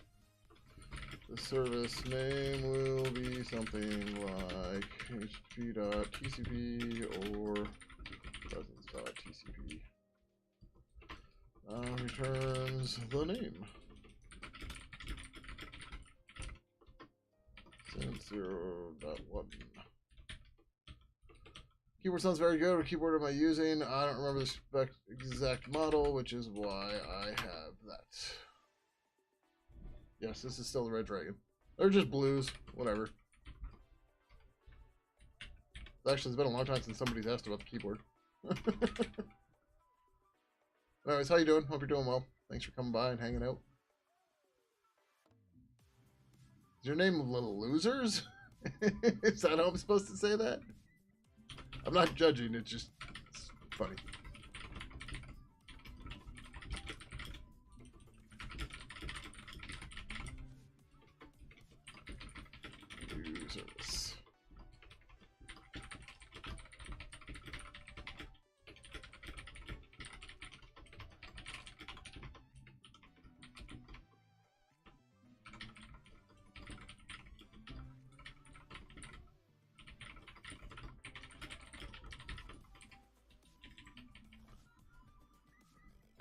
The service name will be something like http.tcp or presence.tcp. Returns the name. Since 0.1. Keyboard sounds very good. What keyboard am I using? I don't remember the exact model, which is why I have that. Yes, this is still the Red Dragon. They're just blues, whatever. Actually, it's been a long time since somebody's asked about the keyboard. Anyways, how you doing? Hope you're doing well. Thanks for coming by and hanging out. Is your name Little Losers? Is that how I'm supposed to say that? I'm not judging, it's just it's funny. New service.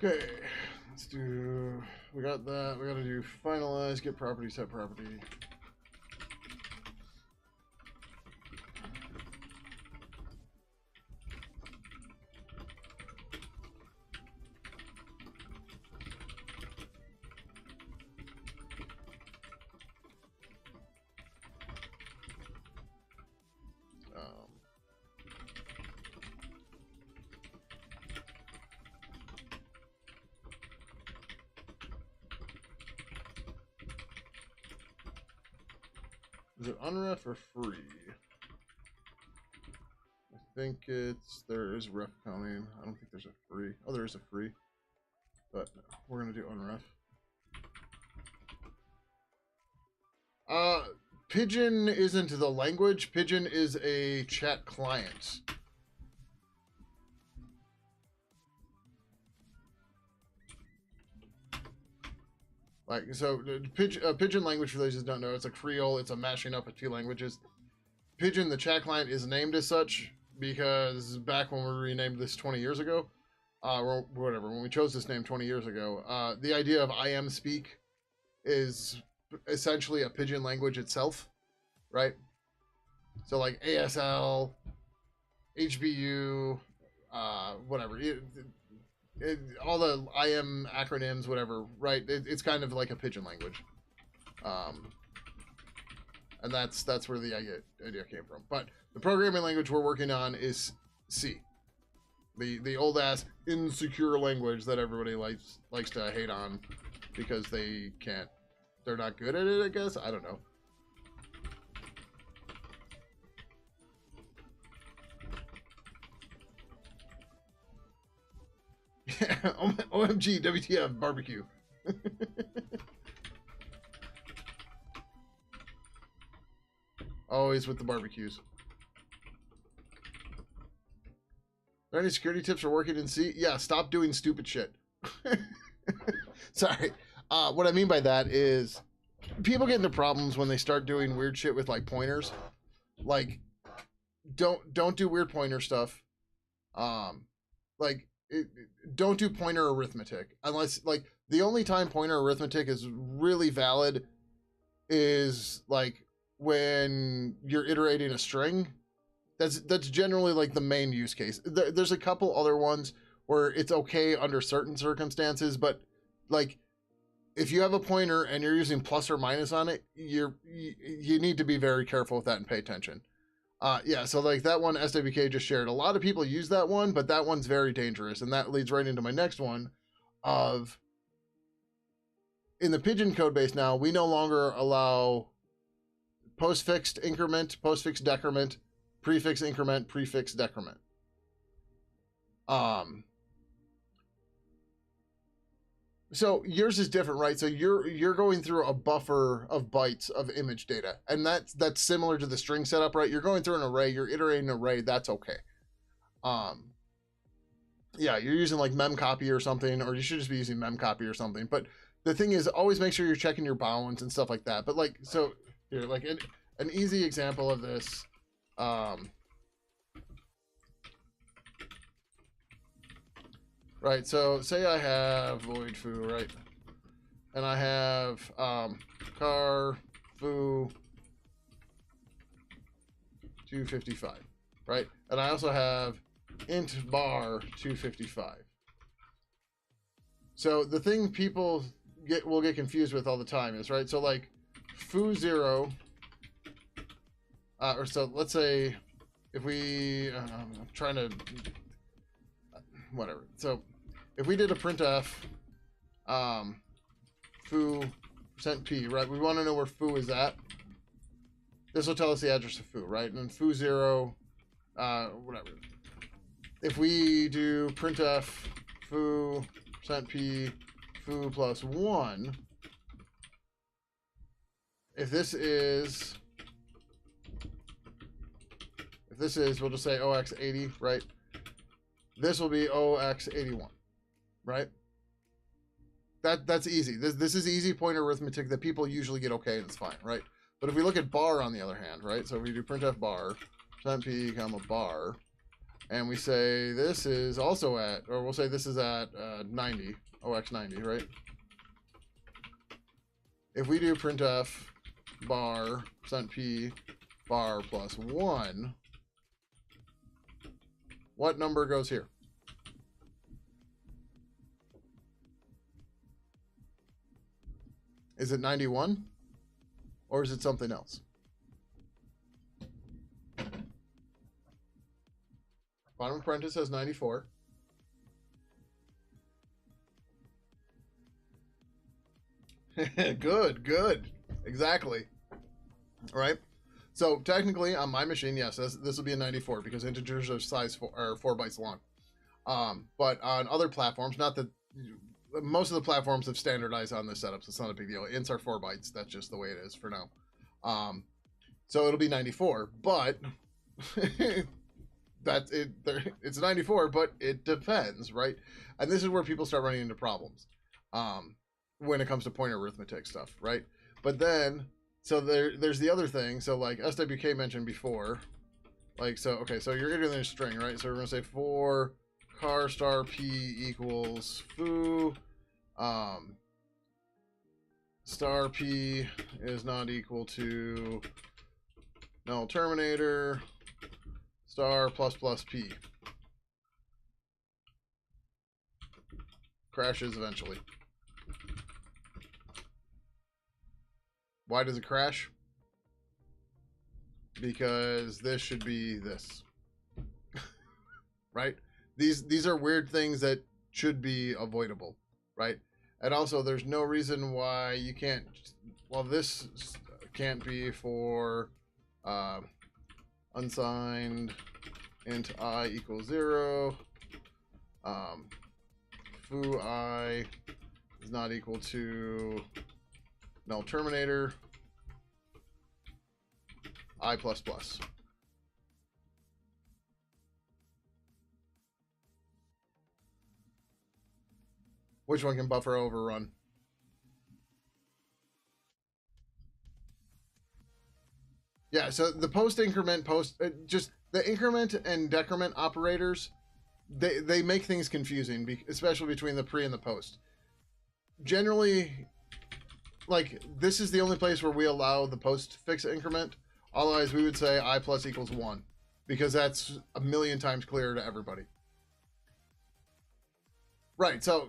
Okay, let's do, we got that, we gotta do finalize, get property, set property. Is it unref or free? I think it's, there is ref coming. I don't think there's a free. Oh, there is a free. But no, we're going to do unref. Pidgin isn't the language. Pidgin is a chat client. Like, so Pidgin language, for those who don't know, it's a Creole. It's a mashing up of two languages. Pidgin, the chat client, is named as such because back when we renamed this 20 years ago, or whatever, when we chose this name 20 years ago, the idea of I am speak is essentially a Pidgin language itself, right? So like ASL, HBU, whatever. All the IM acronyms, whatever, right? It's kind of like a Pidgin language, and that's where the idea came from. But the programming language we're working on is C, the old ass insecure language that everybody likes to hate on because they're not good at it. I guess, I don't know. OMG, WTF, barbecue. Always with the barbecues. Are there any security tips for working in C? Yeah, stop doing stupid shit. Sorry. What I mean by that is people get into problems when they start doing weird shit with like pointers. Like, don't do weird pointer stuff. Don't do pointer arithmetic unless, like, the only time pointer arithmetic is really valid is like when you're iterating a string. That's generally like the main use case. There's a couple other ones where it's okay under certain circumstances, but like if you have a pointer and you're using plus or minus on it, you need to be very careful with that and pay attention. Yeah, so like that one SWK just shared. A lot of people use that one, but that one's very dangerous. And that leads right into my next one of in the Pidgin code base now, we no longer allow postfixed increment, postfixed decrement, prefix increment, prefix decrement. So yours is different, right? So you're going through a buffer of bytes of image data, and that's similar to the string setup, right? You're going through an array, you're iterating an array, that's okay. Yeah, you're using like memcopy or something, or you should just be using memcopy or something. But the thing is, always make sure you're checking your bounds and stuff like that. But like, so here, like an easy example of this. Right, so say I have void foo, right? And I have car foo 255, right? And I also have int bar 255. So the thing people will get confused with all the time is, right? So like foo 0, or so let's say if we, I'm trying to, whatever. So if we did a printf foo %p, right? We want to know where foo is at. This will tell us the address of foo, right? And then foo 0, whatever. If we do printf foo %p foo plus 1, if this is, we'll just say OX80, right? This will be OX81, right? That's easy. This is easy pointer arithmetic that people usually get okay, and it's fine, right? But if we look at bar on the other hand, right? So if we do printf bar, %p comma bar, and we say this is also at, or we'll say this is at 90, OX90, right? If we do printf bar %p bar plus 1, what number goes here? Is it 91? Or is it something else? Bottom apprentice has 94. Good. Exactly. All right. So technically on my machine, yes, this will be a 94 because integers are size 4 bytes long. But on other platforms, not that most of the platforms have standardized on this setup, so it's not a big deal. Ints are 4 bytes. That's just the way it is for now. So it'll be 94, but that's it. It's 94, but it depends, right? And this is where people start running into problems when it comes to pointer arithmetic stuff, right? But then, so there's the other thing. So like SWK mentioned before, like, so, okay, so you're entering a string, right? So we're going to say for car star p equals foo, star p is not equal to null terminator star plus p. Crashes eventually. Why does it crash? Because this should be this. Right? These are weird things that should be avoidable, right? And also there's no reason why you can't, well, this can't be for unsigned int I equals 0, foo I is not equal to null terminator I plus plus. Which one can buffer overrun? Yeah, so the post increment, just the increment and decrement operators, they make things confusing, especially between the pre and the post. Generally, like, this is the only place where we allow the post fix increment. Otherwise, we would say I plus equals 1, because that's a million times clearer to everybody. Right, so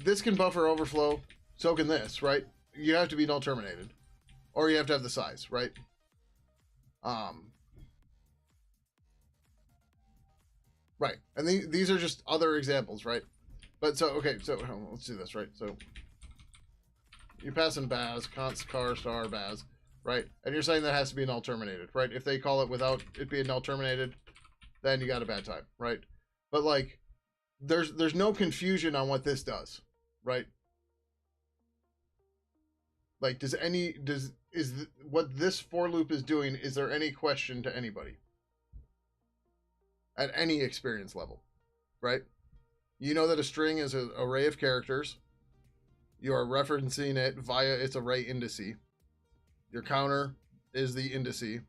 this can buffer overflow, so can this, right? You have to be null terminated, or you have to have the size, right? Right, and these are just other examples, right? But so, okay, so let's do this, right? So you pass in Baz, const car star Baz, right? And you're saying that has to be null terminated, right? If they call it without it being null terminated, then you got a bad time, right? But like, there's no confusion on what this does, right? Like, what this for loop is doing? Is there any question to anybody at any experience level, right? You know that a string is an array of characters. You are referencing it via its array indice. Your counter is the indice.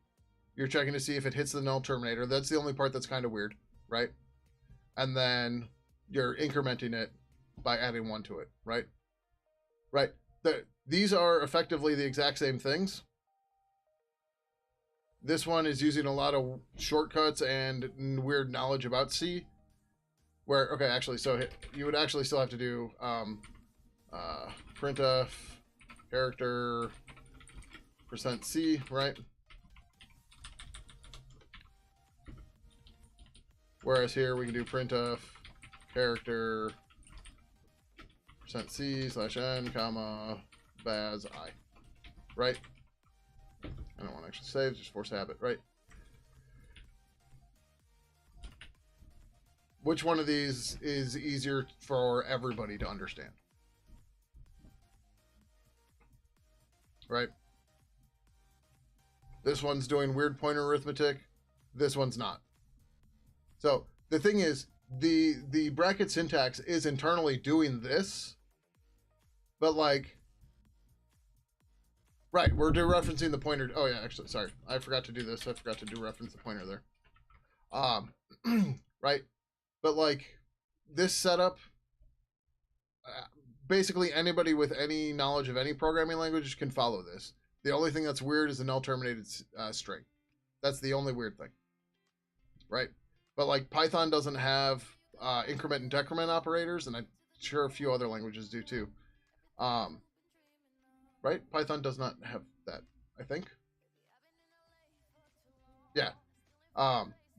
You're checking to see if it hits the null terminator. That's the only part that's kind of weird, right? And then you're incrementing it by adding 1 to it, right? Right. These are effectively the exact same things. This one is using a lot of shortcuts and weird knowledge about C. Where, okay, actually, so you would actually still have to do printf character %C, right? Whereas here we can do printf character %C/n, comma, baz I, right? I don't want to actually save, just force habit, right? Which one of these is easier for everybody to understand? Right? This one's doing weird pointer arithmetic. This one's not. So the thing is, the bracket syntax is internally doing this, but like, right, we're dereferencing the pointer. Oh yeah, actually, sorry, I forgot to do this. I forgot to dereference the pointer there. Right, but like this setup, basically anybody with any knowledge of any programming language can follow this. The only thing that's weird is the null terminated string. That's the only weird thing, right? But like Python doesn't have increment and decrement operators, and I'm sure a few other languages do too. Right? Python does not have that, I think. Yeah.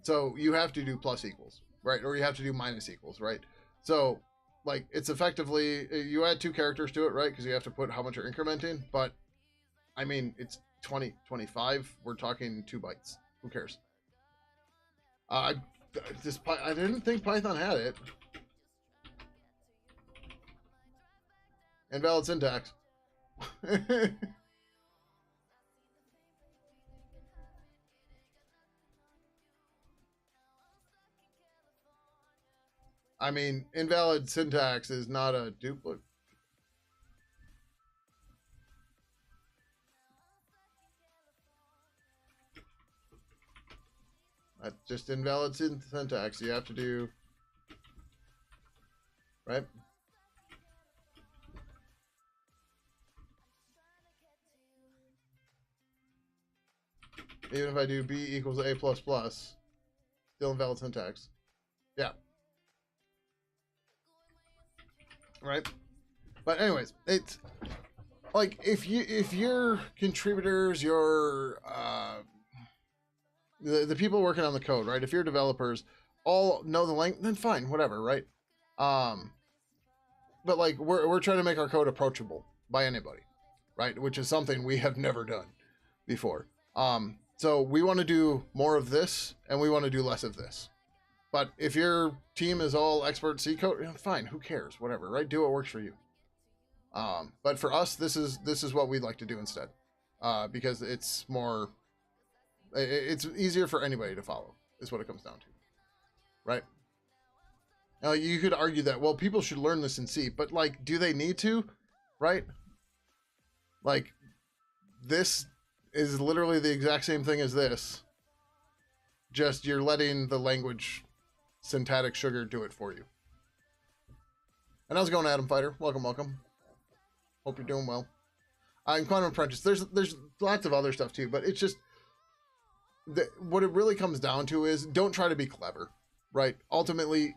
So you have to do plus equals, right? Or you have to do minus equals, right? So like it's effectively, you add 2 characters to it, right? Because you have to put how much you're incrementing. But I mean, it's 20, 25. We're talking 2 bytes. Who cares? I didn't think Python had it. Invalid syntax. I mean, invalid syntax is not a duplicate. That's just invalid syntax. You have to do, right? Even if I do b equals a plus plus, still invalid syntax. Yeah. Right? But anyways, it's like if your contributors, your the people working on the code, right? If your developers all know the language, then fine, whatever, right? But like we're trying to make our code approachable by anybody, right? Which is something we have never done before. So we want to do more of this and we want to do less of this. But if your team is all expert C code, fine, who cares? Whatever, right? Do what works for you. But for us, this is what we'd like to do instead, because it's more, it's easier for anybody to follow. Is what it comes down to, right? Now you could argue that well, people should learn this in C, but like, do they need to? Right? Like, this is literally the exact same thing as this. Just you're letting the language syntactic sugar do it for you. And how's it going, Adam Fighter? Welcome, welcome. Hope you're doing well. In Quantum Apprentice, there's lots of other stuff too, but it's just what it really comes down to is don't try to be clever, right? Ultimately,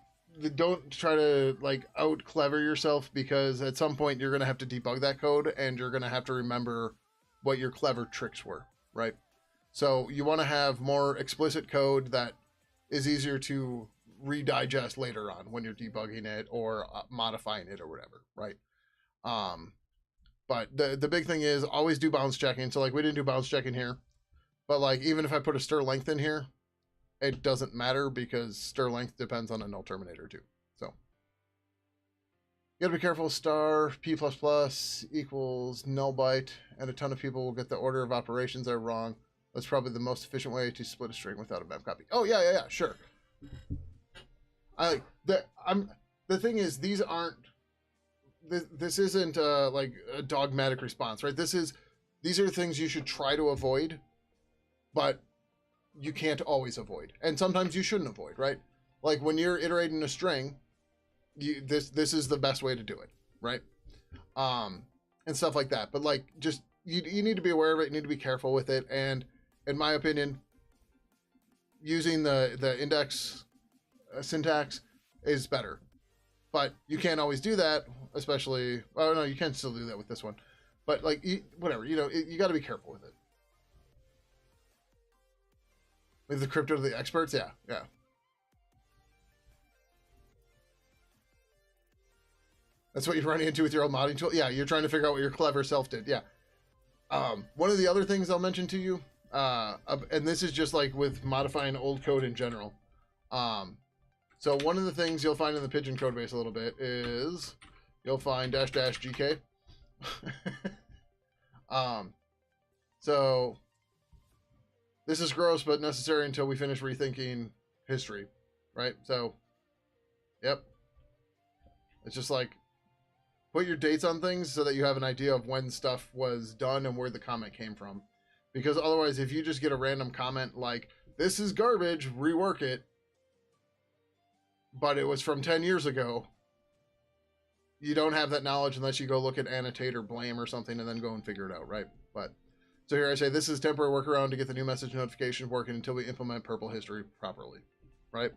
don't try to like out clever yourself, because at some point you're gonna have to debug that code and you're gonna have to remember what your clever tricks were, right? So you want to have more explicit code that is easier to redigest later on when you're debugging it or modifying it or whatever, right? But the big thing is always do bounds checking. So like we didn't do bounds checking here, but like even if I put a stir length in here, it doesn't matter because stir length depends on a null terminator too. So you gotta be careful. Star p++ equals null byte, and a ton of people will get the order of operations there wrong. That's probably the most efficient way to split a string without a map copy. Oh yeah, sure. The thing is, these aren't. This isn't like a dogmatic response, right? These are things you should try to avoid, but you can't always avoid, and sometimes you shouldn't avoid, right? Like when you're iterating a string, this is the best way to do it, right? And stuff like that. But like, just you need to be aware of it. You need to be careful with it, and in my opinion, using the index syntax is better. But you can't always do that, especially. Oh no, you can still do that with this one, but like whatever, you got to be careful with it. With the crypto to the experts, yeah. That's what you're running into with your old modding tool. Yeah, you're trying to figure out what your clever self did. Yeah. One of the other things I'll mention to you, and this is just like with modifying old code in general. So one of the things you'll find in the Pidgin code base a little bit is you'll find --GK. So this is gross, but necessary until we finish rethinking history, right? So, yep. It's just like, put your dates on things so that you have an idea of when stuff was done and where the comment came from. Because otherwise, if you just get a random comment like, this is garbage, rework it, but it was from 10 years ago, you don't have that knowledge unless you go look at annotate or blame or something and then go and figure it out, right? But so here I say, this is temporary workaround to get the new message notification working until we implement purple history properly, right?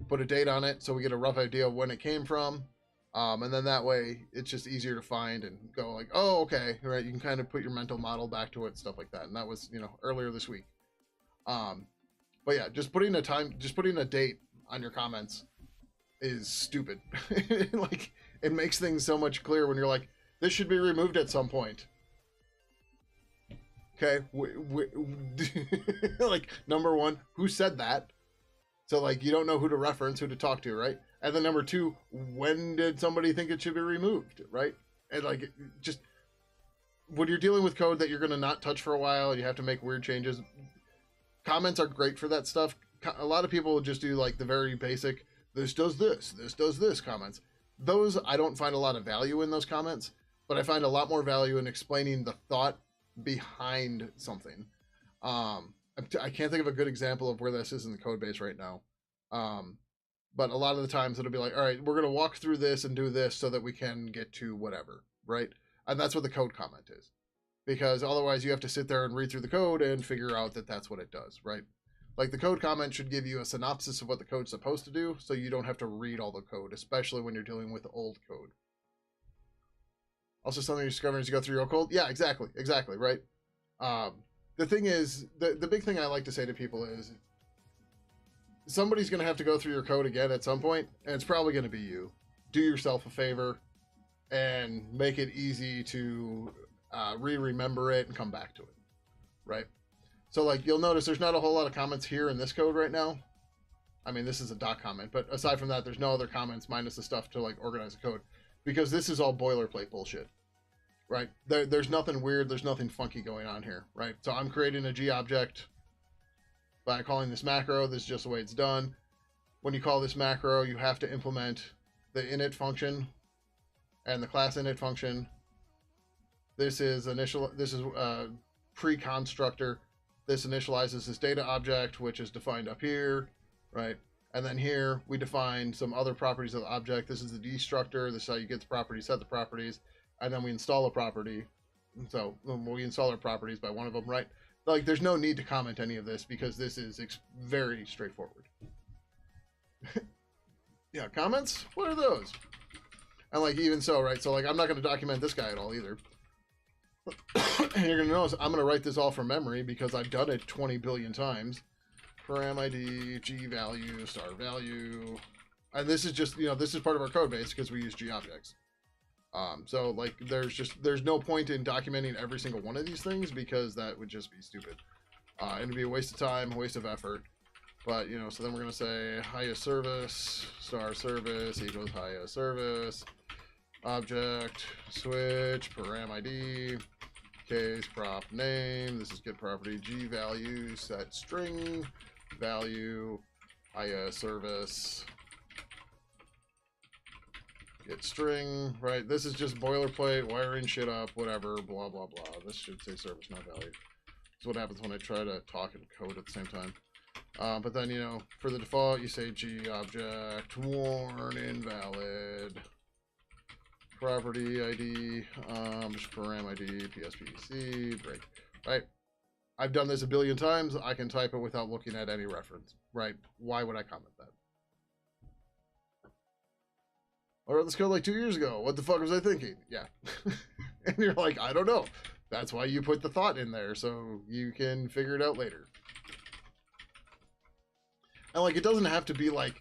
Put a date on it so we get a rough idea of when it came from. And then that way it's just easier to find and go like, oh, okay, right? You can kind of put your mental model back to it, stuff like that. And that was, earlier this week. But yeah, just putting a date on your comments is stupid. Like, it makes things so much clearer when you're like, this should be removed at some point. Okay, like, number one, who said that? So like, you don't know who to reference, who to talk to, right? And then number two, when did somebody think it should be removed, right? And like, just when you're dealing with code that you're going to not touch for a while and you have to make weird changes, comments are great for that stuff. A lot of people just do like the very basic, this does this comments. Those, I don't find a lot of value in those comments, but I find a lot more value in explaining the thought behind something. I can't think of a good example of where this is in the code base right now. But a lot of the times it'll be like, all right, we're going to walk through this and do this so that we can get to whatever, right? And that's what the code comment is. Because otherwise you have to sit there and read through the code and figure out that that's what it does, right? Like, the code comment should give you a synopsis of what the code's supposed to do, so you don't have to read all the code, especially when you're dealing with old code. Also, something you're discovering as you go through your old code. Yeah, exactly, right? The thing is, the big thing I like to say to people is, somebody's going to have to go through your code again at some point, and it's probably going to be you. Do yourself a favor and make it easy to remember it and come back to it, right? So like, you'll notice there's not a whole lot of comments here in this code right now. I mean, this is a dot comment, but aside from that, there's no other comments minus the stuff to like organize the code, because this is all boilerplate bullshit, right? There's nothing weird. There's nothing funky going on here, right? So I'm creating a G object by calling this macro. This is just the way it's done. When you call this macro, you have to implement the init function and the class init function. This is pre-constructor. This initializes this data object, which is defined up here, right? And then here we define some other properties of the object. This is the destructor. This is how you get the properties, set the properties, and then we install a property. So we install our properties by one of them, right? Like, there's no need to comment any of this because this is very straightforward. Yeah, comments? What are those? And like, even so, right? So like, I'm not going to document this guy at all either. And you're going to notice I'm going to write this all from memory because I've done it 20 billion times. Param ID, G value, star value. And this is just, this is part of our code base because we use G objects. So like there's no point in documenting every single one of these things because that would just be stupid. And it'd be a waste of time, a waste of effort. But you know, so then we're gonna say highest service star service equals highest service object switch param ID case prop name. This is get property G value set string value highest service get string, right? This is just boilerplate, wiring shit up, whatever, blah, blah, blah. This should say service, not value. That's what happens when I try to talk and code at the same time. But then, you know, for the default, you say G object, warn, invalid, property ID, param ID, PSPC, break, right? I've done this a billion times. I can type it without looking at any reference, right? Why would I comment that? I wrote this code like 2 years ago. What the fuck was I thinking? Yeah. And you're like, I don't know. That's why you put the thought in there, so you can figure it out later. And like, it doesn't have to be like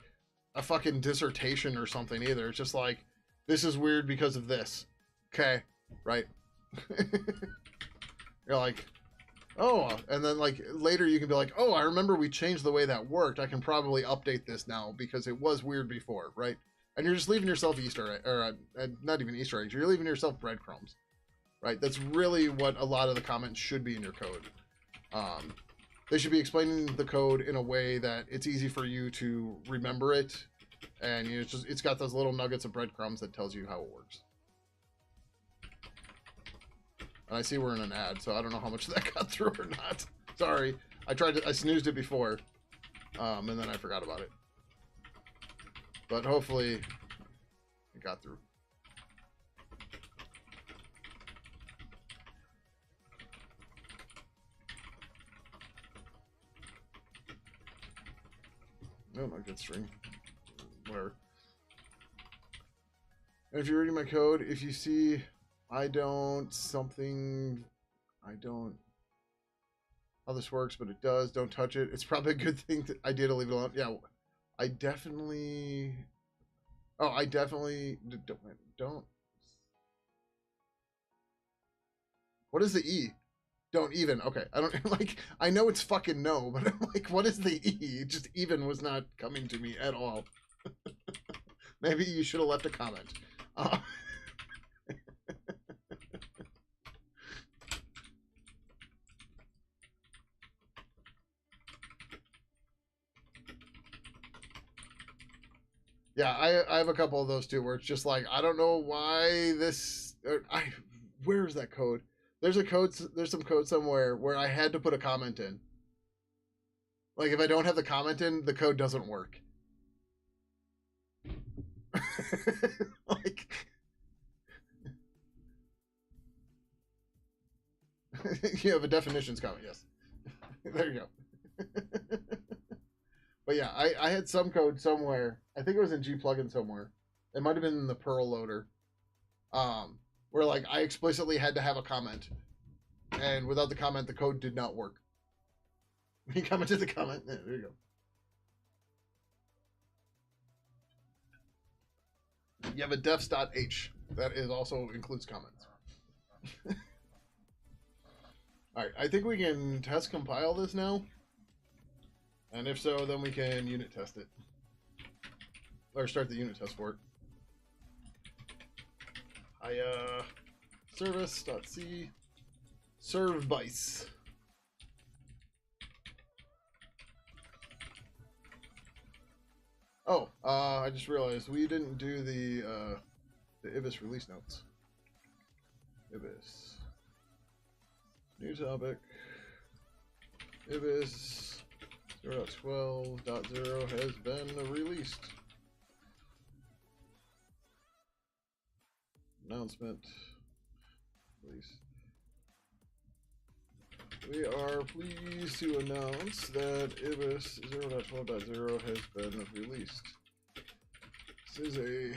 a fucking dissertation or something either. It's just like, this is weird because of this. Okay, right? You're like, oh, and then like later you can be like, oh, I remember we changed the way that worked. I can probably update this now because it was weird before, right? And you're just leaving yourself Easter egg, or not even Easter eggs. You're leaving yourself breadcrumbs, right? That's really what a lot of the comments should be in your code. They should be explaining the code in a way that it's easy for you to remember it, and you know, it's got those little nuggets of breadcrumbs that tells you how it works. And I see we're in an ad, so I don't know how much that got through or not. Sorry, I snoozed it before, and then I forgot about it. But hopefully it got through. No, not good string. Whatever. And if you're reading my code, if you see I don't how this works, but it does, don't touch it. It's probably a good thing that I did to leave it alone. Yeah, I definitely don't. What is the E? Don't even. Okay, I don't like. I know it's fucking no, but I'm like, what is the E? Just even was not coming to me at all. Maybe you should have left a comment. Yeah, I have a couple of those too, where it's just like I don't know why this. Where is that code? There's some code somewhere where I had to put a comment in. Like if I don't have the comment in, the code doesn't work. Like you have a definitions comment, yes. There you go. But yeah, I had some code somewhere. I think it was in G plugin somewhere. It might have been in the Perl loader. Where like I explicitly had to have a comment, and without the comment, the code did not work. He commented the comment. Yeah, there you go. You have a defs.h that is also includes comments. All right, I think we can test compile this now. And if so, then we can unit test it. Or start the unit test for it. Service.c serve bice. Oh, I just realized we didn't do the IBIS release notes. IBIS. New topic. IBIS 0.12.0 has been released. Announcement. Release. We are pleased to announce that IBIS 0.12.0 has been released. This is a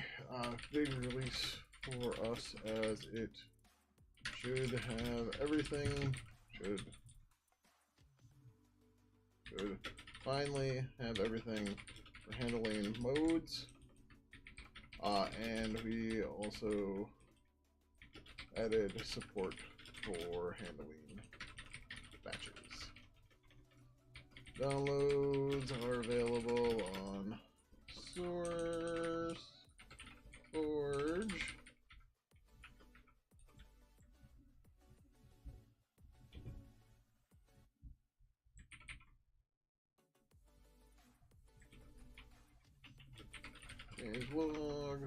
big release for us as it should have everything, should finally have everything for handling modes. And we also added support for handling batches. Downloads are available on Source Forge. Change log.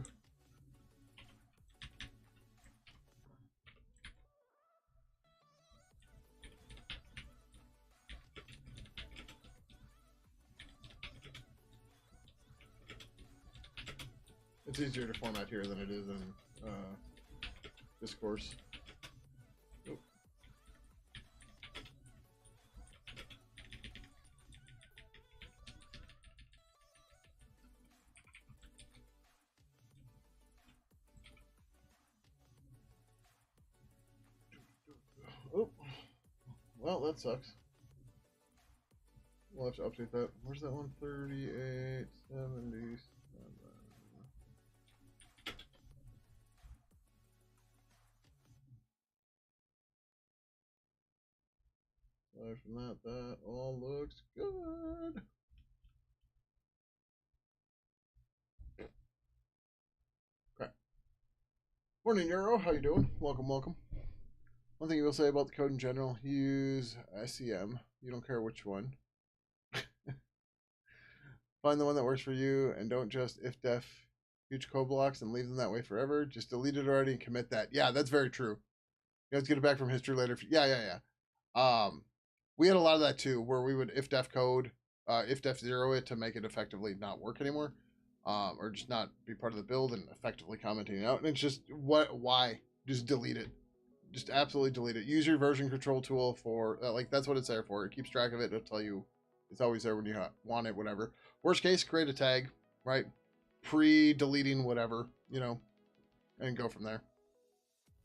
It's easier to format here than it is in Discourse. Nope. Oh, well, that sucks. We'll have to update that. Where's that one? 3877. Aside from that, that all looks good. Okay. Morning, Euro. How you doing? Welcome, welcome. One thing you will say about the code in general, use SEM. You don't care which one. Find the one that works for you and don't just if-def huge code blocks and leave them that way forever. Just delete it already and commit that. Yeah, that's very true. You guys get it back from history later. Yeah. We had a lot of that too, where we would if-def code, if-def zero it to make it effectively not work anymore, or just not be part of the build and effectively commenting it out. And it's just why? Just delete it. Just absolutely delete it. Use your version control tool for like that's what it's there for. It keeps track of it. It'll tell you it's always there when you want it. Whatever. Worst case, create a tag, right? Pre-deleting whatever, and go from there.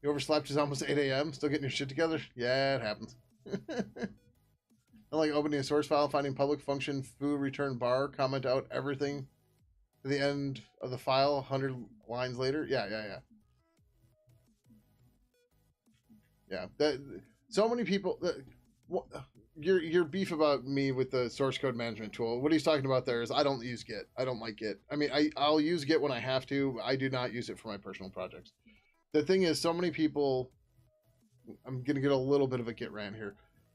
You overslept. It's almost 8 a.m. Still getting your shit together. Yeah, it happens. I like opening a source file, finding public function foo return bar, comment out everything to the end of the file 100 lines later. Yeah. That so many people. Your beef about me with the source code management tool. What he's talking about there is I don't use Git. I don't like Git. I mean, I'll use Git when I have to. I do not use it for my personal projects. The thing is, so many people. I'm gonna get a little bit of a Git rant here.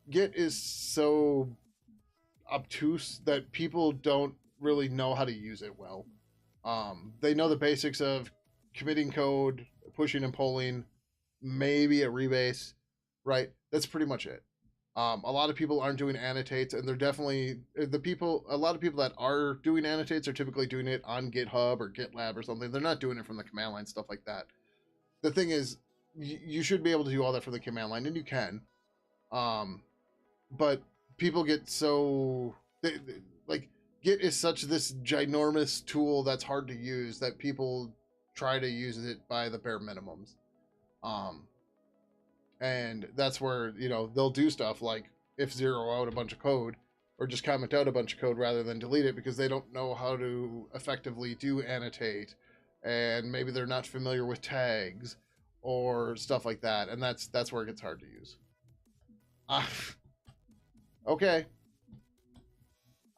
Git is so obtuse that people don't really know how to use it well. They know the basics of committing code, pushing and pulling, maybe a rebase, right? That's pretty much it. A lot of people aren't doing annotates, and they're definitely a lot of people that are doing annotates are typically doing it on GitHub or GitLab or something. They're not doing it from the command line, stuff like that. The thing is, you should be able to do all that from the command line, and you can. But people get so like Git is such this ginormous tool that's hard to use that people try to use it by the bare minimums. And that's where they'll do stuff like if zero out a bunch of code or just comment out a bunch of code rather than delete it because they don't know how to effectively do annotate, and maybe they're not familiar with tags or stuff like that, and that's where it gets hard to use. Okay.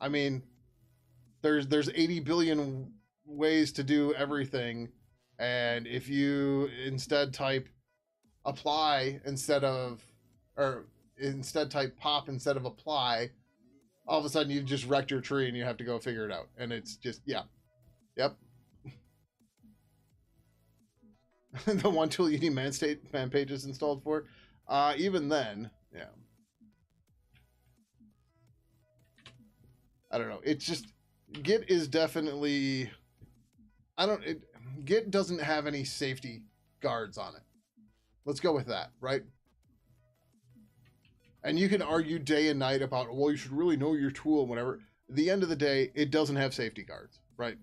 I mean, there's 80 billion ways to do everything, and if you instead type apply instead type pop instead of apply, all of a sudden you've just wrecked your tree and you have to go figure it out. And it's just, yeah. Yep. The one tool you need man pages installed for. Even then, yeah. I don't know. It's just, Git is definitely, Git doesn't have any safety guards on it. Let's go with that, right? And you can argue day and night about, well, you should really know your tool and whatever. At the end of the day, it doesn't have safety guards, right?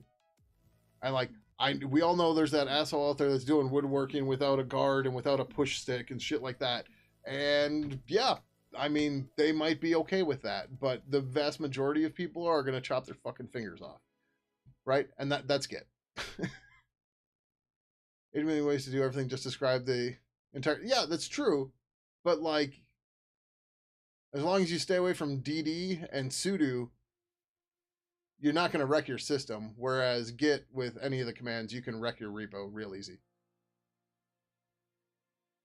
And we all know there's that asshole out there that's doing woodworking without a guard and without a push stick and shit like that. And yeah, I mean, they might be okay with that, but the vast majority of people are going to chop their fucking fingers off, right? And that's Git. 80 million ways to do everything. Just describe the Yeah, that's true. But like, as long as you stay away from DD and sudo, you're not going to wreck your system. Whereas Git, with any of the commands, you can wreck your repo real easy.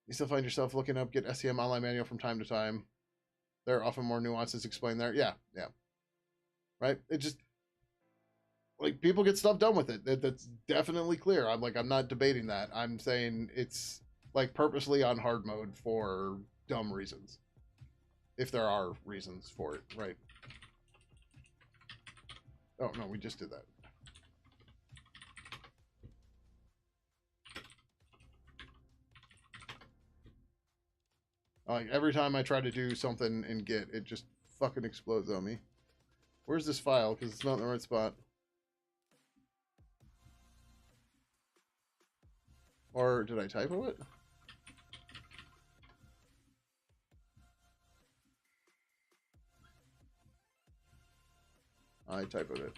You still find yourself looking up Git SCM online manual from time to time. There are often more nuances explained there. Yeah, yeah. Right? It just, like, people get stuff done with it. That's definitely clear. I'm not debating that. I'm saying it's like purposely on hard mode for dumb reasons. If there are reasons for it, right? Oh, no, we just did that. Like, every time I try to do something in Git, it just fucking explodes on me. Where's this file? Because it's not in the right spot. Or did I typo it? I typoed it.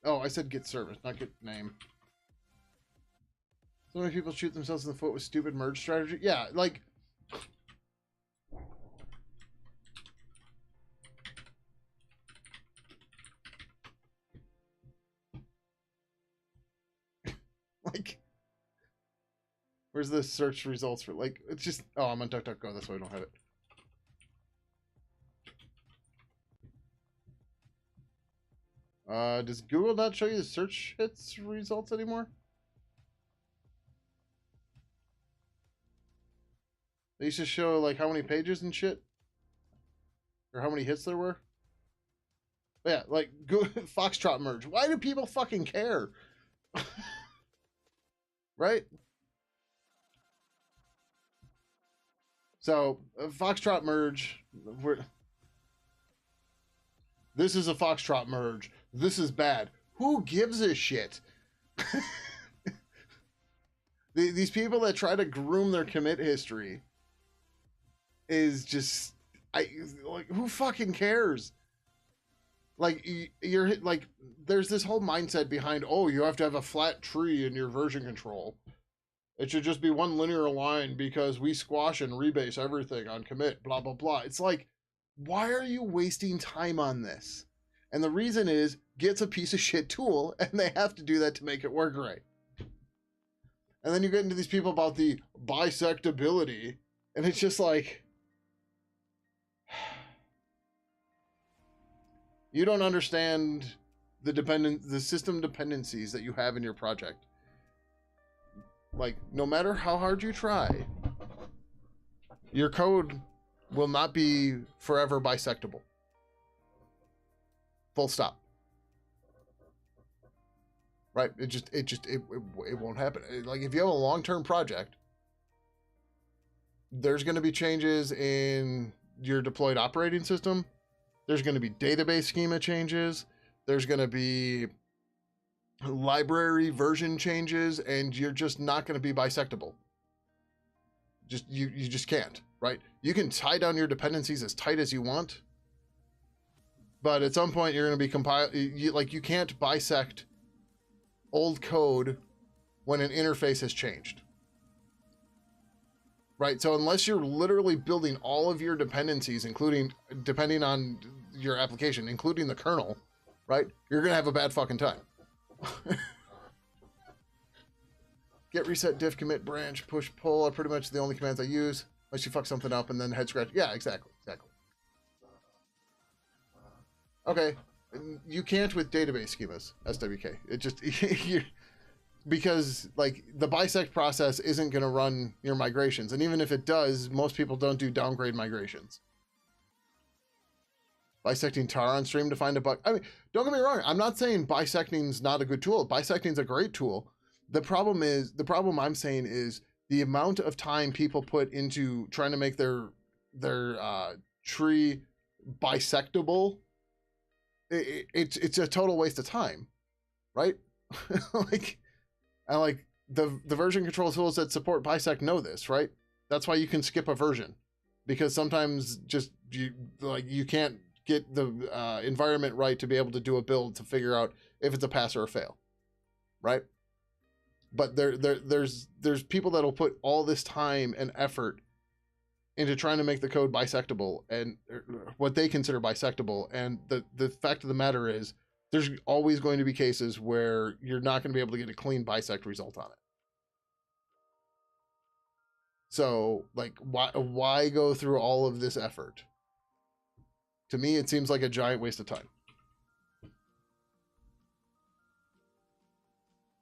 Oh, I said Git service, not Git name. So many people shoot themselves in the foot with stupid merge strategy. Yeah, like... like... Where's the search results for, like, it's just... Oh, I'm on DuckDuckGo, that's why I don't have it. Does Google not show you the search hits results anymore? They used to show, like, how many pages and shit. Or how many hits there were. But yeah, like, Foxtrot merge. Why do people fucking care? Right? So, Foxtrot merge. This is a Foxtrot merge. This is bad. Who gives a shit? These people that try to groom their commit history is just... like, who fucking cares? Like, you're like, there's this whole mindset behind, oh, you have to have a flat tree in your version control. It should just be one linear line because we squash and rebase everything on commit, blah, blah, blah. It's like, why are you wasting time on this? And the reason is, Git's a piece of shit tool, and they have to do that to make it work right. And then you get into these people about the bisectability, and it's just like... You don't understand the system dependencies that you have in your project. Like, no matter how hard you try, your code will not be forever bisectable. Full stop. Right? It won't happen. Like, if you have a long-term project, there's going to be changes in your deployed operating system. There's going to be database schema changes. There's going to be library version changes, and you're just not going to be bisectable. You just can't, right? You can tie down your dependencies as tight as you want, but at some point you're going to be you can't bisect old code when an interface has changed. Right, so unless you're literally building all of your dependencies, depending on your application, including the kernel, right, you're gonna have a bad fucking time. Get, reset, diff, commit, branch, push, pull are pretty much the only commands I use. Unless you fuck something up and then head scratch. Yeah, exactly. Okay, you can't with database schemas, SWK. It just because like the bisect process isn't going to run your migrations, and even if it does, most people don't do downgrade migrations. Bisecting tar on stream to find a bug. I mean, don't get me wrong, I'm not saying bisecting is not a good tool. Bisecting is a great tool. The problem I'm saying is the amount of time people put into trying to make their tree bisectable. It's a total waste of time, right? like the version control tools that support bisect know this, right? That's why you can skip a version, because sometimes just you can't get the environment right to be able to do a build to figure out if it's a pass or a fail, right? But there's people that'll put all this time and effort into trying to make the code bisectable and what they consider bisectable. And the fact of the matter is, there's always going to be cases where you're not going to be able to get a clean bisect result on it. So, like, why go through all of this effort? To me, it seems like a giant waste of time.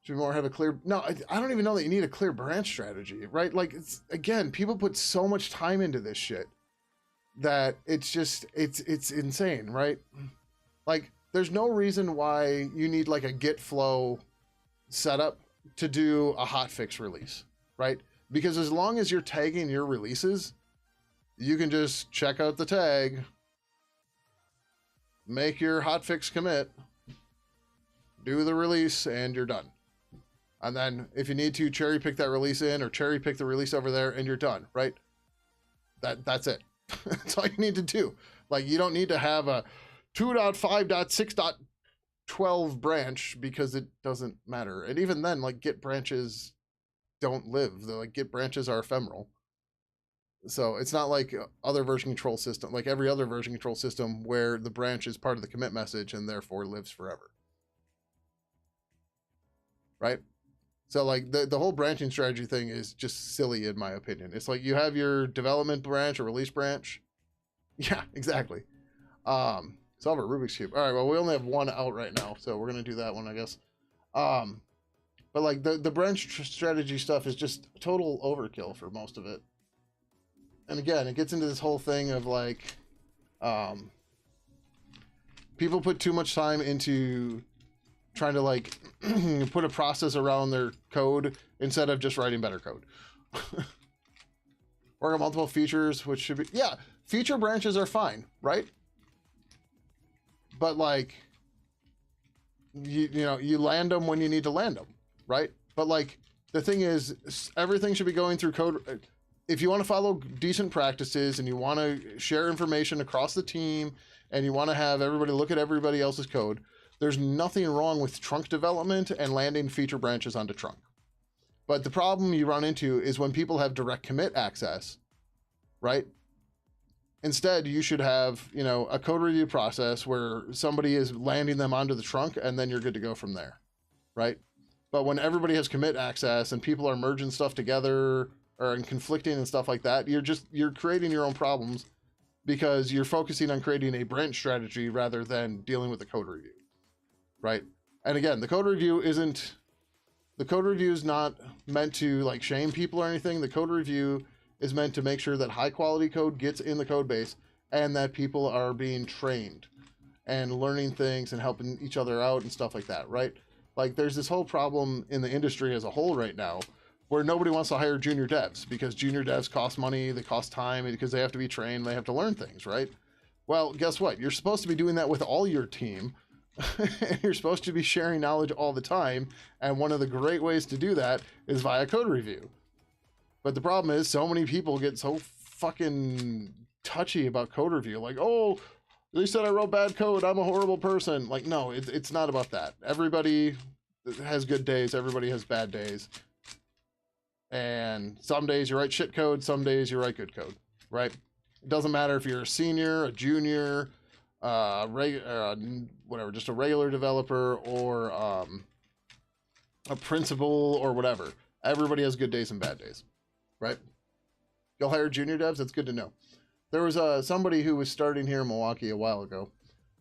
Should more have a clear... No, I don't even know that you need a clear branch strategy, right? Like, it's, again, people put so much time into this shit that it's just, it's insane, right? Like, there's no reason why you need, like, a git flow setup to do a hotfix release, right? Because as long as you're tagging your releases, you can just check out the tag, make your hotfix commit, do the release, and you're done. And then if you need to, cherry pick that release in or cherry pick the release over there, and you're done, right? That's it. That's all you need to do. Like, you don't need to have a 2.5.6.12 branch, because it doesn't matter. And even then, like, Git branches don't live. The like Git branches are ephemeral. So it's not like other version control system, like every other version control system where the branch is part of the commit message and therefore lives forever. Right? So like the whole branching strategy thing is just silly in my opinion. It's like you have your development branch or release branch. Yeah, exactly. Solve a Rubik's Cube. All right, well, we only have one out right now, so we're gonna do that one, I guess. But like the branch strategy stuff is just total overkill for most of it. And again, it gets into this whole thing of like, people put too much time into trying to like put a process around their code instead of just writing better code. Work on multiple features, which should be, yeah, feature branches are fine, right? But like, you know, you land them when you need to land them, right? But like, the thing is, everything should be going through code. If you want to follow decent practices and you want to share information across the team and you want to have everybody look at everybody else's code, there's nothing wrong with trunk development and landing feature branches onto trunk. But the problem you run into is when people have direct commit access, right? Instead, you should have, you know, a code review process where somebody is landing them onto the trunk and then you're good to go from there, right? But when everybody has commit access and people are merging stuff together or conflicting and stuff like that, you're creating your own problems because you're focusing on creating a branch strategy rather than dealing with the code review, right? And again, the code review is not meant to like shame people or anything. The code review is meant to make sure that high quality code gets in the code base and that people are being trained and learning things and helping each other out and stuff like that, right? Like there's this whole problem in the industry as a whole right now where nobody wants to hire junior devs because junior devs cost money, they cost time because they have to be trained, they have to learn things, right? Well, guess what? You're supposed to be doing that with all your team. You're supposed to be sharing knowledge all the time. And one of the great ways to do that is via code review. But the problem is so many people get so fucking touchy about code review. Like, oh, they said I wrote bad code, I'm a horrible person. Like, no, it's not about that. Everybody has good days. Everybody has bad days. And some days you write shit code. Some days you write good code, right? It doesn't matter if you're a senior, a junior, whatever, just a regular developer or a principal or whatever. Everybody has good days and bad days, right? You'll hire junior devs. That's good to know. There was somebody who was starting here in Milwaukee a while ago,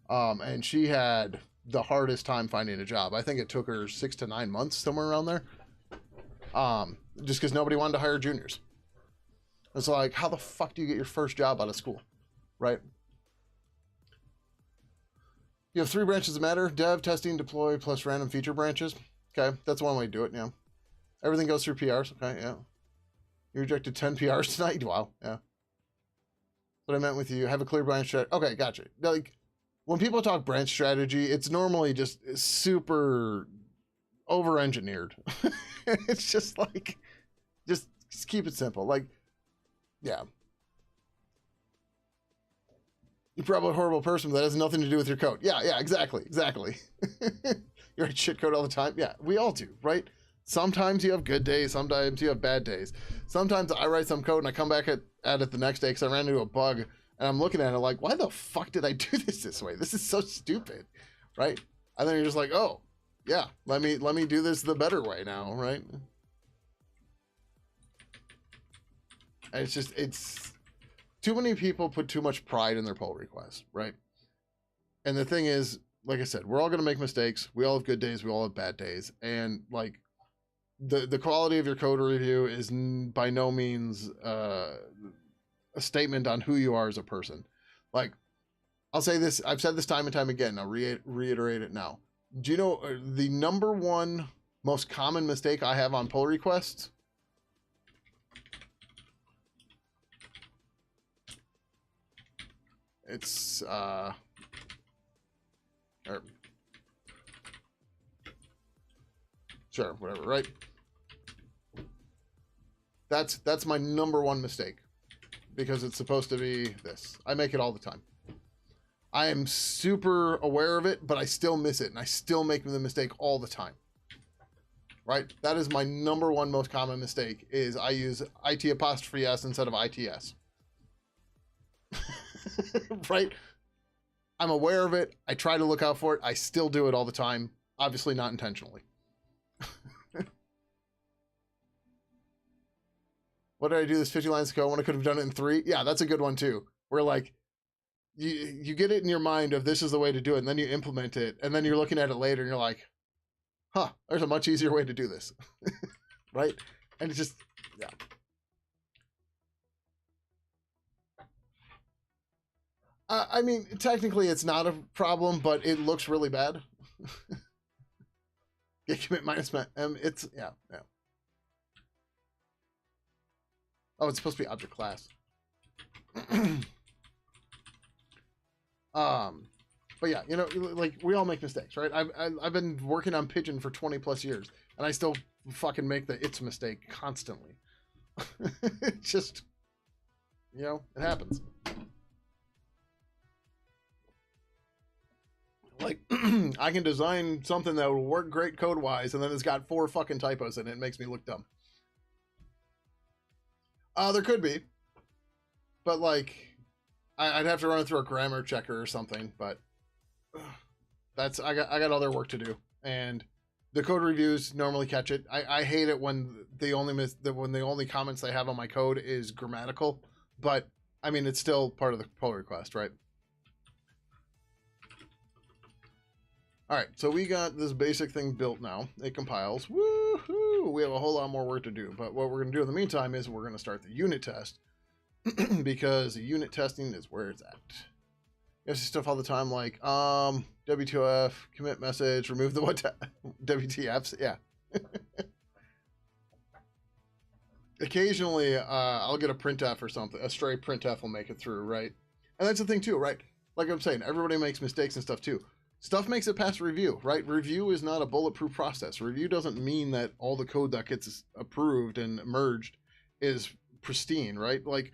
and she had the hardest time finding a job. I think it took her 6 to 9 months, somewhere around there, just because nobody wanted to hire juniors. It's like, how the fuck do you get your first job out of school, right? You have 3 branches that matter: dev, testing, deploy, plus random feature branches. Okay, that's one way to do it. Yeah, everything goes through PRs. Okay, yeah. You rejected 10 PRs tonight. Wow, yeah. What I meant with you, have a clear branch strategy. Okay, gotcha. Like, when people talk branch strategy, it's normally just super over-engineered. It's just like, just keep it simple. Like, yeah. You're probably a horrible person, but that has nothing to do with your code. Yeah, exactly. You write shit code all the time. Yeah, we all do, right? Sometimes you have good days, sometimes you have bad days. Sometimes I write some code and I come back at it the next day because I ran into a bug and I'm looking at it like, why the fuck did I do this way? This is so stupid, right? And then you're just like, oh, yeah, let me do this the better way now, right? And it's too many people put too much pride in their pull requests, right? And the thing is, like I said, we're all gonna make mistakes. We all have good days. We all have bad days, and like the quality of your code review is by no means a statement on who you are as a person. Like, I'll say this, I've said this time and time again, I'll reiterate it now. Do you know the number one most common mistake I have on pull requests? It's sure, whatever, right? That's my number one mistake, because it's supposed to be this. I make it all the time. I am super aware of it, but I still miss it, and I still make the mistake all the time. Right? That is my number one most common mistake, is I use IT apostrophe S instead of ITS. Right? I'm aware of it. I try to look out for it. I still do it all the time. Obviously not intentionally. What did I do this 50 lines ago when I could have done it in 3? Yeah, that's a good one too. Where like you get it in your mind of this is the way to do it, and then you implement it, and then you're looking at it later and you're like, huh, there's a much easier way to do this. Right? And it's just, yeah. I mean, technically it's not a problem, but it looks really bad. Get commit minus it's, yeah. Oh, it's supposed to be object class. But yeah, you know, like we all make mistakes, right? I've been working on Pidgin for 20 plus years, and I still fucking make the it's mistake constantly. It just, you know, it happens. Like, I can design something that will work great code wise, and then it's got 4 fucking typos in it. It makes me look dumb. There could be, but like, I'd have to run it through a grammar checker or something. But that's I got other work to do, and the code reviews normally catch it. I hate it when the only comments they have on my code is grammatical, but I mean it's still part of the pull request, right? All right, so we got this basic thing built now. It compiles. Woohoo! We have a whole lot more work to do, but what we're going to do in the meantime is we're going to start the unit test because unit testing is where it's at. You see stuff all the time like W2F, commit message, remove the what WTFs. Yeah. Occasionally, I'll get a printf or something. A stray printf will make it through, right? And that's the thing too, right? Like I'm saying, everybody makes mistakes and stuff too. Stuff makes it past review, right? Review is not a bulletproof process. Review doesn't mean that all the code that gets approved and merged is pristine, right? Like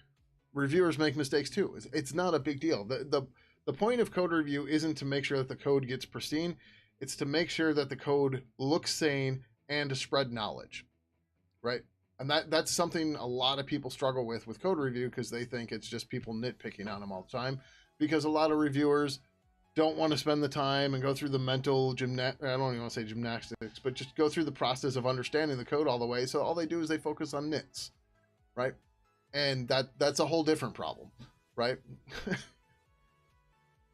reviewers make mistakes too. It's not a big deal. The point of code review isn't to make sure that the code gets pristine. It's to make sure that the code looks sane and to spread knowledge, right? And that's something a lot of people struggle with code review because they think it's just people nitpicking on them all the time. Because a lot of reviewers don't want to spend the time and go through the mental I don't even want to say gymnastics, but just go through the process of understanding the code all the way. So all they do is they focus on nits, right? And that's a whole different problem, right?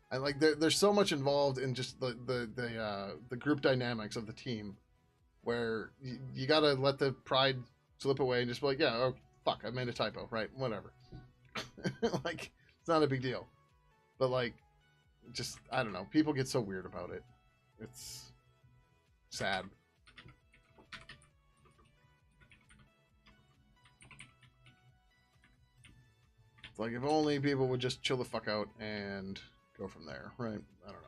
And like there's so much involved in just the group dynamics of the team, where you got to let the pride slip away and just be like, yeah, oh fuck, I made a typo, right? Whatever. Like it's not a big deal, but like. Just I don't know. People get so weird about it. It's sad. It's like if only people would just chill the fuck out and go from there, right? I don't know.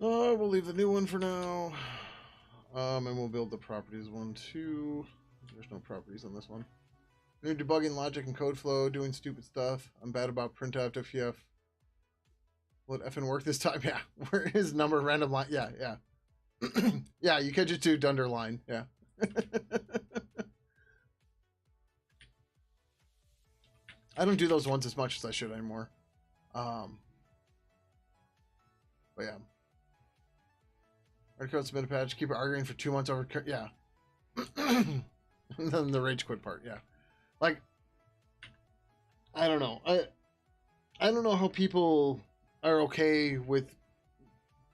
We'll leave the new one for now. And we'll build the properties one too. There's no properties on this one. New debugging logic and code flow, doing stupid stuff. I'm bad about printf, FTF. Will it effing work this time? Yeah. Where is number random line? Yeah, yeah. Yeah, you could just do underline. Yeah. I don't do those ones as much as I should anymore. But yeah. Our code submit a patch. Keep arguing for 2 months over. Yeah. And then the rage quit part. Yeah. Like, I don't know. I don't know how people are okay with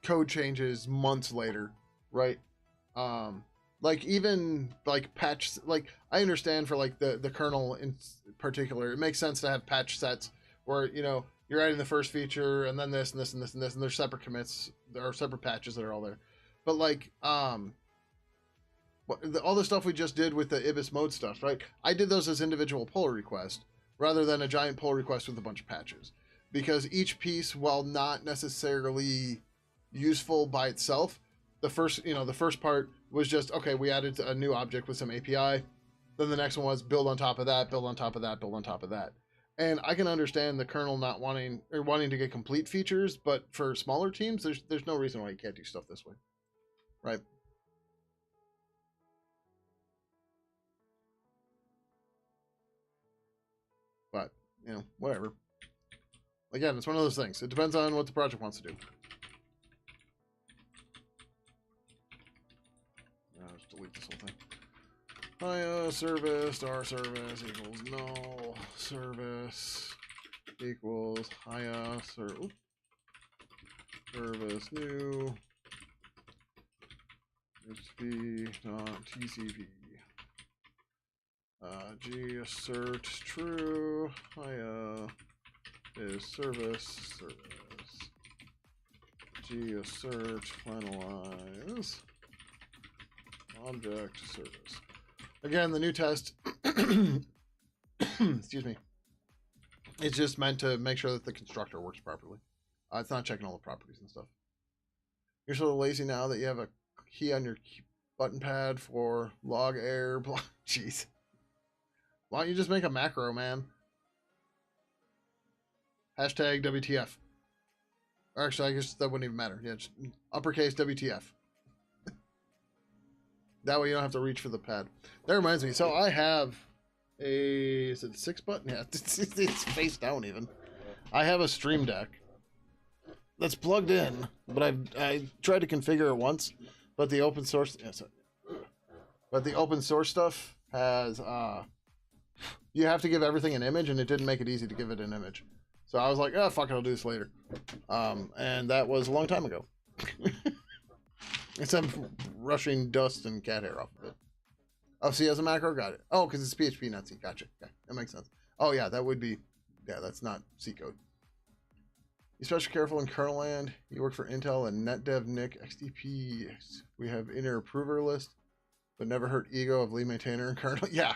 code changes months later, right? Like even like patch, like I understand for like the kernel in particular, it makes sense to have patch sets where you're adding the first feature and then this and this and this and this, and there's separate commits, there are separate patches that are all there. But like all the stuff we just did with the Ibis mode stuff, right? I did those as individual pull requests rather than a giant pull request with a bunch of patches, because each piece, while not necessarily useful by itself, the first part was just, okay, we added a new object with some API. Then the next one was build on top of that, build on top of that, build on top of that. And I can understand the kernel not wanting to get complete features, but for smaller teams, there's no reason why you can't do stuff this way, right? But whatever. Again, it's one of those things. It depends on what the project wants to do. I'll just delete this whole thing. Service star service equals null service equals service new hp.tcp g assert true is service g assert finalize object service. Again, the new test, excuse me, it's just meant to make sure that the constructor works properly. It's not checking all the properties and stuff. You're so lazy now that you have a key on your button pad for log error. Jeez. Why don't you just make a macro, man? Hashtag WTF. Or actually, I guess that wouldn't even matter. Yeah, just uppercase WTF. That way you don't have to reach for the pad. That reminds me. So I have is it 6 button? Yeah, it's face down even. I have a Stream Deck that's plugged in, but I tried to configure it once, but the open source stuff has you have to give everything an image, and it didn't make it easy to give it an image. So I was like, oh fuck it, I'll do this later. And that was a long time ago. Instead of rushing dust and cat hair off of it. Oh, C has a macro? Got it. Oh, because it's PHP, not C. Gotcha. Okay, that makes sense. Oh, yeah, that would be... Yeah, that's not C code. You especially careful in kernel land. You work for Intel and NetDev Nick XDP. We have inner approver list, but never hurt ego of lead maintainer and kernel. Yeah.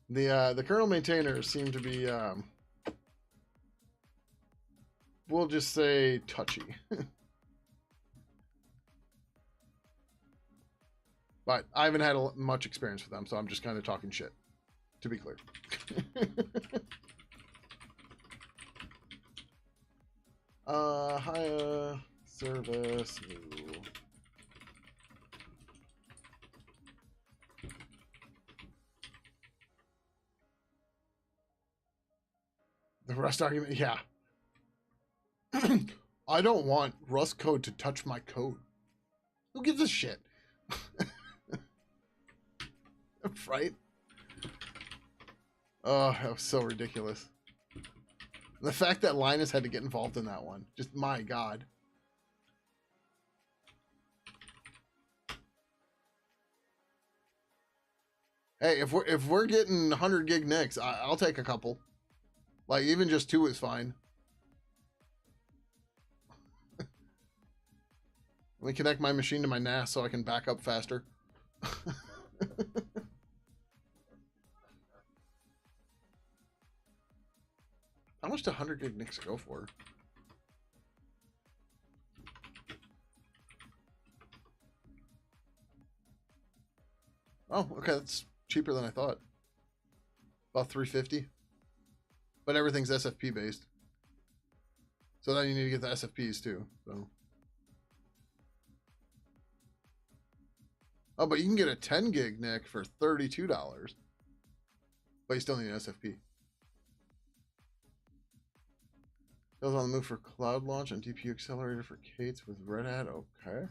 The kernel maintainers seem to be... we'll just say touchy. But I haven't had much experience with them, so I'm just kind of talking shit, to be clear. Hire service new. The Rust argument, yeah. I don't want Rust code to touch my code. Who gives a shit? Right? Oh, that was so ridiculous. The fact that Linus had to get involved in that one, just my God. Hey, if we're getting 100 gig NICs, I'll take a couple. Like even just 2 is fine. Let me connect my machine to my NAS so I can back up faster. How much do 100 gig NICs go for? Oh, okay, that's cheaper than I thought. About 350. But everything's SFP based. So then you need to get the SFPs too. So. Oh, but you can get a 10 gig NIC for $32. But you still need an SFP. Goes on the move for cloud launch and DPU accelerator for Kates with Red Hat. Okay.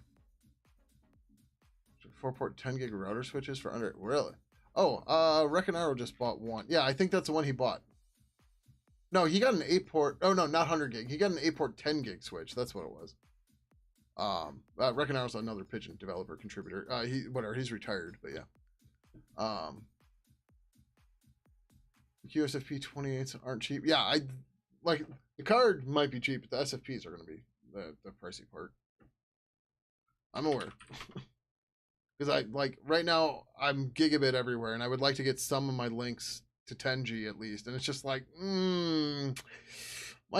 4-port 10 gig router switches for under. Really? Oh, Reconaro just bought one. Yeah, I think that's the one he bought. No, he got an 8-port. Oh, no, not 100 gig. He got an 8-port 10 gig switch. That's what it was. Reconaro's another Pidgin developer contributor. He's retired, but yeah. QSFP 28s aren't cheap. Yeah, I like the card might be cheap, but the SFPs are going to be the pricey part. I'm aware. Because I like right now I'm gigabit everywhere, and I would like to get some of my links to 10G at least, and it's just like, might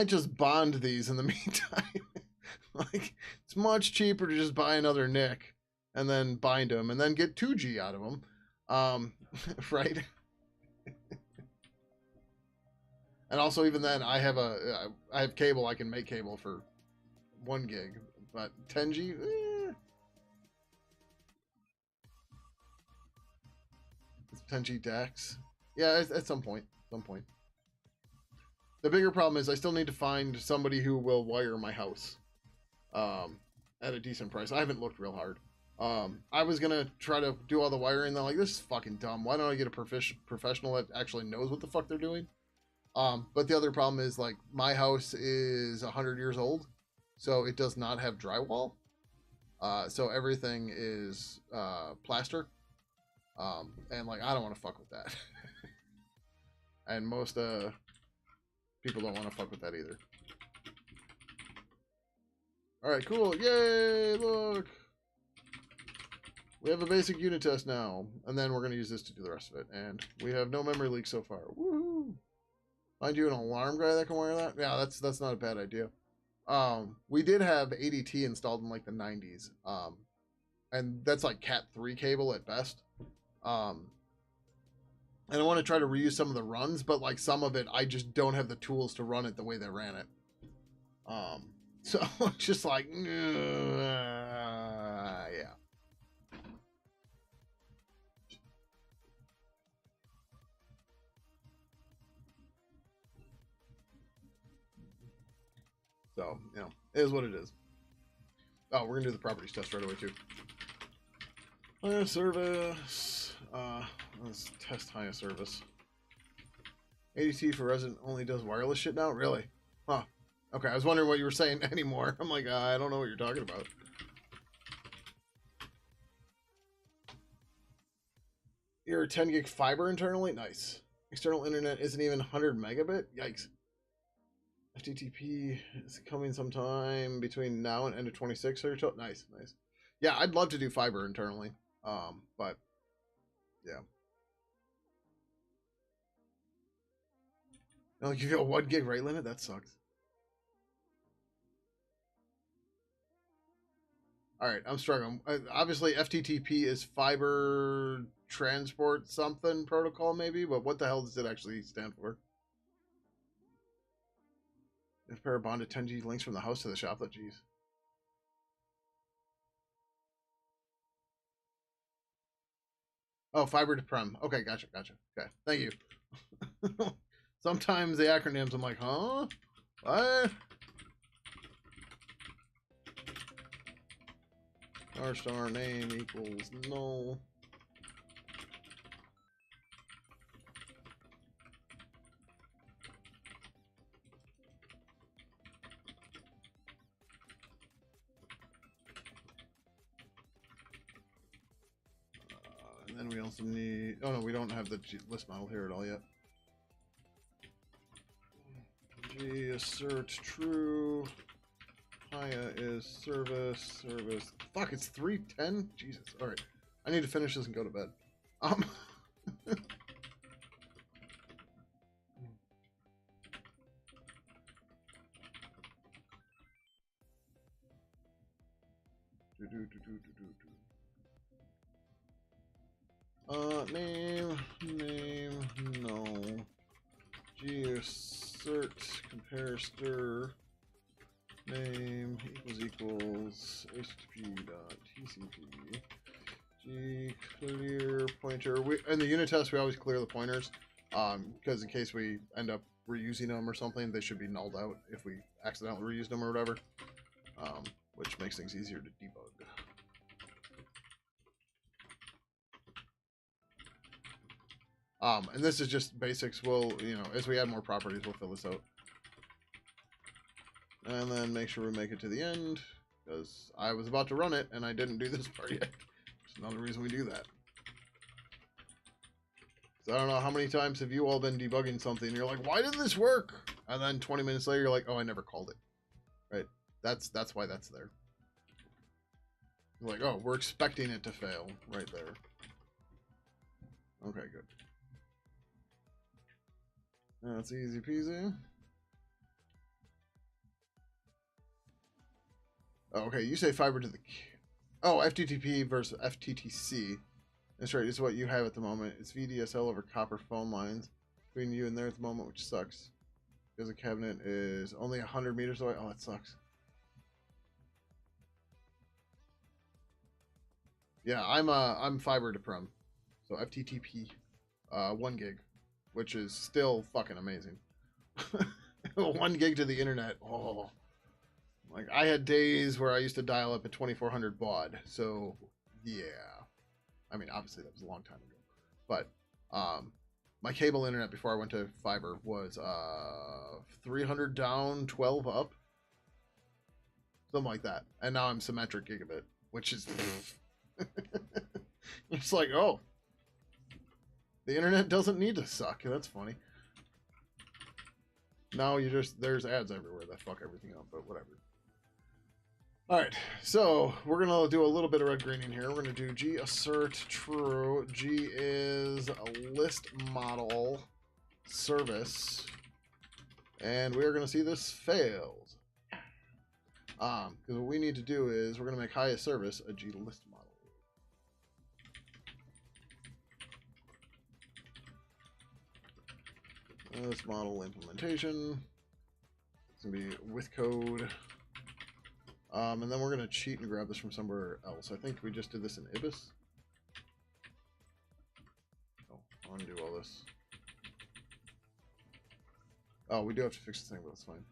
just bond these in the meantime. Like it's much cheaper to just buy another NIC and then bind them and then get 2G out of them, right? And also even then I have cable. I can make cable for 1 gig, but 10G. It's 10G DAX. Yeah, at some point. The bigger problem is I still need to find somebody who will wire my house at a decent price. I haven't looked real hard. I was going to try to do all the wiring. They're like, this is fucking dumb. Why don't I get a professional that actually knows what the fuck they're doing? But the other problem is, like, my house is 100 years old, so it does not have drywall. So everything is plaster. And like I don't want to fuck with that. And most people don't want to fuck with that either. Alright, cool. Yay, look. We have a basic unit test now. And then we're going to use this to do the rest of it. And we have no memory leaks so far. Woohoo! Find you an alarm guy that can wire that? Yeah, that's not a bad idea. We did have ADT installed in like the 90s. And that's like Cat 3 cable at best. And I want to try to reuse some of the runs, but like some of it, I just don't have the tools to run it the way they ran it. So it's just like, yeah. So, you know, it is what it is. Oh, we're gonna do the properties test right away too. Higher service. Let's test higher service. ADT for resident only does wireless shit now? Really? Huh. Okay, I was wondering what you were saying anymore. I'm like, I don't know what you're talking about. Your 10 gig fiber internally? Nice. External internet isn't even 100 megabit? Yikes. FTTP is coming sometime between now and end of 26. Nice. Yeah, I'd love to do fiber internally. But yeah. Like you got a 1 gig rate limit? That sucks. Alright, I'm struggling. Obviously, FTTP is fiber transport something protocol, maybe, but what the hell does it actually stand for? If pair of bonded 10G links from the house to the shoplet, jeez. Oh, fiber to prem. Okay, gotcha. Okay, thank you. Sometimes the acronyms, I'm like, huh? What? Star name equals null. And then we also need, oh no, we don't have the list model here at all yet. G assert true. Haya is service. Fuck, it's 3:10? Jesus. Alright. I need to finish this and go to bed. Name, no. G-assert, compare stir, name equals http.tcp. G clear pointer. In the unit test, we always clear the pointers, because in case we end up reusing them or something, they should be nulled out if we accidentally reused them or whatever, which makes things easier to debug. And this is just basics. We'll, as we add more properties, we'll fill this out. And then make sure we make it to the end, because I was about to run it and I didn't do this part yet. There's another reason we do that. So I don't know how many times have you all been debugging something and you're like, why did this work? And then 20 minutes later, you're like, oh, I never called it. Right? That's why that's there. You're like, oh, we're expecting it to fail right there. Okay, good. That's easy peasy. Oh, okay, you say fiber to the... Oh, FTTP versus FTTC. That's right, it's what you have at the moment. It's VDSL over copper phone lines between you and there at the moment, which sucks. Because the cabinet is only 100 meters away. Oh, that sucks. Yeah, I'm fiber to prem. So FTTP, 1 gig, which is still fucking amazing. 1 gig to the internet. Oh, like I had days where I used to dial up at 2400 baud. So yeah, I mean obviously that was a long time ago, but my cable internet before I went to fiber was 300 down, 12 up, something like that, and now I'm symmetric gigabit, which is it's like, oh, the internet doesn't need to suck. That's funny. Now there's ads everywhere that fuck everything up, but whatever. All right, so we're gonna do a little bit of red greening here. We're gonna do G assert true. G is a list model service, and we're gonna see this failed. Because what we need to do is we're gonna make highest service a G list model. This model implementation. It's gonna be with code. And then we're going to cheat and grab this from somewhere else. I think we just did this in Ibis. Oh, I'll undo all this. Oh, we do have to fix this thing, but that's fine.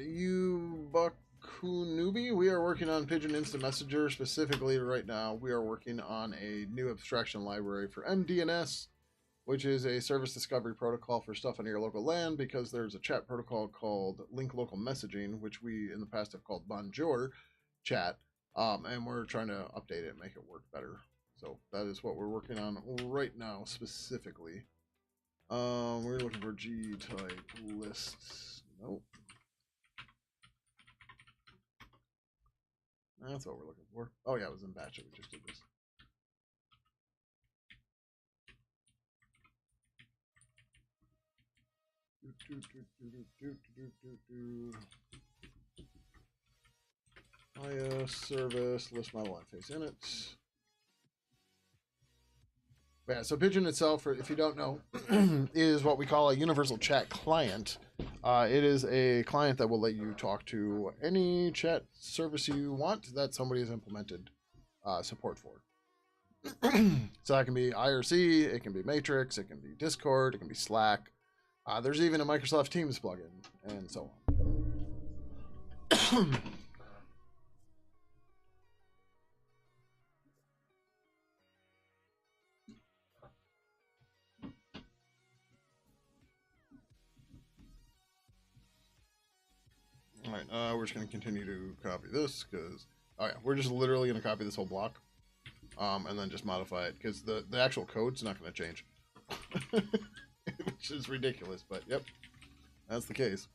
You Bakunubi, we are working on Pidgin Instant Messenger. Specifically right now, we are working on a new abstraction library for MDNS, which is a service discovery protocol for stuff on your local LAN, because there's a chat protocol called Link Local Messaging, which we in the past have called Bonjour Chat, and we're trying to update it and make it work better. So that is what we're working on right now specifically. We're looking for G-type lists. Nope. That's what we're looking for. Oh yeah, it was in batch. We just did this. Service list model on face in it. Yeah, so Pidgin itself, if you don't know, is what we call a universal chat client. It is a client that will let you talk to any chat service you want that somebody has implemented support for. So that can be IRC, it can be Matrix, it can be Discord, it can be Slack. There's even a Microsoft Teams plugin, and so on. All right, we're just going to continue to copy this because, oh yeah, we're just literally going to copy this whole block, and then just modify it because the actual code's not going to change, which is ridiculous. But yep, that's the case.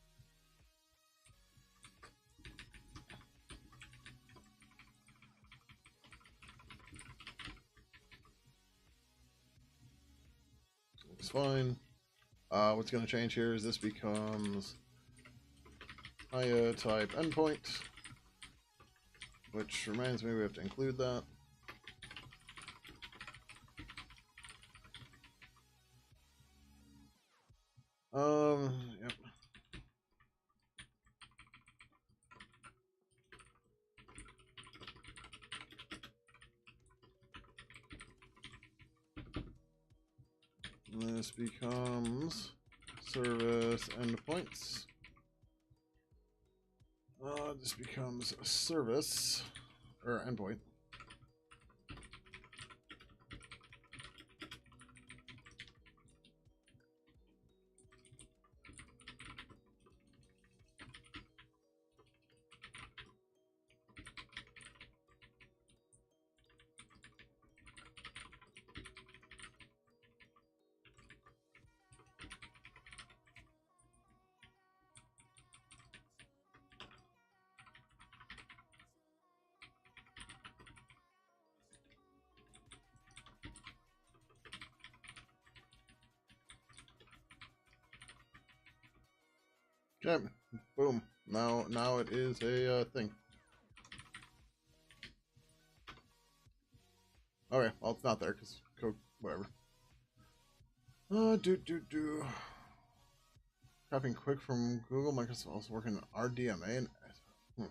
Looks fine. What's going to change here is this becomes IA type endpoint. which reminds me we have to include that. Yep. This becomes service endpoints. This becomes a service or endpoint. Okay, boom. Now it is a thing. Okay, well it's not there because code whatever. Copying quick from Google. Microsoft also working on RDMA and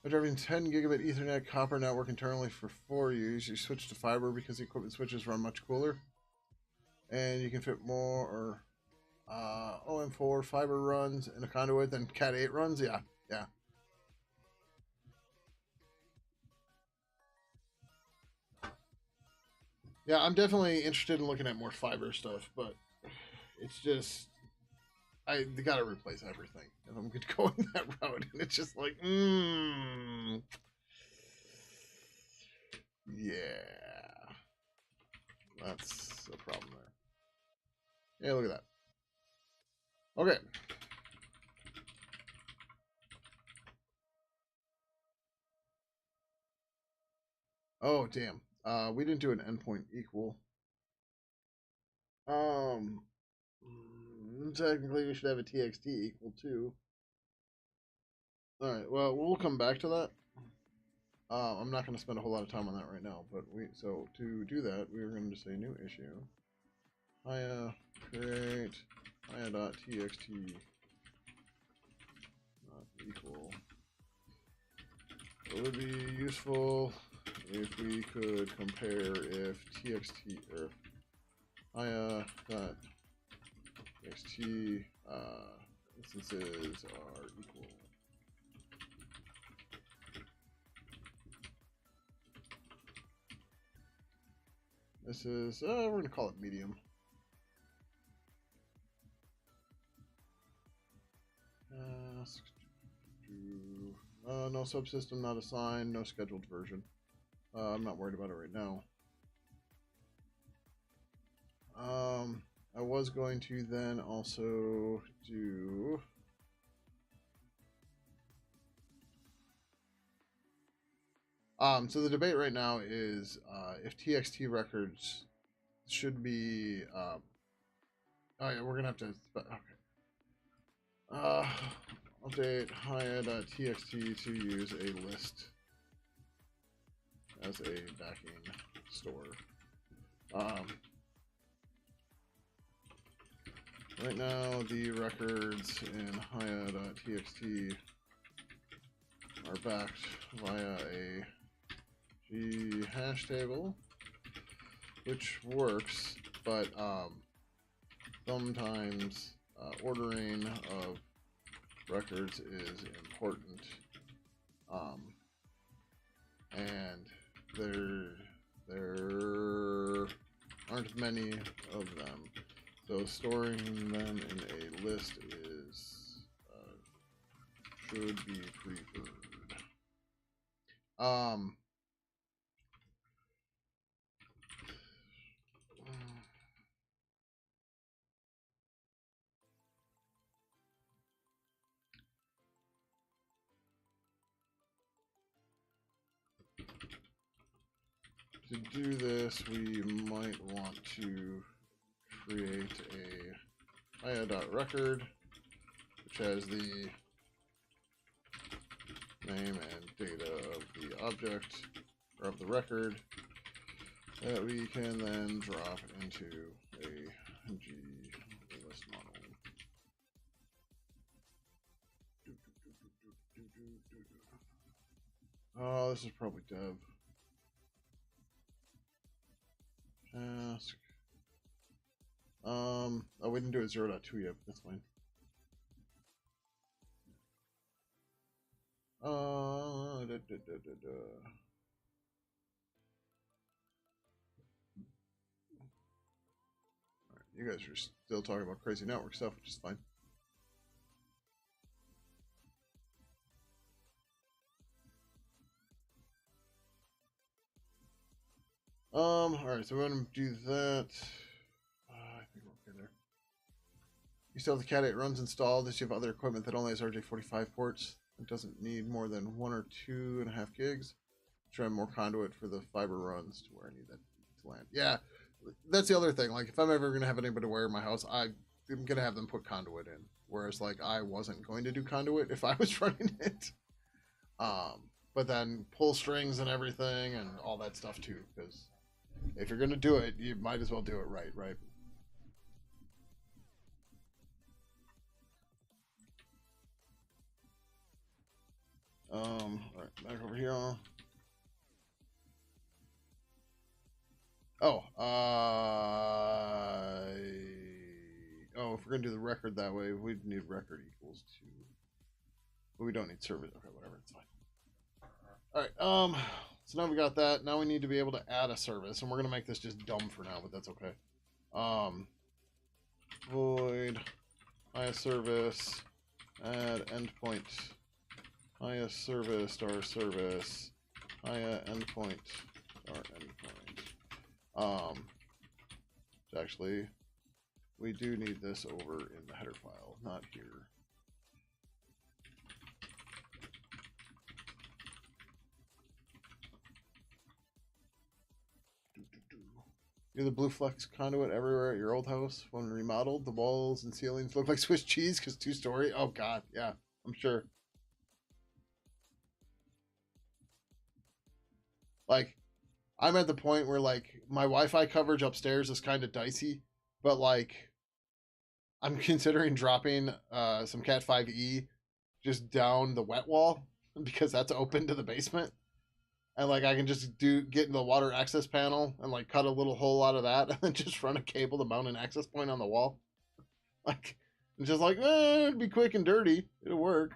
driving 10 gigabit Ethernet copper network internally for 4 use. You switch to fiber because the equipment switches run much cooler, and you can fit more OM4 fiber runs in a conduit than Cat 8 runs. Yeah. Yeah, I'm definitely interested in looking at more fiber stuff, but it's just they gotta replace everything if I'm going that route, and it's just like, yeah, that's a problem there. Yeah, look at that. Okay. Oh damn. We didn't do an endpoint equal. Technically we should have a TXT equal too. All right. Well, we'll come back to that. I'm not going to spend a whole lot of time on that right now, but so to do that, we're going to say new issue. Hiya create hiya.txt not equal. It would be useful if we could compare if txt or hiya.txt instances are equal. This is, we're going to call it medium. No subsystem, not assigned, no scheduled version. I'm not worried about it right now. I was going to then also do... So the debate right now is if TXT records should be... oh yeah, we're going to have to... Okay. Update hiya.txt to use a list as a backing store. Right now, the records in hiya.txt are backed via a G hash table, which works, but sometimes ordering of records is important, and there aren't many of them, so storing them in a list is should be preferred. To do this, we might want to create a hiya.record, which has the name and data of the object or of the record that we can then drop into a G list model. Oh, this is probably dev. Task. Oh, we didn't do a 0.2 yet, but that's fine. Alright, you guys are still talking about crazy network stuff, which is fine. Alright, so we're gonna do that. I think we're okay there. You still have the Cat 8 runs installed. Does you have other equipment that only has RJ45 ports? It doesn't need more than 1 or 2.5 gigs. Try more conduit for the fiber runs to where I need that to land. Yeah, that's the other thing. Like, if I'm ever gonna have anybody wear in my house, I'm gonna have them put conduit in. Whereas, like, I wasn't going to do conduit if I was running it. But then pull strings and everything and all that stuff too, because if you're gonna do it, you might as well do it right, right? All right, back over here. Oh, if we're gonna do the record that way, we'd need record equals to. But we don't need service. Okay, whatever, it's fine. All right. So now we got that. Now we need to be able to add a service, and we're gonna make this just dumb for now, but that's okay. Void service add endpoint service star service endpoint star endpoint. Actually, we do need this over in the header file, not here. You're the blue flex conduit everywhere at your old house. When remodeled, the walls and ceilings look like Swiss cheese because 2-story. Oh god, yeah, I'm sure. Like, I'm at the point where, like, my Wi-Fi coverage upstairs is kind of dicey, but, like, I'm considering dropping some Cat 5e just down the wet wall because that's open to the basement. And, like, I can just get in the water access panel and, like, cut a little hole out of that and then just run a cable to mount an access point on the wall. Like, it's just like, it'd be quick and dirty. It'll work.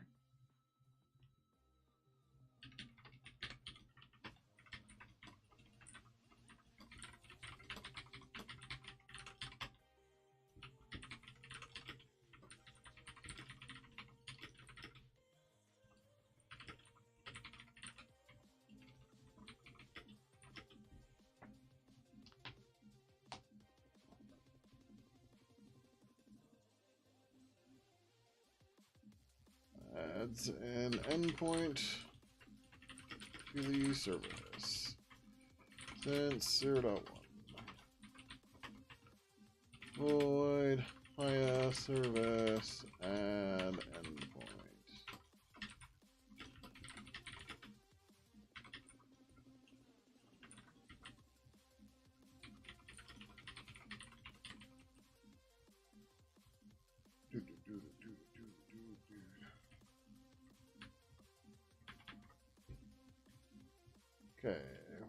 Adds an endpoint to the service. Since 0.1. Void service add endpoint. Okay,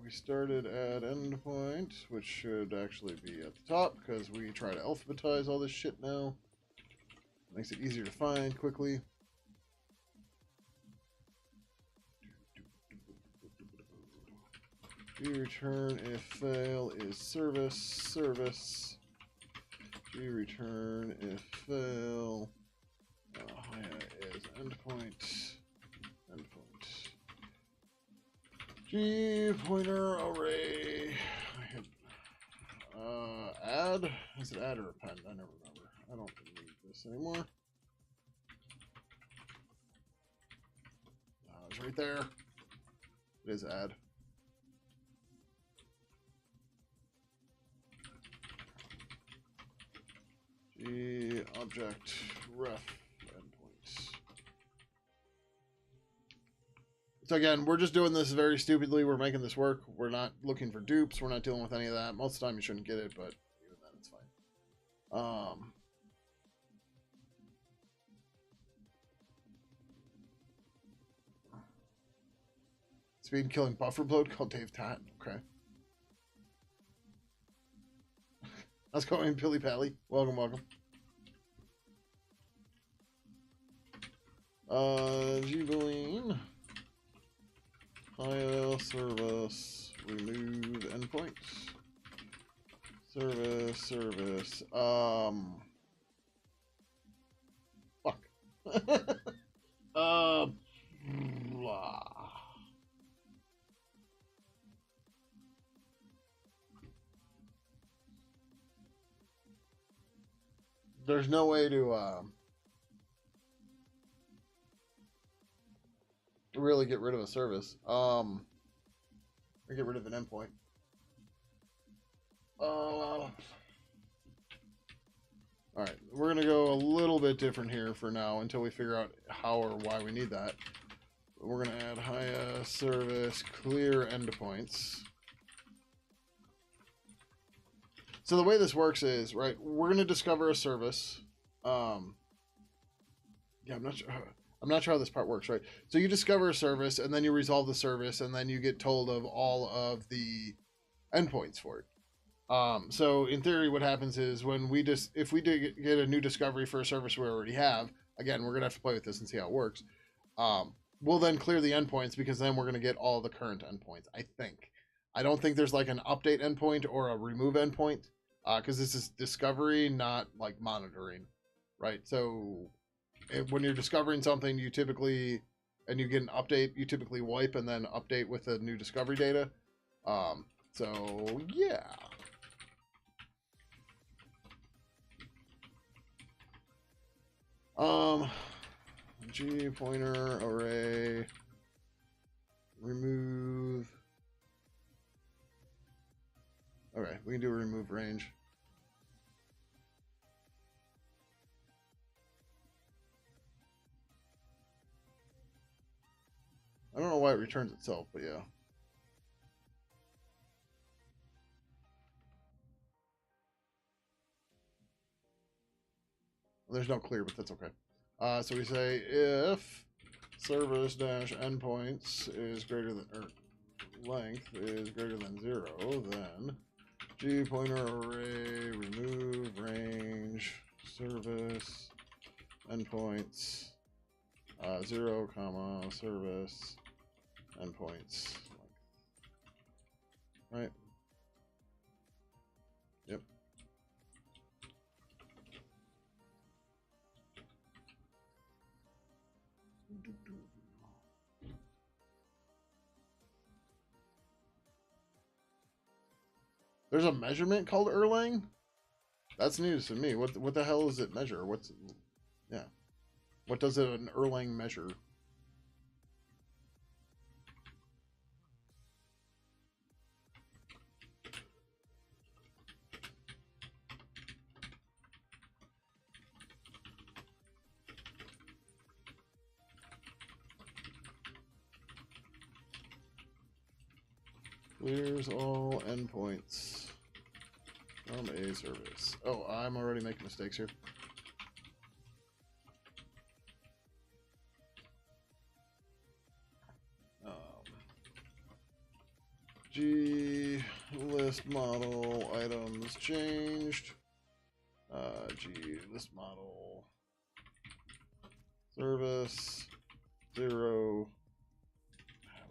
we started at endpoint, which should actually be at the top because we try to alphabetize all this shit now. Makes it easier to find quickly. Return if fail is service. Return if fail is endpoint. G pointer array. Add. Is it add or append? I never remember. I don't need this anymore. It's right there. It is add. G object ref endpoint. So again, we're just doing this very stupidly. We're making this work. We're not looking for dupes. We're not dealing with any of that. Most of the time, you shouldn't get it, but even then, it's fine. Speed killing buffer bloat called Dave Tat. Okay. How's it going, Pilly Pally? Welcome, welcome. Jubilee. IL service. Remove endpoints. Service. Fuck. Blah. There's no way to really get rid of a service. Or get rid of an endpoint. All right, we're gonna go a little bit different here for now until we figure out how or why we need that. We're gonna add high service clear endpoints. So the way this works is, right, we're gonna discover a service. Yeah, I'm not sure how this part works, right? So you discover a service, and then you resolve the service, and then you get told of all of the endpoints for it. So in theory, what happens is when if we get a new discovery for a service we already have, again, we're gonna have to play with this and see how it works. We'll then clear the endpoints because then we're gonna get all the current endpoints. I think. I don't think there's like an update endpoint or a remove endpoint, because this is discovery, not like monitoring, right? So when you're discovering something, you typically and you get an update, you typically wipe and then update with the new discovery data. So yeah. G pointer array remove. Okay, we can do a remove range. I don't know why it returns itself, but yeah. There's no clear, but that's okay. So we say if service dash endpoints is greater than, or length is greater than 0, then G pointer array remove range service endpoints 0 comma service endpoints, right? Yep. There's a measurement called Erlang? That's news to me. What the hell does it measure? Yeah. What does an Erlang measure? Clears all endpoints from a service. Oh, I'm already making mistakes here. G list model items changed. G list model service 0.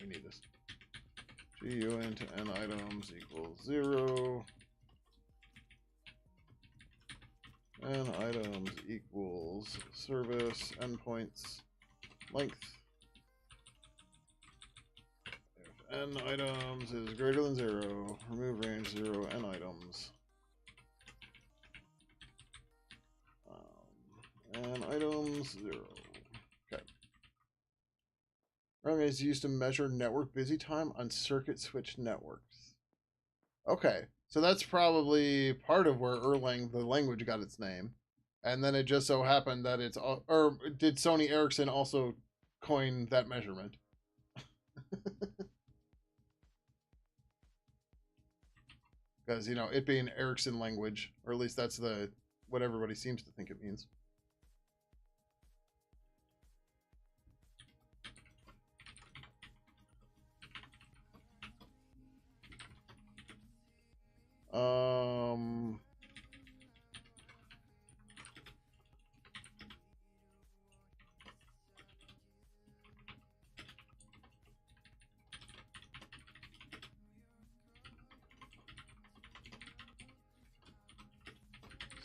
We need this. G uint n items equals 0. N items equals service endpoints length. If n items is greater than 0, remove range 0 n items. N items 0. Okay. Erlang is used to measure network busy time on circuit switch networks. Okay, so that's probably part of where Erlang, the language, got its name. And then it just so happened that it's, or did Sony Ericsson also coin that measurement? Because, you know, it being Ericsson language, or at least that's what everybody seems to think it means. Um,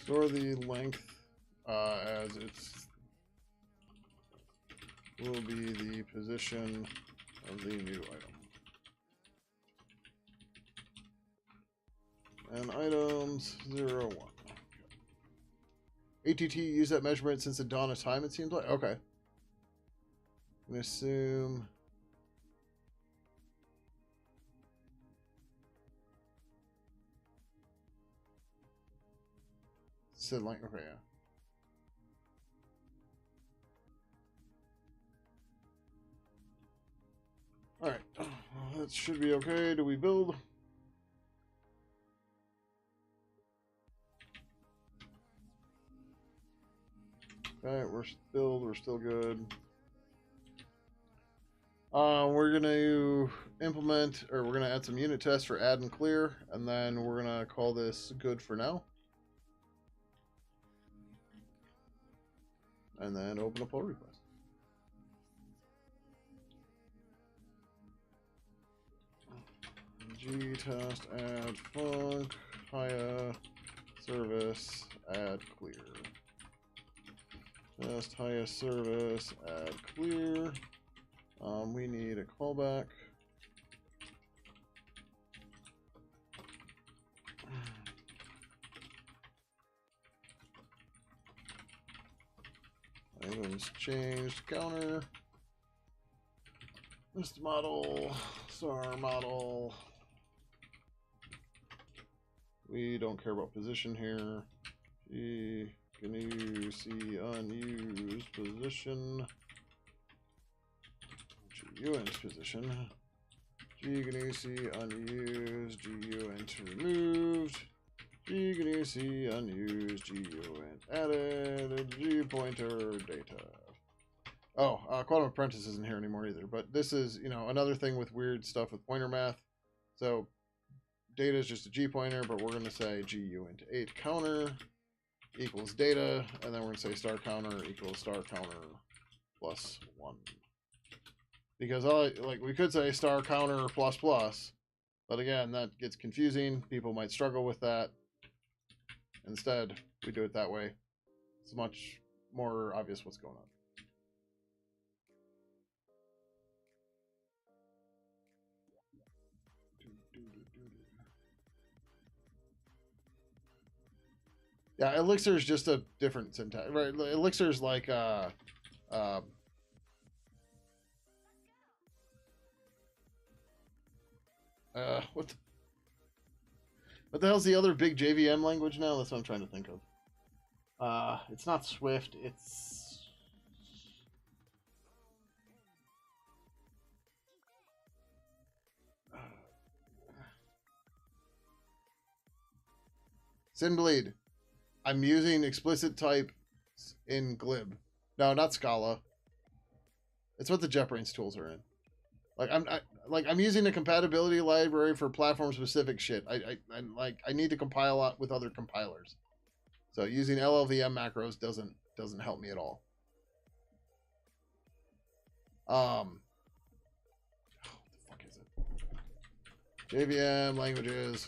Store the length as it's will be the position of the new item. And items 0, 1. Okay. ATT used that measurement since the dawn of time, it seems like. Okay. I'm gonna assume. Said like, okay, yeah. Alright, that should be okay. Do we build? Alright, we're still good. We're gonna implement, or we're gonna add some unit tests for add and clear, and then we're gonna call this good for now. And then open a pull request. G test add func hia service add clear. Test hia service add clear. We need a callback. Items changed counter. List model, star model. We don't care about position here. G, can you see unused position? GUint position. G, can you see unused? GUint removed. G, can you see unused? GUint added. G pointer data. Oh, Quantum Apprentice isn't here anymore either. But this is, you know, another thing with weird stuff with pointer math. So data is just a G pointer, but we're going to say GUint 8 counter equals data, and then we're going to say star counter equals star counter plus 1. Because we could say star counter plus plus, but again, that gets confusing. People might struggle with that. Instead, we do it that way. It's much more obvious what's going on. Yeah, Elixir is just a different syntax, right? Elixir is like what what the hell's the other big JVM language now? That's what I'm trying to think of. It's not Swift. It's Synbleed. I'm using explicit type in glib. No, not Scala. It's what the JetBrains tools are in. I'm using a compatibility library for platform specific shit. I need to compile out with other compilers. So using LLVM macros doesn't help me at all. What the fuck is it? JVM languages.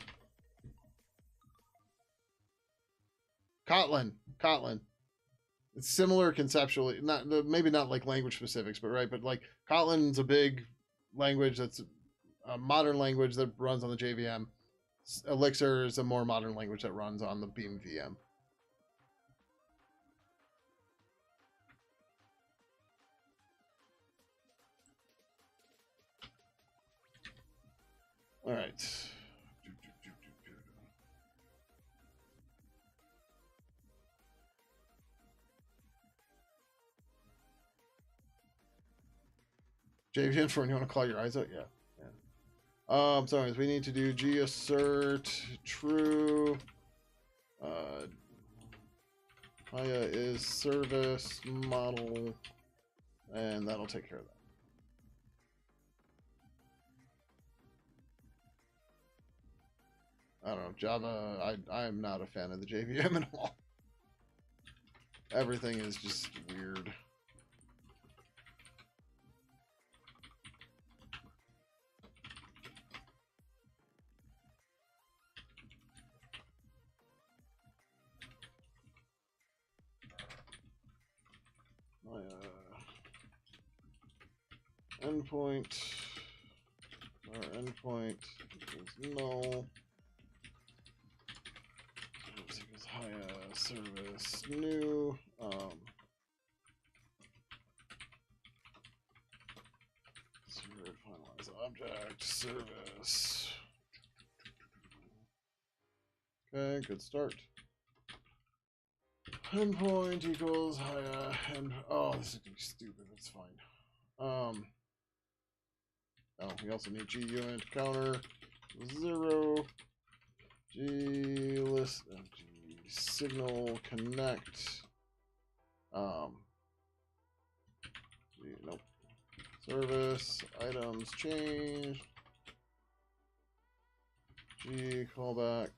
Kotlin. It's similar conceptually, maybe not like language specifics, but right. But like Kotlin's a big language that's a modern language that runs on the JVM. Elixir is a more modern language that runs on the Beam VM. All right. JVM for when you want to claw your eyes out. Yeah. So anyways, we need to do G assert true. Haya is service model, and that'll take care of that. I don't know, Java, I'm not a fan of the JVM at all. Everything is just weird. My endpoint, our endpoint is null. Haya service new. Serve finalize object service. Okay, good start. Endpoint equals Haya and oh, this is gonna be stupid. That's fine. Oh, we also need G unit counter 0. G list G signal connect. G, nope. Service items change. G callback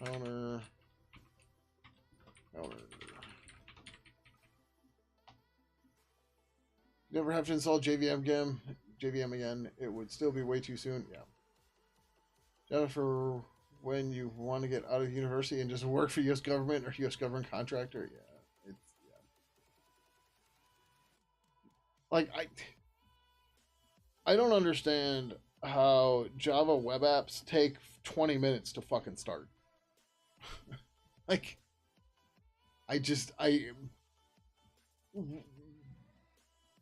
counter. Never have to install JVM again. It would still be way too soon. Yeah. Java for when you want to get out of university and just work for U.S. government or U.S. government contractor. Yeah. Like I don't understand how Java web apps take 20 minutes to fucking start. Like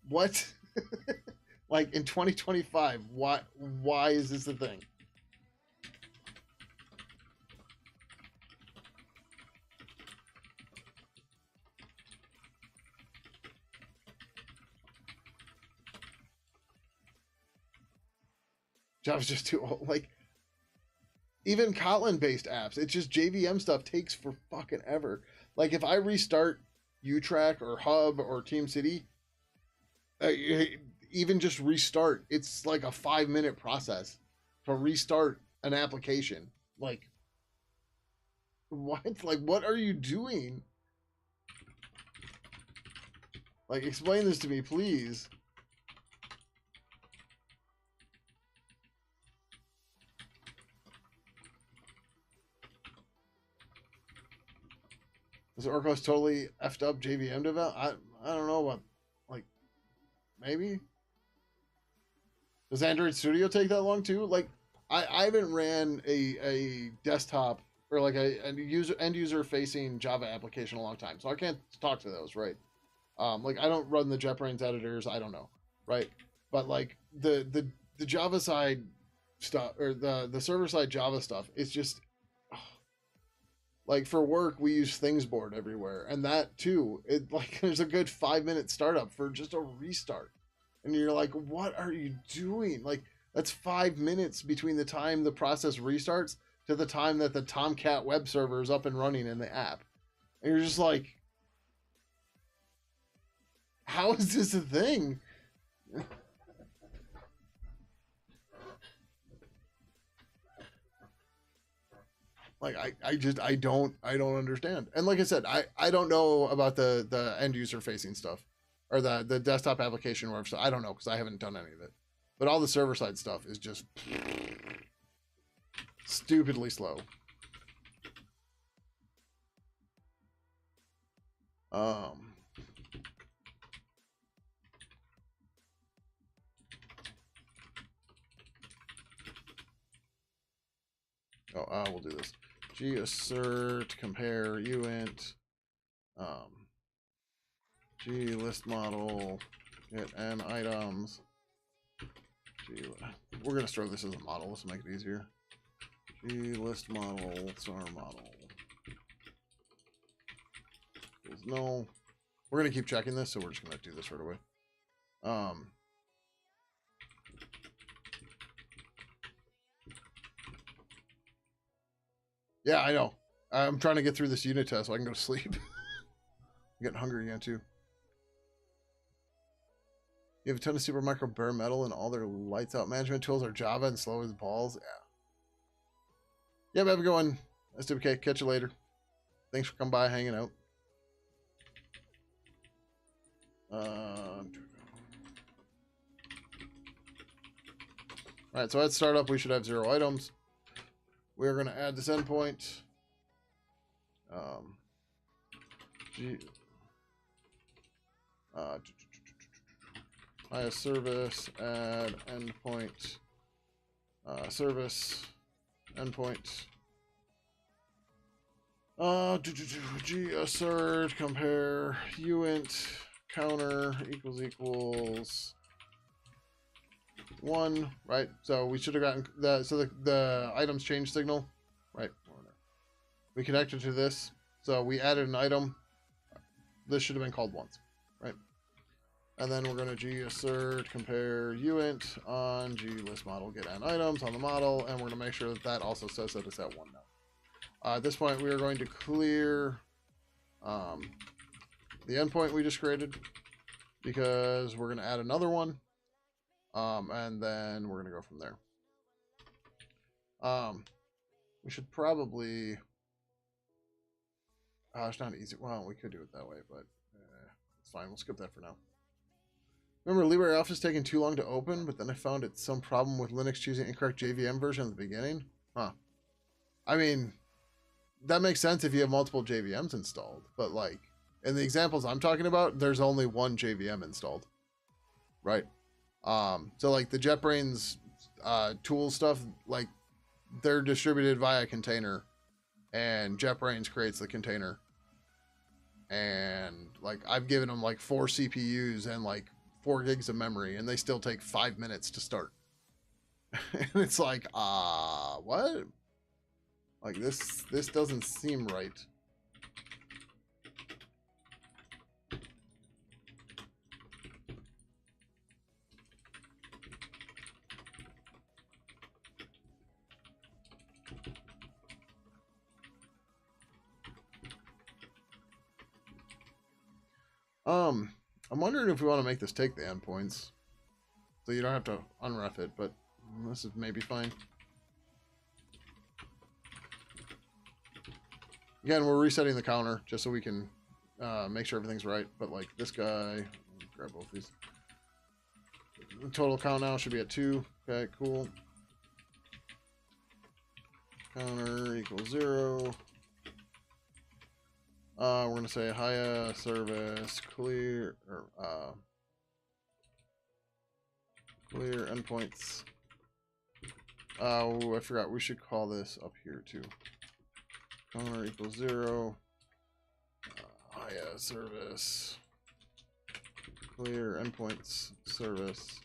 what? Like in 2025, why is this a thing? Java's just too old. Like even Kotlin based apps, it's just JVM stuff takes for fucking ever. Like if I restart UTrack or Hub or TeamCity, even just restart, it's like a 5-minute process to restart an application. Like what? Like what are you doing? Like explain this to me, please. Is Orcos totally effed up JVM develop? I don't know what, like, maybe? Does Android Studio take that long too? Like, I haven't ran a desktop or like a end user facing Java application in a long time, so I can't talk to those, right? Like I don't run the JetBrains editors, I don't know, right? But like the Java side stuff or the server side Java stuff, it's just like for work we use Thingsboard everywhere, and that too, it like there's a good 5-minute startup for just a restart, and you're like, what are you doing? Like that's 5 minutes between the time the process restarts to the time that the Tomcat web server is up and running in the app, and you're just like, how is this a thing? Like I don't understand. And like I said, I don't know about the end user facing stuff or the desktop application web stuff. I don't know because I haven't done any of it. But all the server side stuff is just stupidly slow. We'll do this. G assert compare uint G list model get n items. We're gonna store this as a model. Let's make it easier. G list model star model. There's no. We're gonna keep checking this, so we're just gonna do this right away. Um, yeah, I know. I'm trying to get through this unit test so I can go to sleep. I'm getting hungry again too. You have a ton of super micro bare metal and all their lights out management tools are Java and slow as balls. Yeah. Yeah, have a good one. SWK, catch you later. Thanks for coming by, hanging out. Alright, so at startup we should have 0 items. We're going to add this endpoint. IS service, add endpoint, service, endpoint. G assert, compare, uint, counter equals 1, right? So we should have gotten the, so the items change signal, right? We connected to this, so we added an item. This should have been called once, right? And then we're going to G assert compare uint on G list model get n items on the model, and we're going to make sure that that also says that it's at 1 now. At this point, we are going to clear the endpoint we just created because we're going to add another one, and then we're going to go from there. We should probably. It's not easy. Well, we could do it that way, but it's fine. We'll skip that for now. Remember, LibreOffice is taking too long to open, but then I found it's some problem with Linux choosing incorrect JVM version at the beginning. Huh. I mean, that makes sense if you have multiple JVMs installed, but like in the examples I'm talking about, there's only one JVM installed, right? So like the JetBrains tool stuff, like they're distributed via container, and JetBrains creates the container. And like I've given them like 4 CPUs and like 4 gigs of memory, and they still take 5 minutes to start. And it's like, what? Like this doesn't seem right. I'm wondering if we want to make this take the endpoints, so you don't have to unref it, but this is maybe fine. Again, we're resetting the counter just so we can make sure everything's right. But like this guy, grab both these. The total count now should be at 2. Okay, cool. Counter equals 0. We're gonna say Haya service clear or clear endpoints. Oh, I forgot. We should call this up here too. Counter equals 0. Haya service clear endpoints service.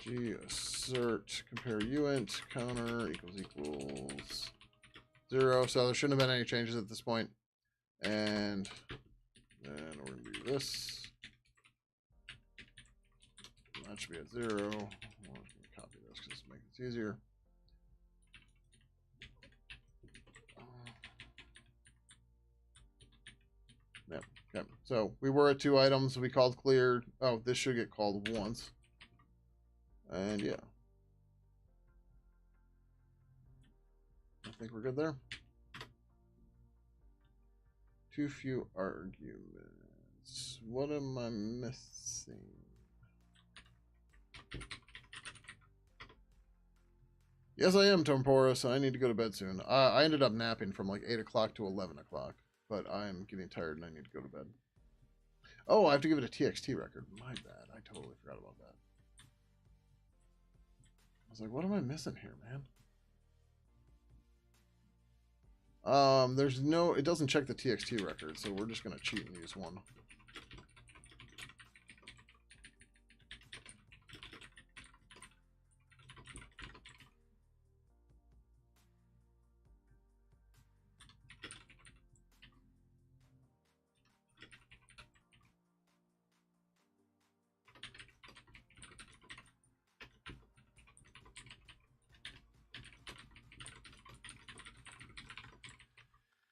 G assert compare uint counter equals 0. So there shouldn't have been any changes at this point. And then we're going to do this. That should be at 0. We'll copy this because it makes it easier. Yep. Yep. So we were at 2 items. We called clear. Oh, this should get called once. And yeah. I think we're good there. Too few arguments. What am I missing? Yes, I am, Temporus. I need to go to bed soon. I ended up napping from like 8 o'clock to 11 o'clock, but I'm getting tired and I need to go to bed. Oh, I have to give it a TXT record. My bad. I totally forgot about that. I was like, what am I missing here, man? There's no, it doesn't check the TXT record, so we're just going to cheat and use one.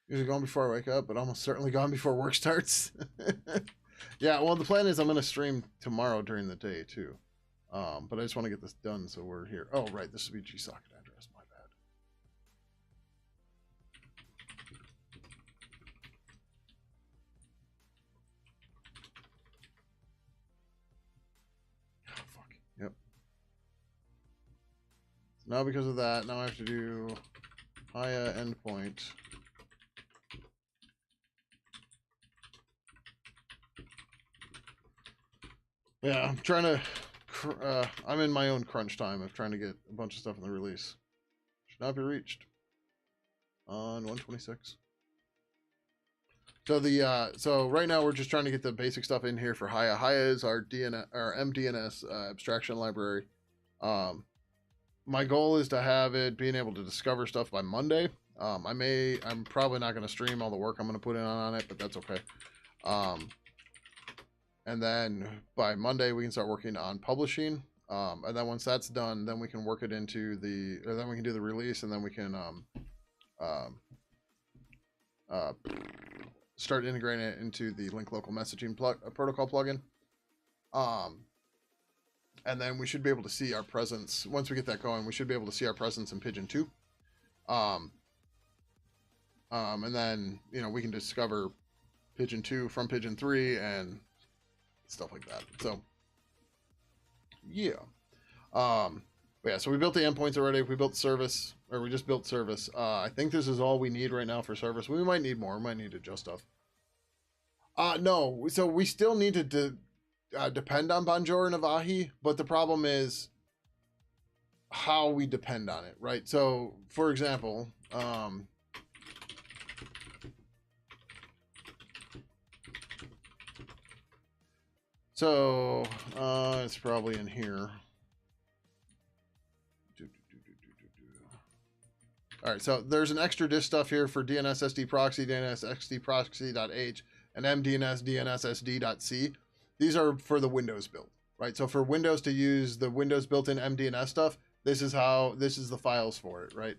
Usually gone before I wake up, but almost certainly gone before work starts. Yeah, well, the plan is I'm going to stream tomorrow during the day, too. But I just want to get this done, so we're here. Oh, right, this would be G-Socket address. My bad. Oh, fuck. Yep. Now because of that, now I have to do Haya endpoint. Yeah, I'm trying to. I'm in my own crunch time of trying to get a bunch of stuff in the release. Should not be reached on 126. So right now we're just trying to get the basic stuff in here for Haya. Haya is our MDNS abstraction library. My goal is to have it being able to discover stuff by Monday. I'm probably not going to stream all the work I'm going to put in on it, but that's okay. And then by Monday we can start working on publishing. And then once that's done, then we can work it into then we can do the release, and then we can start integrating it into the link local messaging protocol plugin. And then we should be able to see our presence once we get that going. We should be able to see our presence in Pidgin 2. And then we can discover Pidgin 2 from Pidgin 3 and stuff like that. So yeah. But yeah, so we built the endpoints already. We built service, or we just built service. I think this is all we need right now for service. We might need more. We might need to adjust stuff. No, so we still need to depend on Bonjour and Avahi, but the problem is how we depend on it, right? So, for example, it's probably in here. All right, so there's an extra disk stuff here for DNS SD proxy, DNS SD proxy.h, and MDNS DNS SD.c. These are for the Windows build, right? So for Windows to use the Windows built-in MDNS stuff, this is the files for it, right?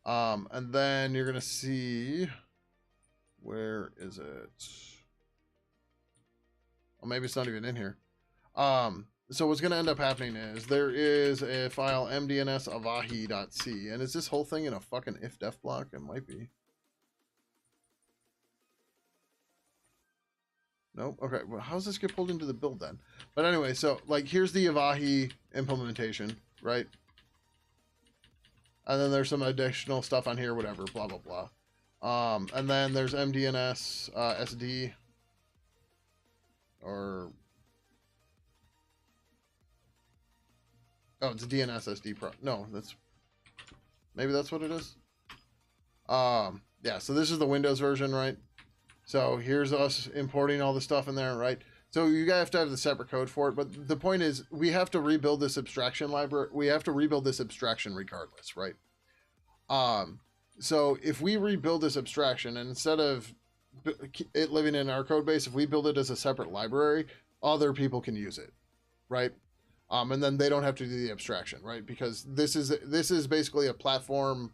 And then you're gonna see, where is it? Well, maybe it's not even in here. So what's going to end up happening is there is a file mdns-avahi.c, and is this whole thing in a fucking if-def block? It might be. Nope. Okay. Well, how does this get pulled into the build then? But anyway, so like here's the Avahi implementation, right? And then there's some additional stuff on here, whatever, blah blah blah. And then there's MDNS SD, or oh, it's DNS SD Pro. No, maybe that's what it is. Yeah, so this is the Windows version, right? So here's us importing all the stuff in there, right? So you guys have to have the separate code for it, but the point is we have to rebuild this abstraction library. We have to rebuild this abstraction regardless, right? So if we rebuild this abstraction, and instead of it living in our code base, if we build it as a separate library, other people can use it, right? And then they don't have to do the abstraction, right? Because this is basically a platform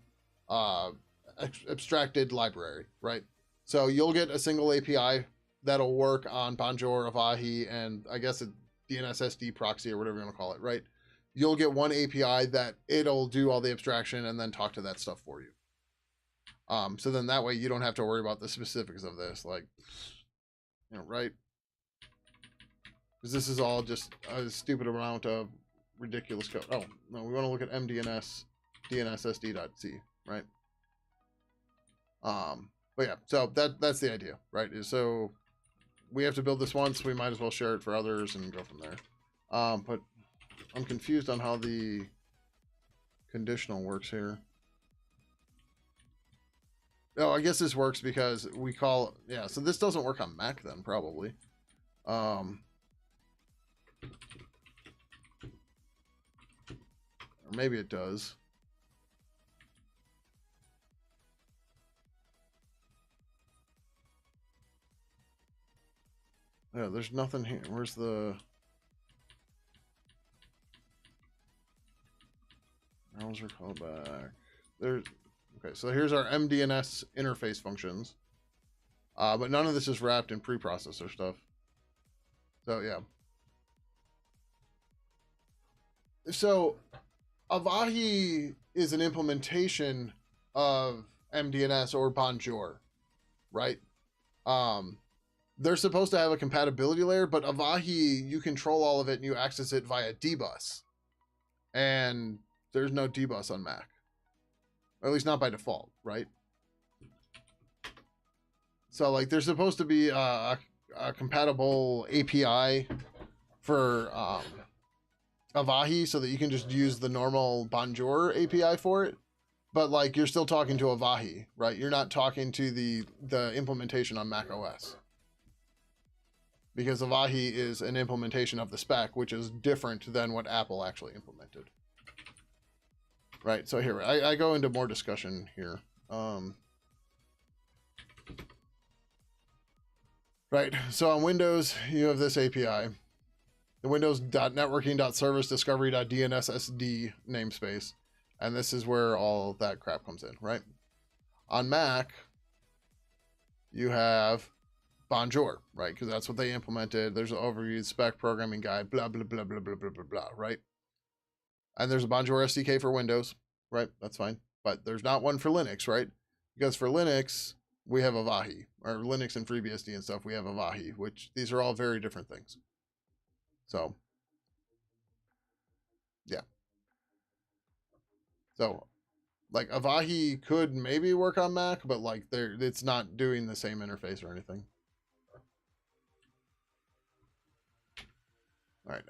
abstracted library, right? So you'll get a single API that'll work on Bonjour, Avahi, and I guess a DNS SD proxy or whatever you want to call it, right? You'll get one API that it'll do all the abstraction and then talk to that stuff for you. So then that way you don't have to worry about the specifics of this, like, right? Because this is all just a stupid amount of ridiculous code. Oh, no, we want to look at MDNS DNSSD.c, right? But yeah, so that's the idea, right? So we have to build this once, we might as well share it for others and go from there. But I'm confused on how the conditional works here. Oh, I guess this works because we call, yeah, so this doesn't work on Mac then, probably. Or maybe it does. Yeah, there's nothing here. Where's the browser callback? Okay, so here's our MDNS interface functions. But none of this is wrapped in preprocessor stuff. So yeah. So Avahi is an implementation of MDNS or Bonjour, right? Um, they're supposed to have a compatibility layer, but Avahi, you control all of it and you access it via dbus. And there's no dbus on Mac. Or at least not by default, right? So like there's supposed to be a compatible API for Avahi so that you can just use the normal Bonjour API for it. But like you're still talking to Avahi, right? You're not talking to the implementation on Mac OS. Because Avahi is an implementation of the spec, which is different than what Apple actually implemented. Right, so here, I go into more discussion here. Right, so on Windows, you have this API. The windows.networking.service.discovery.dnssd namespace. And this is where all that crap comes in, right? On Mac, you have Bonjour, right? Because that's what they implemented. There's an overview, spec, programming guide, blah, blah, blah, blah, blah, blah, blah, blah, right? And there's a Bonjour SDK for Windows, right? That's fine. But there's not one for Linux, right? Because for Linux, we have Avahi. Or Linux and FreeBSD and stuff, we have Avahi, which these are all very different things. So, yeah. So, like Avahi could maybe work on Mac, but like it's not doing the same interface or anything. All right,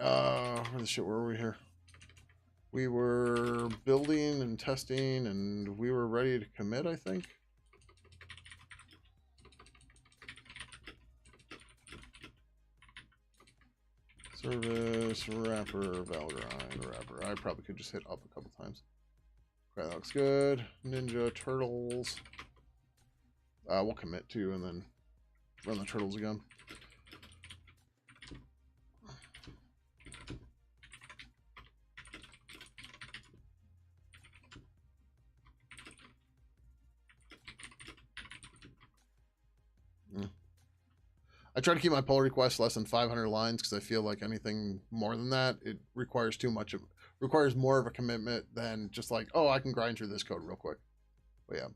where the shit were we here? We were building and testing, and we were ready to commit, I think. Service, wrapper, Valgrind, wrapper. I probably could just hit up a couple times. Okay, that looks good. Ninja Turtles. We'll commit to and then run the turtles again. I try to keep my pull requests less than 500 lines because I feel like anything more than that, it requires too much. It requires more of a commitment than just like, oh, I can grind through this code real quick. But yeah.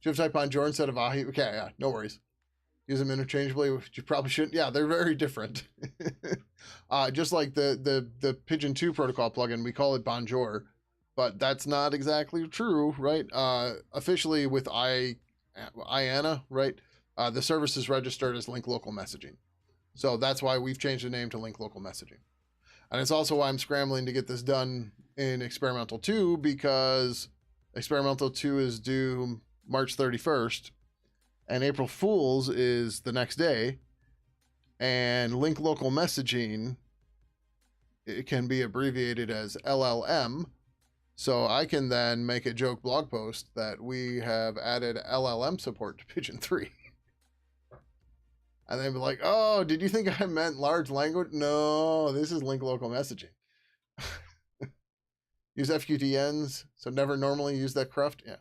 Should have typed Bonjour instead of Ahi. Okay, yeah, no worries. Use them interchangeably, which you probably shouldn't. Yeah, they're very different. Just like the Pidgin 2 protocol plugin, we call it Bonjour, but that's not exactly true, right? Officially with IANA, right? The service is registered as Link Local Messaging. So that's why we've changed the name to Link Local Messaging. And it's also why I'm scrambling to get this done in Experimental 2 because Experimental 2 is due March 31st and April Fool's is the next day. And Link Local Messaging, it can be abbreviated as LLM. So I can then make a joke blog post that we have added LLM support to Pidgin 3. And they'd be like, oh, did you think I meant large language? No, this is Link Local Messaging. Use FQDNs, so never normally use that cruft. Yeah.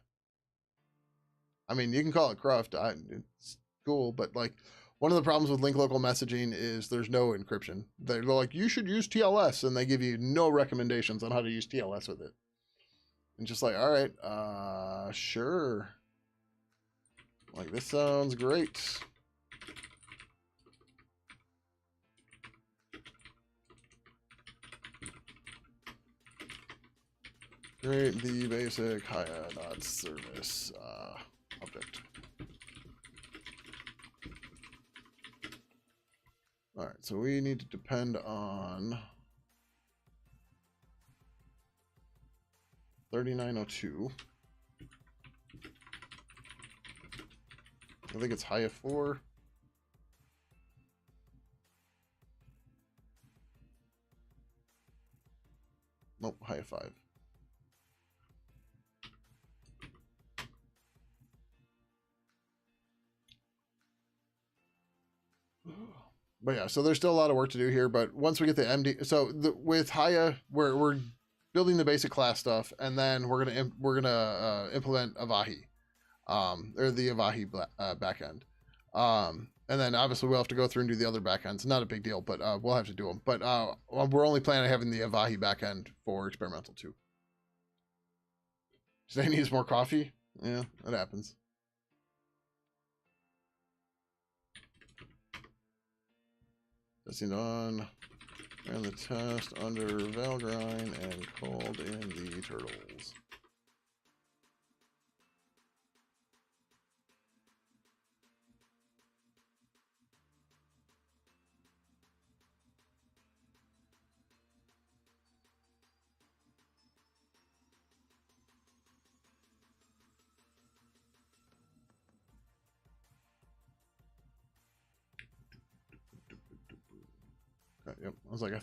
I mean, you can call it cruft. It's cool, but like one of the problems with Link Local Messaging is there's no encryption. They're like, you should use TLS, and they give you no recommendations on how to use TLS with it. And just like, all right, sure. Like, this sounds great. Create the basic Haya.service object. All right, so we need to depend on 3902. I think it's Haya 4. Nope, Haya 5. But yeah, so there's still a lot of work to do here. But once we get the MD, so with Haya, we're building the basic class stuff, and then we're gonna implement Avahi, or the Avahi backend. And then obviously we'll have to go through and do the other backends. Not a big deal, but we'll have to do them. But we're only planning on having the Avahi backend for experimental too. Today needs more coffee. Yeah, that happens. Testing on. Ran the test under Valgrind and called in the turtles. Okay, yep. I was like, I'm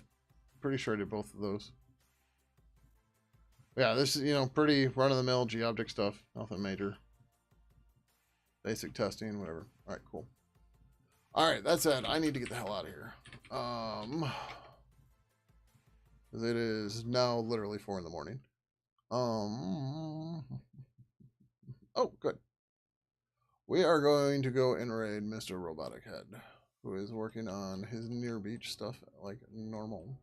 pretty sure I did both of those. Yeah, this is, pretty run-of-the-mill G-Object stuff. Nothing major. Basic testing, whatever. All right, cool. All right, that said, I need to get the hell out of here. Because it is now literally 4 in the morning. Oh, good. We are going to go and raid Mr. Robotic Head, who is working on his near beach stuff like normal.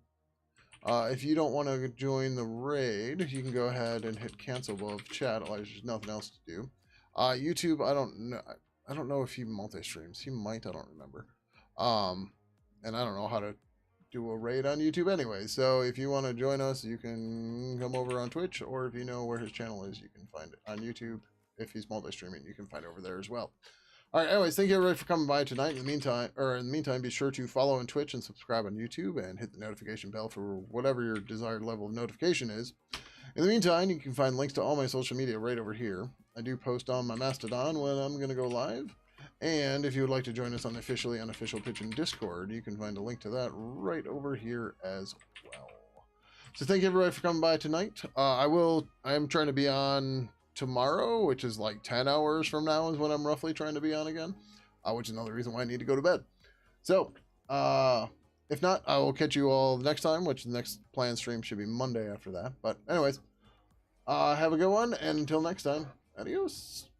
If you don't want to join the raid, you can go ahead and hit cancel above chat. Otherwise, there's nothing else to do. YouTube, I don't know. I don't know if he multi-streams. He might. I don't remember. And I don't know how to do a raid on YouTube anyway. So if you want to join us, you can come over on Twitch, or if you know where his channel is, you can find it on YouTube. If he's multi-streaming, you can find it over there as well. All right, anyways, thank you everybody for coming by tonight. In the meantime, be sure to follow on Twitch and subscribe on YouTube and hit the notification bell for whatever your desired level of notification is. In the meantime, you can find links to all my social media right over here. I do post on my Mastodon when I'm going to go live. And if you would like to join us on the officially unofficial Pidgin Discord, you can find a link to that right over here as well. So thank you everybody for coming by tonight. I am trying to be on tomorrow, which is like 10 hours from now is when I'm roughly trying to be on again, which is another reason why I need to go to bed. So if not, I will catch you all next time, which the next planned stream should be Monday after that. But anyways, have a good one, and until next time, adios.